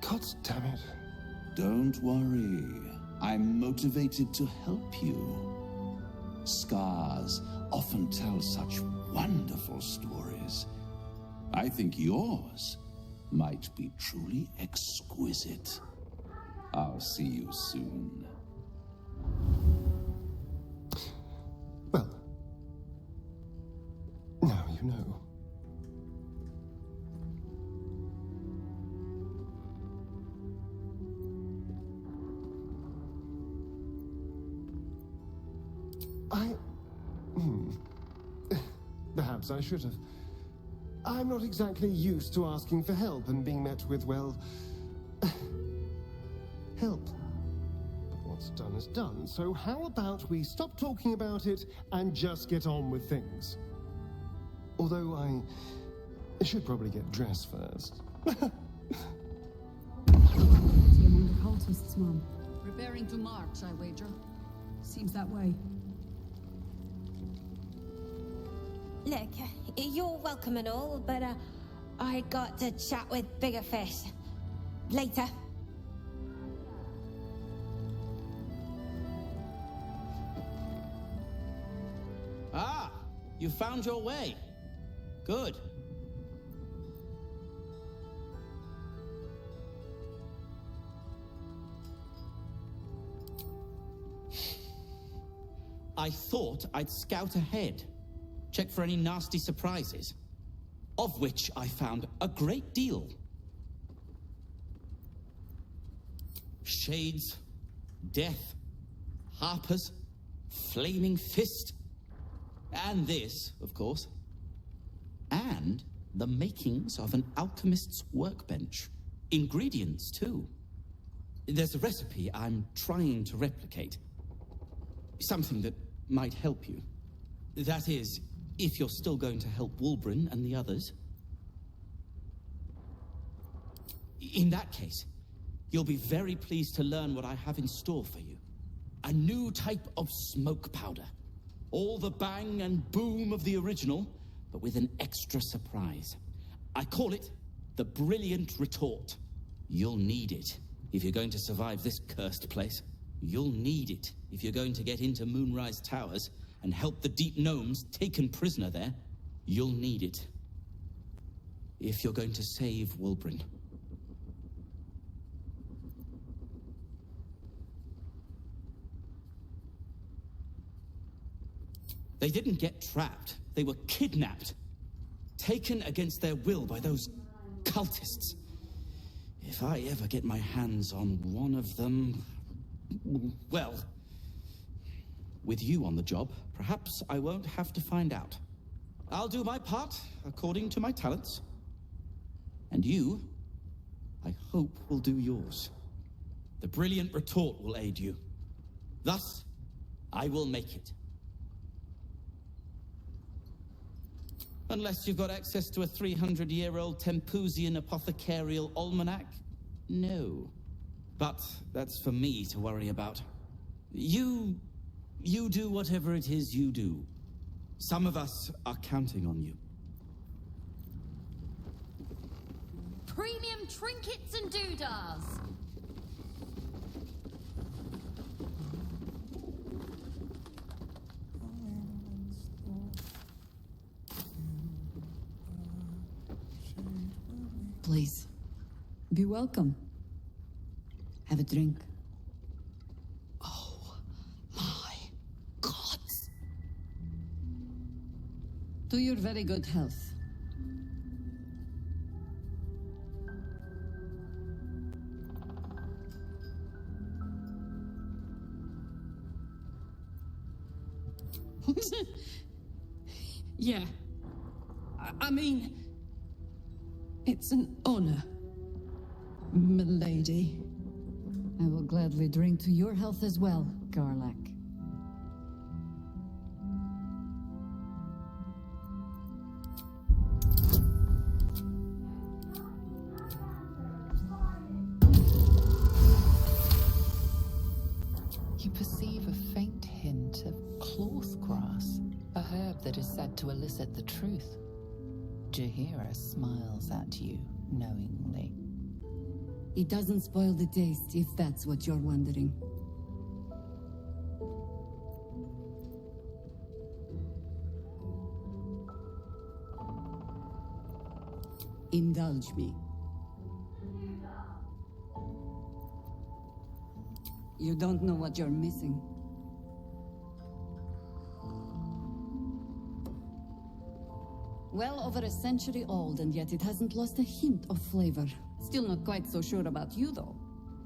God damn it. Don't worry. I'm motivated to help you. Scars often tell such wonderful stories. I think yours might be truly exquisite. I'll see you soon. Well, now you know. as I should have. I'm not exactly used to asking for help and being met with, well, help. But what's done is done, so how about we stop talking about it and just get on with things? Although I should probably get dressed first. Among the cultists, Mom. Preparing to march, I wager. Seems that way. Look, you're welcome and all, but I got to chat with bigger fish. Later. Ah, you found your way. Good. I thought I'd scout ahead, check for any nasty surprises, of which I found a great deal. Shades, death, harpers, flaming fist, and this, of course, and the makings of an alchemist's workbench. Ingredients, too. There's a recipe I'm trying to replicate. Something that might help you. That is, if you're still going to help Wulbren and the others. In that case, you'll be very pleased to learn what I have in store for you. A new type of smoke powder. All the bang and boom of the original, but with an extra surprise. I call it the Brilliant Retort. You'll need it if you're going to survive this cursed place. You'll need it if you're going to get into Moonrise Towers and help the deep gnomes taken prisoner there. You'll need it if you're going to save Wulbren. They didn't get trapped. They were kidnapped. Taken against their will by those cultists. If I ever get my hands on one of them... well, with you on the job, perhaps I won't have to find out. I'll do my part according to my talents. And you, I hope, will do yours. The Brilliant Retort will aid you. Thus, I will make it. Unless you've got access to a 300-year-old Tempusian apothecarial almanac, no. But that's for me to worry about. You do whatever it is you do. Some of us are counting on you. Premium trinkets and doodahs. Please, be welcome. Have a drink. Oh, my gods. To your very good health. Yeah. I mean, it's an honor, milady. I will gladly drink to your health as well, Karlach. You perceive a faint hint of cloth grass, a herb that is said to elicit the truth. Jaheira smiles at you knowingly. It doesn't spoil the taste, if that's what you're wondering. Indulge me. You don't know what you're missing. Well over a century old, and yet it hasn't lost a hint of flavor. Still not quite so sure about you, though.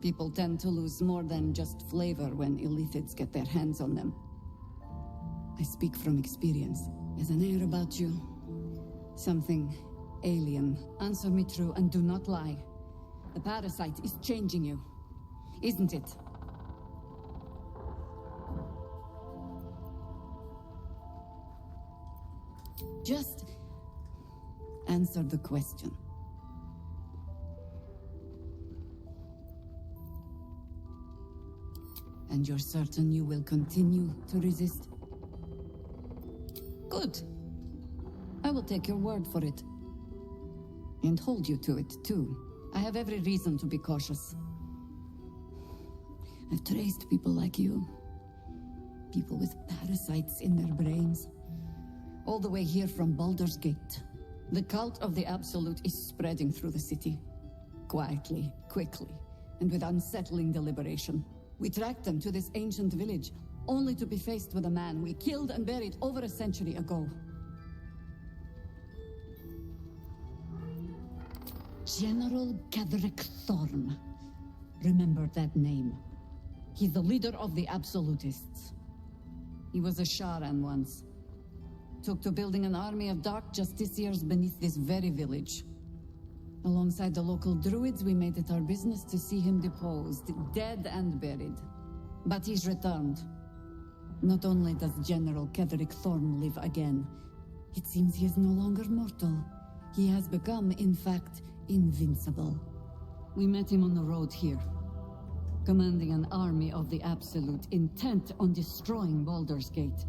People tend to lose more than just flavor when illithids get their hands on them. I speak from experience. There's an air about you. Something alien. Answer me true and do not lie. The parasite is changing you, isn't it? Just answer the question. And you're certain you will continue to resist? Good. I will take your word for it. And hold you to it, too. I have every reason to be cautious. I've traced people like you. People with parasites in their brains. All the way here from Baldurs Gate. The cult of the Absolute is spreading through the city. Quietly, quickly, and with unsettling deliberation. We tracked them to this ancient village, only to be faced with a man we killed and buried over a century ago. General Ketherick Thorn. Remember that name. He's the leader of the Absolutists. He was a Sharan once. Took to building an army of dark justiciars beneath this very village. Alongside the local druids, we made it our business to see him deposed, dead and buried. But he's returned. Not only does General Ketherick Thorn live again, it seems he is no longer mortal. He has become, in fact, invincible. We met him on the road here, commanding an army of the Absolute, intent on destroying Baldurs Gate.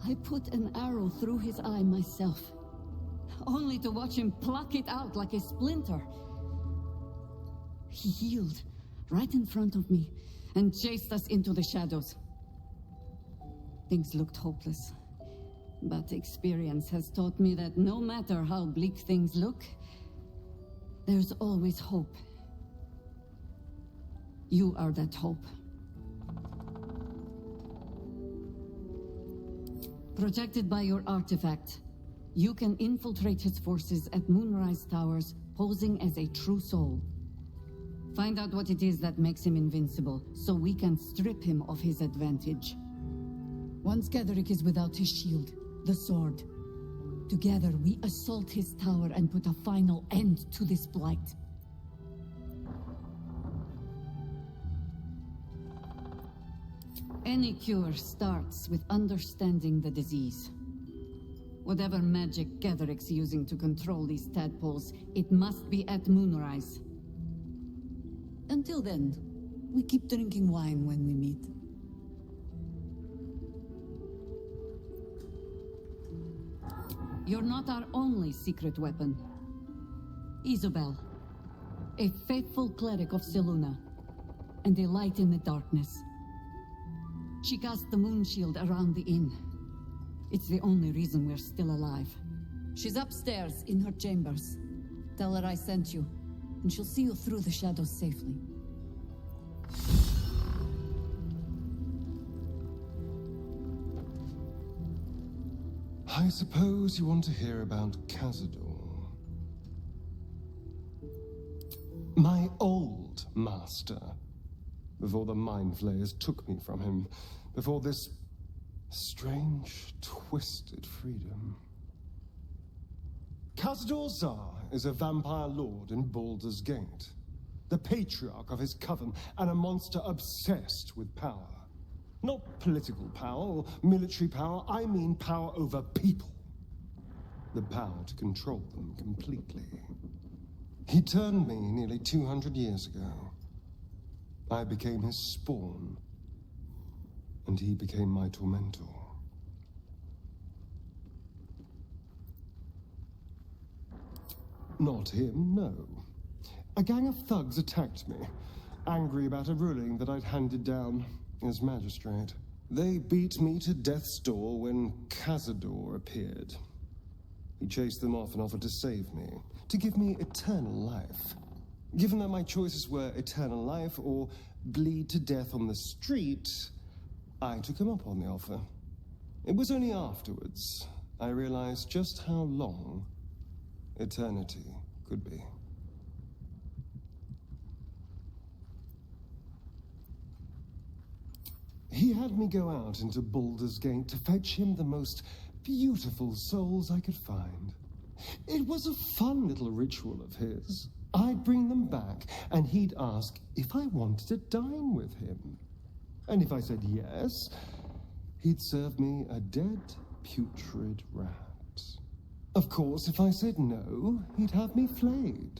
I put an arrow through his eye myself, only to watch him pluck it out like a splinter. He healed right in front of me and chased us into the shadows. Things looked hopeless, but experience has taught me that no matter how bleak things look, there's always hope. You are that hope. Protected by your artifact, you can infiltrate his forces at Moonrise Towers, posing as a true soul. Find out what it is that makes him invincible, so we can strip him of his advantage. Once Ketherick is without his shield, the sword, together we assault his tower and put a final end to this blight. Any cure starts with understanding the disease. Whatever magic Ketherick's using to control these tadpoles, it must be at Moonrise. Until then, we keep drinking wine when we meet. You're not our only secret weapon. Isabel, a faithful cleric of Selûne, and a light in the darkness. She cast the moon shield around the inn. It's the only reason we're still alive. She's upstairs in her chambers. Tell her I sent you, and she'll see you through the shadows safely. I suppose you want to hear about Cazador. My old master. Before the Mind Flayers took me from him. Before this strange, twisted freedom. Cazador Zar is a vampire lord in Baldurs Gate. The patriarch of his coven, and a monster obsessed with power. Not political power or military power, I mean power over people. The power to control them completely. He turned me nearly 200 years ago. I became his spawn, and he became my tormentor. Not him, no. A gang of thugs attacked me, angry about a ruling that I'd handed down as magistrate. They beat me to death's door when Cazador appeared. He chased them off and offered to save me, to give me eternal life. Given that my choices were eternal life or bleed to death on the street, I took him up on the offer. It was only afterwards I realized just how long eternity could be. He had me go out into Baldurs Gate to fetch him the most beautiful souls I could find. It was a fun little ritual of his. I'd bring them back, and he'd ask if I wanted to dine with him. And if I said yes, he'd serve me a dead, putrid rat. Of course, if I said no, he'd have me flayed.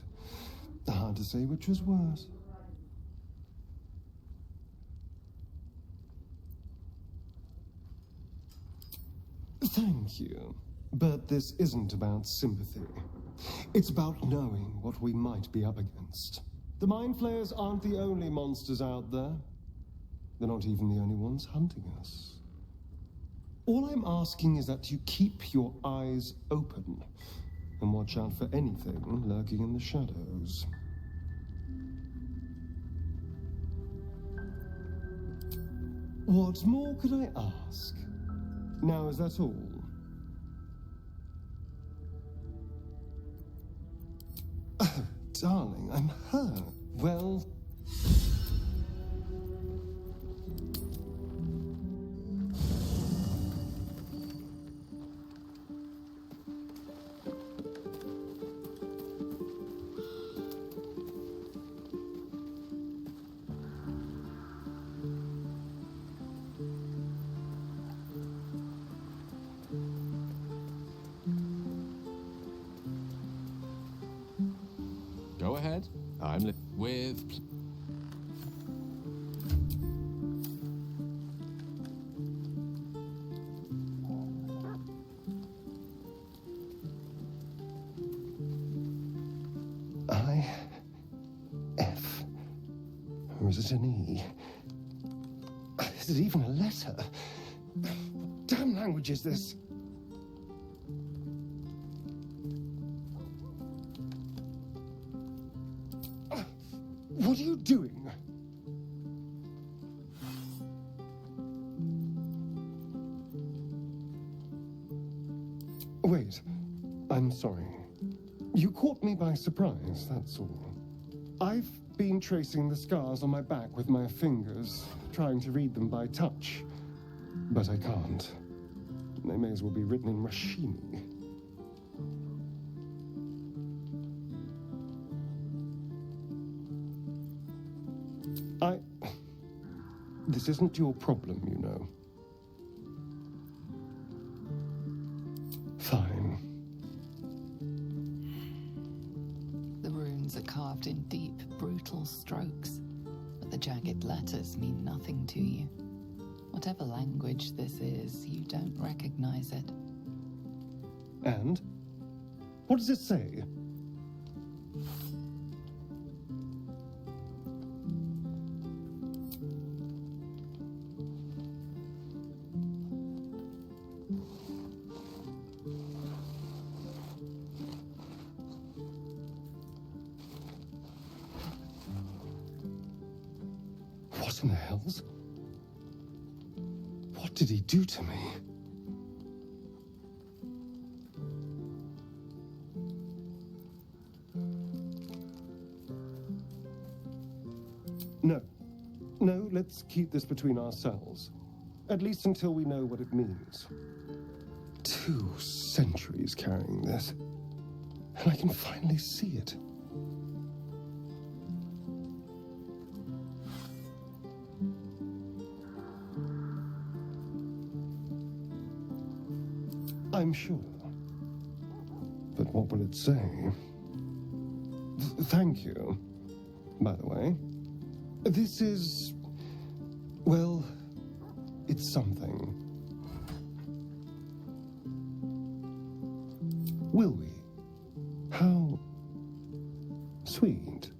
Hard to say which was worse. Thank you. But this isn't about sympathy. It's about knowing what we might be up against. The Mind Flayers aren't the only monsters out there. They're not even the only ones hunting us. All I'm asking is that you keep your eyes open and watch out for anything lurking in the shadows. What more could I ask? Now, is that all? Oh, darling, I'm hurt. Well... Go ahead. I'm with... I-F. Or is it an E? Is it even a letter? What damn language is this? What are you doing? Wait, I'm sorry. You caught me by surprise, that's all. I've been tracing the scars on my back with my fingers, trying to read them by touch. But I can't. They may as well be written in Rashimi. This isn't your problem, you know. Fine. The runes are carved in deep, brutal strokes, but the jagged letters mean nothing to you. Whatever language this is, you don't recognize it. And? What does it say? What in the hells? What did he do to me? No. No, let's keep this between ourselves. At least until we know what it means. 2 centuries carrying this. And I can finally see it. I'm sure. But what will it say? Thank you, by the way. This is... well, it's something. Will we? How sweet.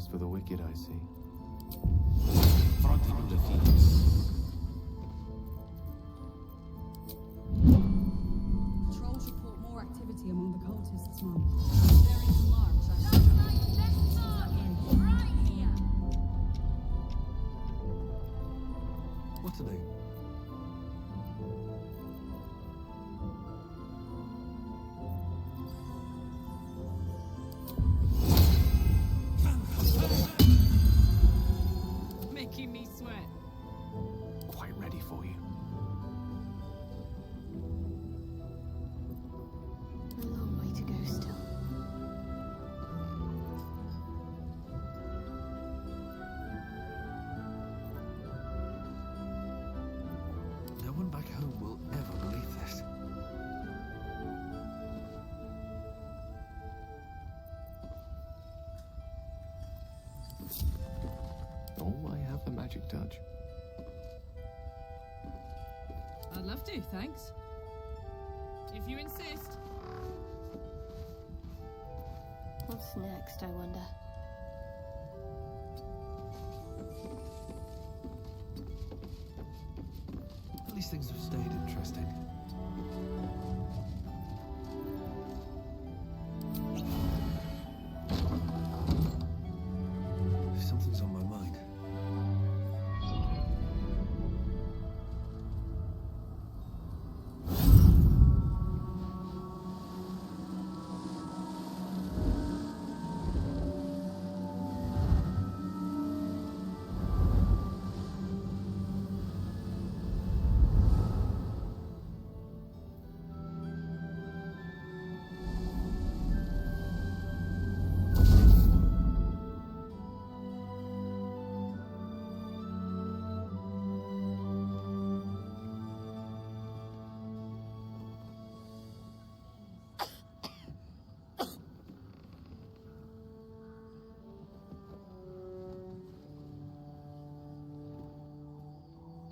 paradise for the wicked, I see. Fronting the thieves. Patrols report more activity among the cultists, Mum. They're in march. Looks like this target, right here. What are they? Making me sweat. Quite ready for you. A long way to go still. No one back home will ever believe this. Oh, I have the magic touch. I'd love to, thanks. If you insist. What's next, I wonder? At least things have stayed interesting. Something's on my mind.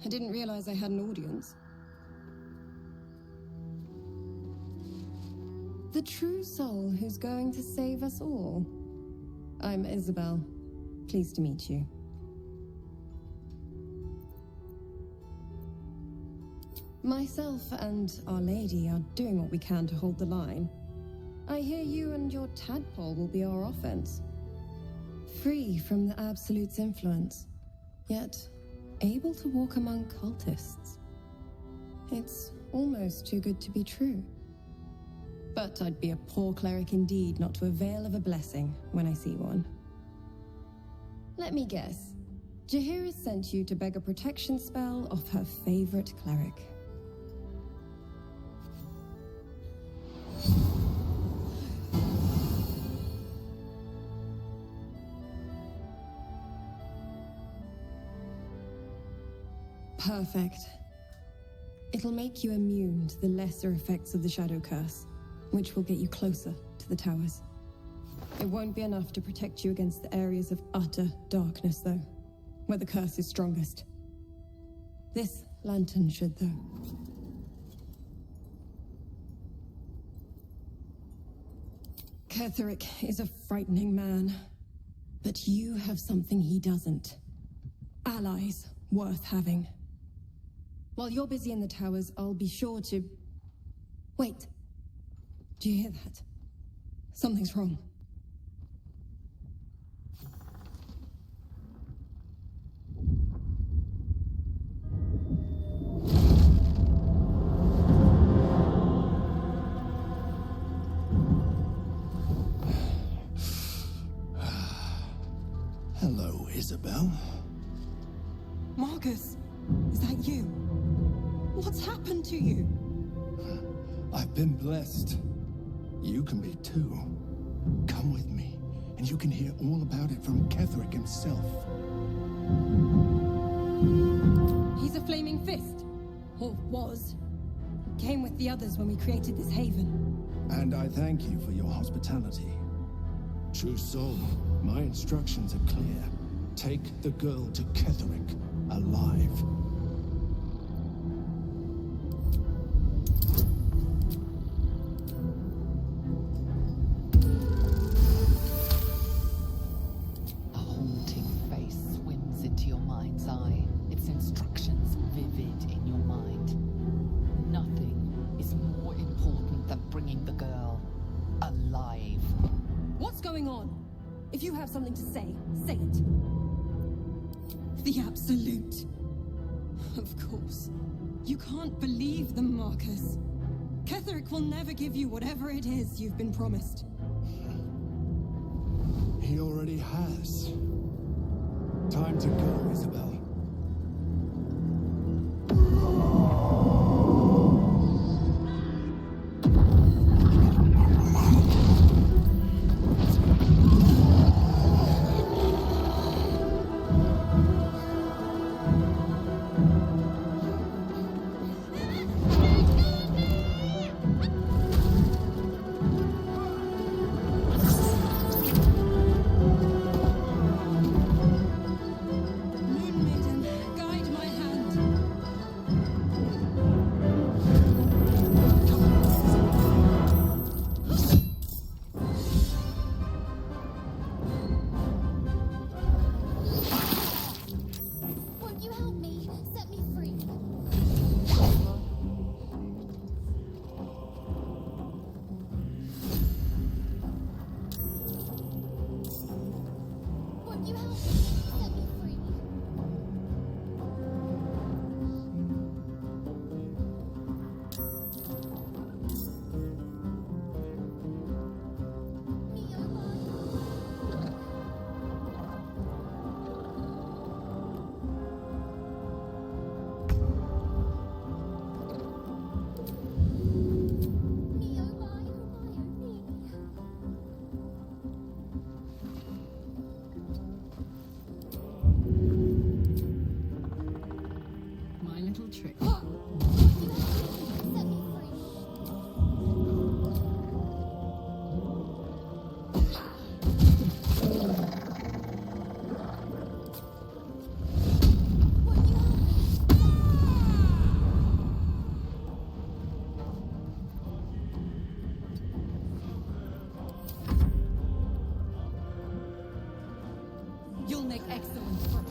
I didn't realize I had an audience. The true soul who's going to save us all. I'm Isabel. Pleased to meet you. Myself and Our Lady are doing what we can to hold the line. I hear you and your tadpole will be our offense. Free from the Absolute's influence, yet able to walk among cultists. It's almost too good to be true. But I'd be a poor cleric indeed not to avail of a blessing when I see one. Let me guess. Jaheira sent you to beg a protection spell off her favorite cleric. Perfect. It'll make you immune to the lesser effects of the Shadow Curse, which will get you closer to the towers. It won't be enough to protect you against the areas of utter darkness, though, where the curse is strongest. This lantern should, though. Ketheric is a frightening man, but you have something he doesn't. Allies worth having. While you're busy in the towers, I'll be sure to... Wait. Do you hear that? Something's wrong. Hello, Isabel. Marcus, is that you? What's happened to you? I've been blessed. You can be too. Come with me, and you can hear all about it from Ketheric himself. He's a flaming fist. Or was. Came with the others when we created this haven. And I thank you for your hospitality. True soul, my instructions are clear. Take the girl to Ketheric, alive. on? If you have something to say, say it. The Absolute. Of course. You can't believe them, Marcus. Ketherick will never give you whatever it is you've been promised. He already has. Time to go, Isabel. You'll make excellent work.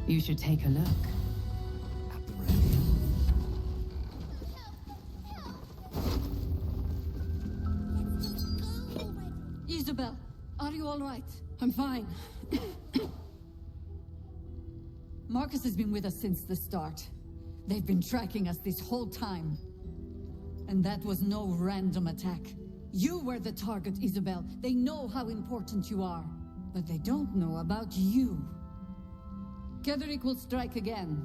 You should take a look. At the ready. Isabel, are you all right? I'm fine. Marcus has been with us since the start. They've been tracking us this whole time. And that was no random attack. You were the target, Isabel. They know how important you are. But they don't know about you. Ketheric will strike again.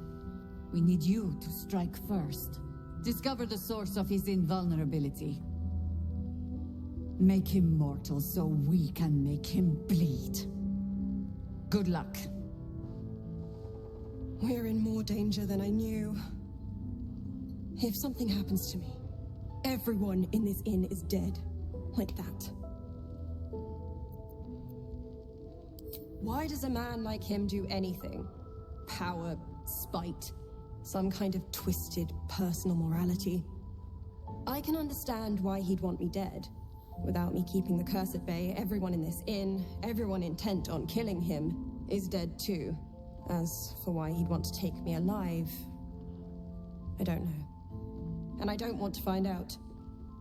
We need you to strike first. Discover the source of his invulnerability. Make him mortal so we can make him bleed. Good luck. We're in more danger than I knew. If something happens to me, everyone in this inn is dead. Like that. Why does a man like him do anything? Power, spite, some kind of twisted personal morality. I can understand why he'd want me dead. Without me keeping the curse at bay, everyone in this inn, everyone intent on killing him, is dead too. As for why he'd want to take me alive, I don't know. And I don't want to find out.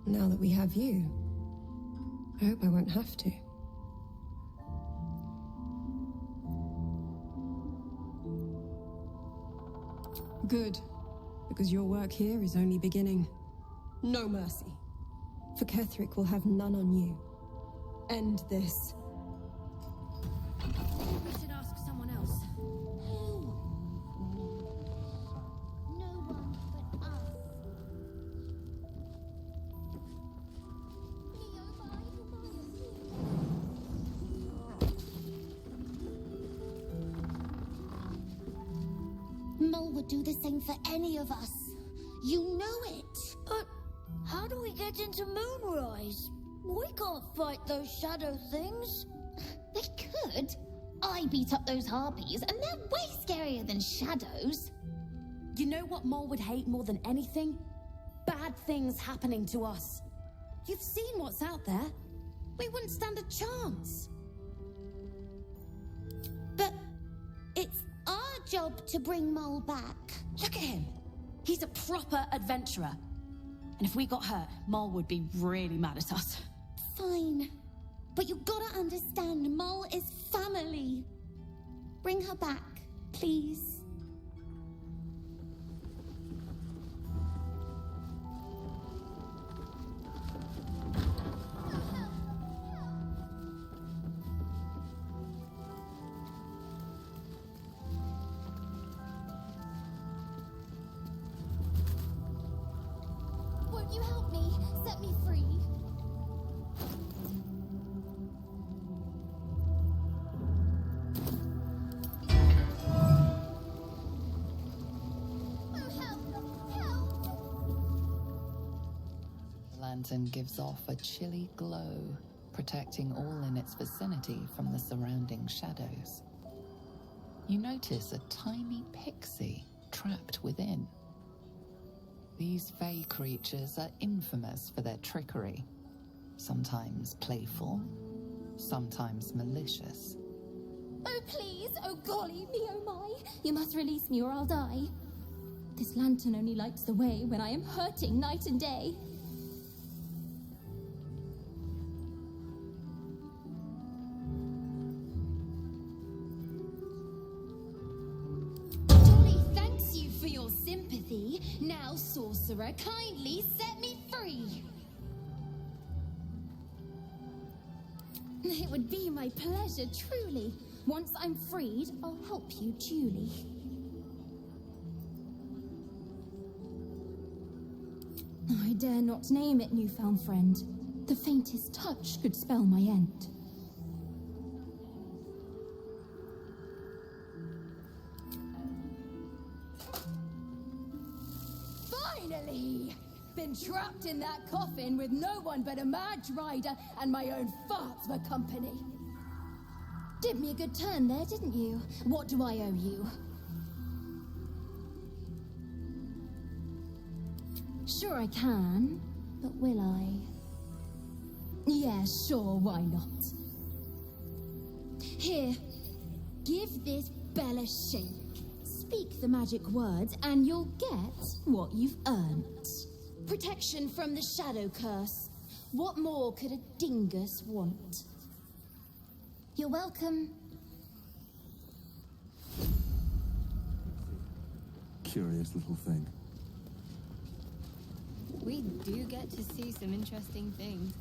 Now that we have you, I hope I won't have to. Good, because your work here is only beginning. No mercy. For Ketheric will have none on you. End this. We should ask someone else. Who? No one but us. Mole would do the same for any of us. You know it. But how do we get into Moonrise? We can't fight those shadow things. We could. I beat up those harpies, and they're way scarier than shadows. You know what Mole would hate more than anything? Bad things happening to us. You've seen what's out there. We wouldn't stand a chance. But it's our job to bring Mole back. Look at him. He's a proper adventurer. And if we got hurt, Mole would be really mad at us. Fine. But you gotta understand, Mole is family. Bring her back, please. Won't you help me? Set me free. The lantern gives off a chilly glow, protecting all in its vicinity from the surrounding shadows. You notice a tiny pixie trapped within. These fey creatures are infamous for their trickery, sometimes playful, sometimes malicious. Oh, please! Oh, golly me, oh my! You must release me or I'll die. This lantern only lights the way when I am hurting night and day. Jolly thanks you for your sympathy. Now, sorcerer, kindly set me free. It would be my pleasure, truly. Once I'm freed, I'll help you duly. I dare not name it, newfound friend. The faintest touch could spell my end. Finally! Been trapped in that coffin with no one but a mad rider and my own farts for company. Did me a good turn there, didn't you? What do I owe you? Sure I can, but will I? Yeah, sure, why not? Here, give this bell a shake. speak the magic words and you'll get what you've earned. Protection from the shadow curse. What more could a dingus want? You're welcome. Curious little thing. We do get to see some interesting things.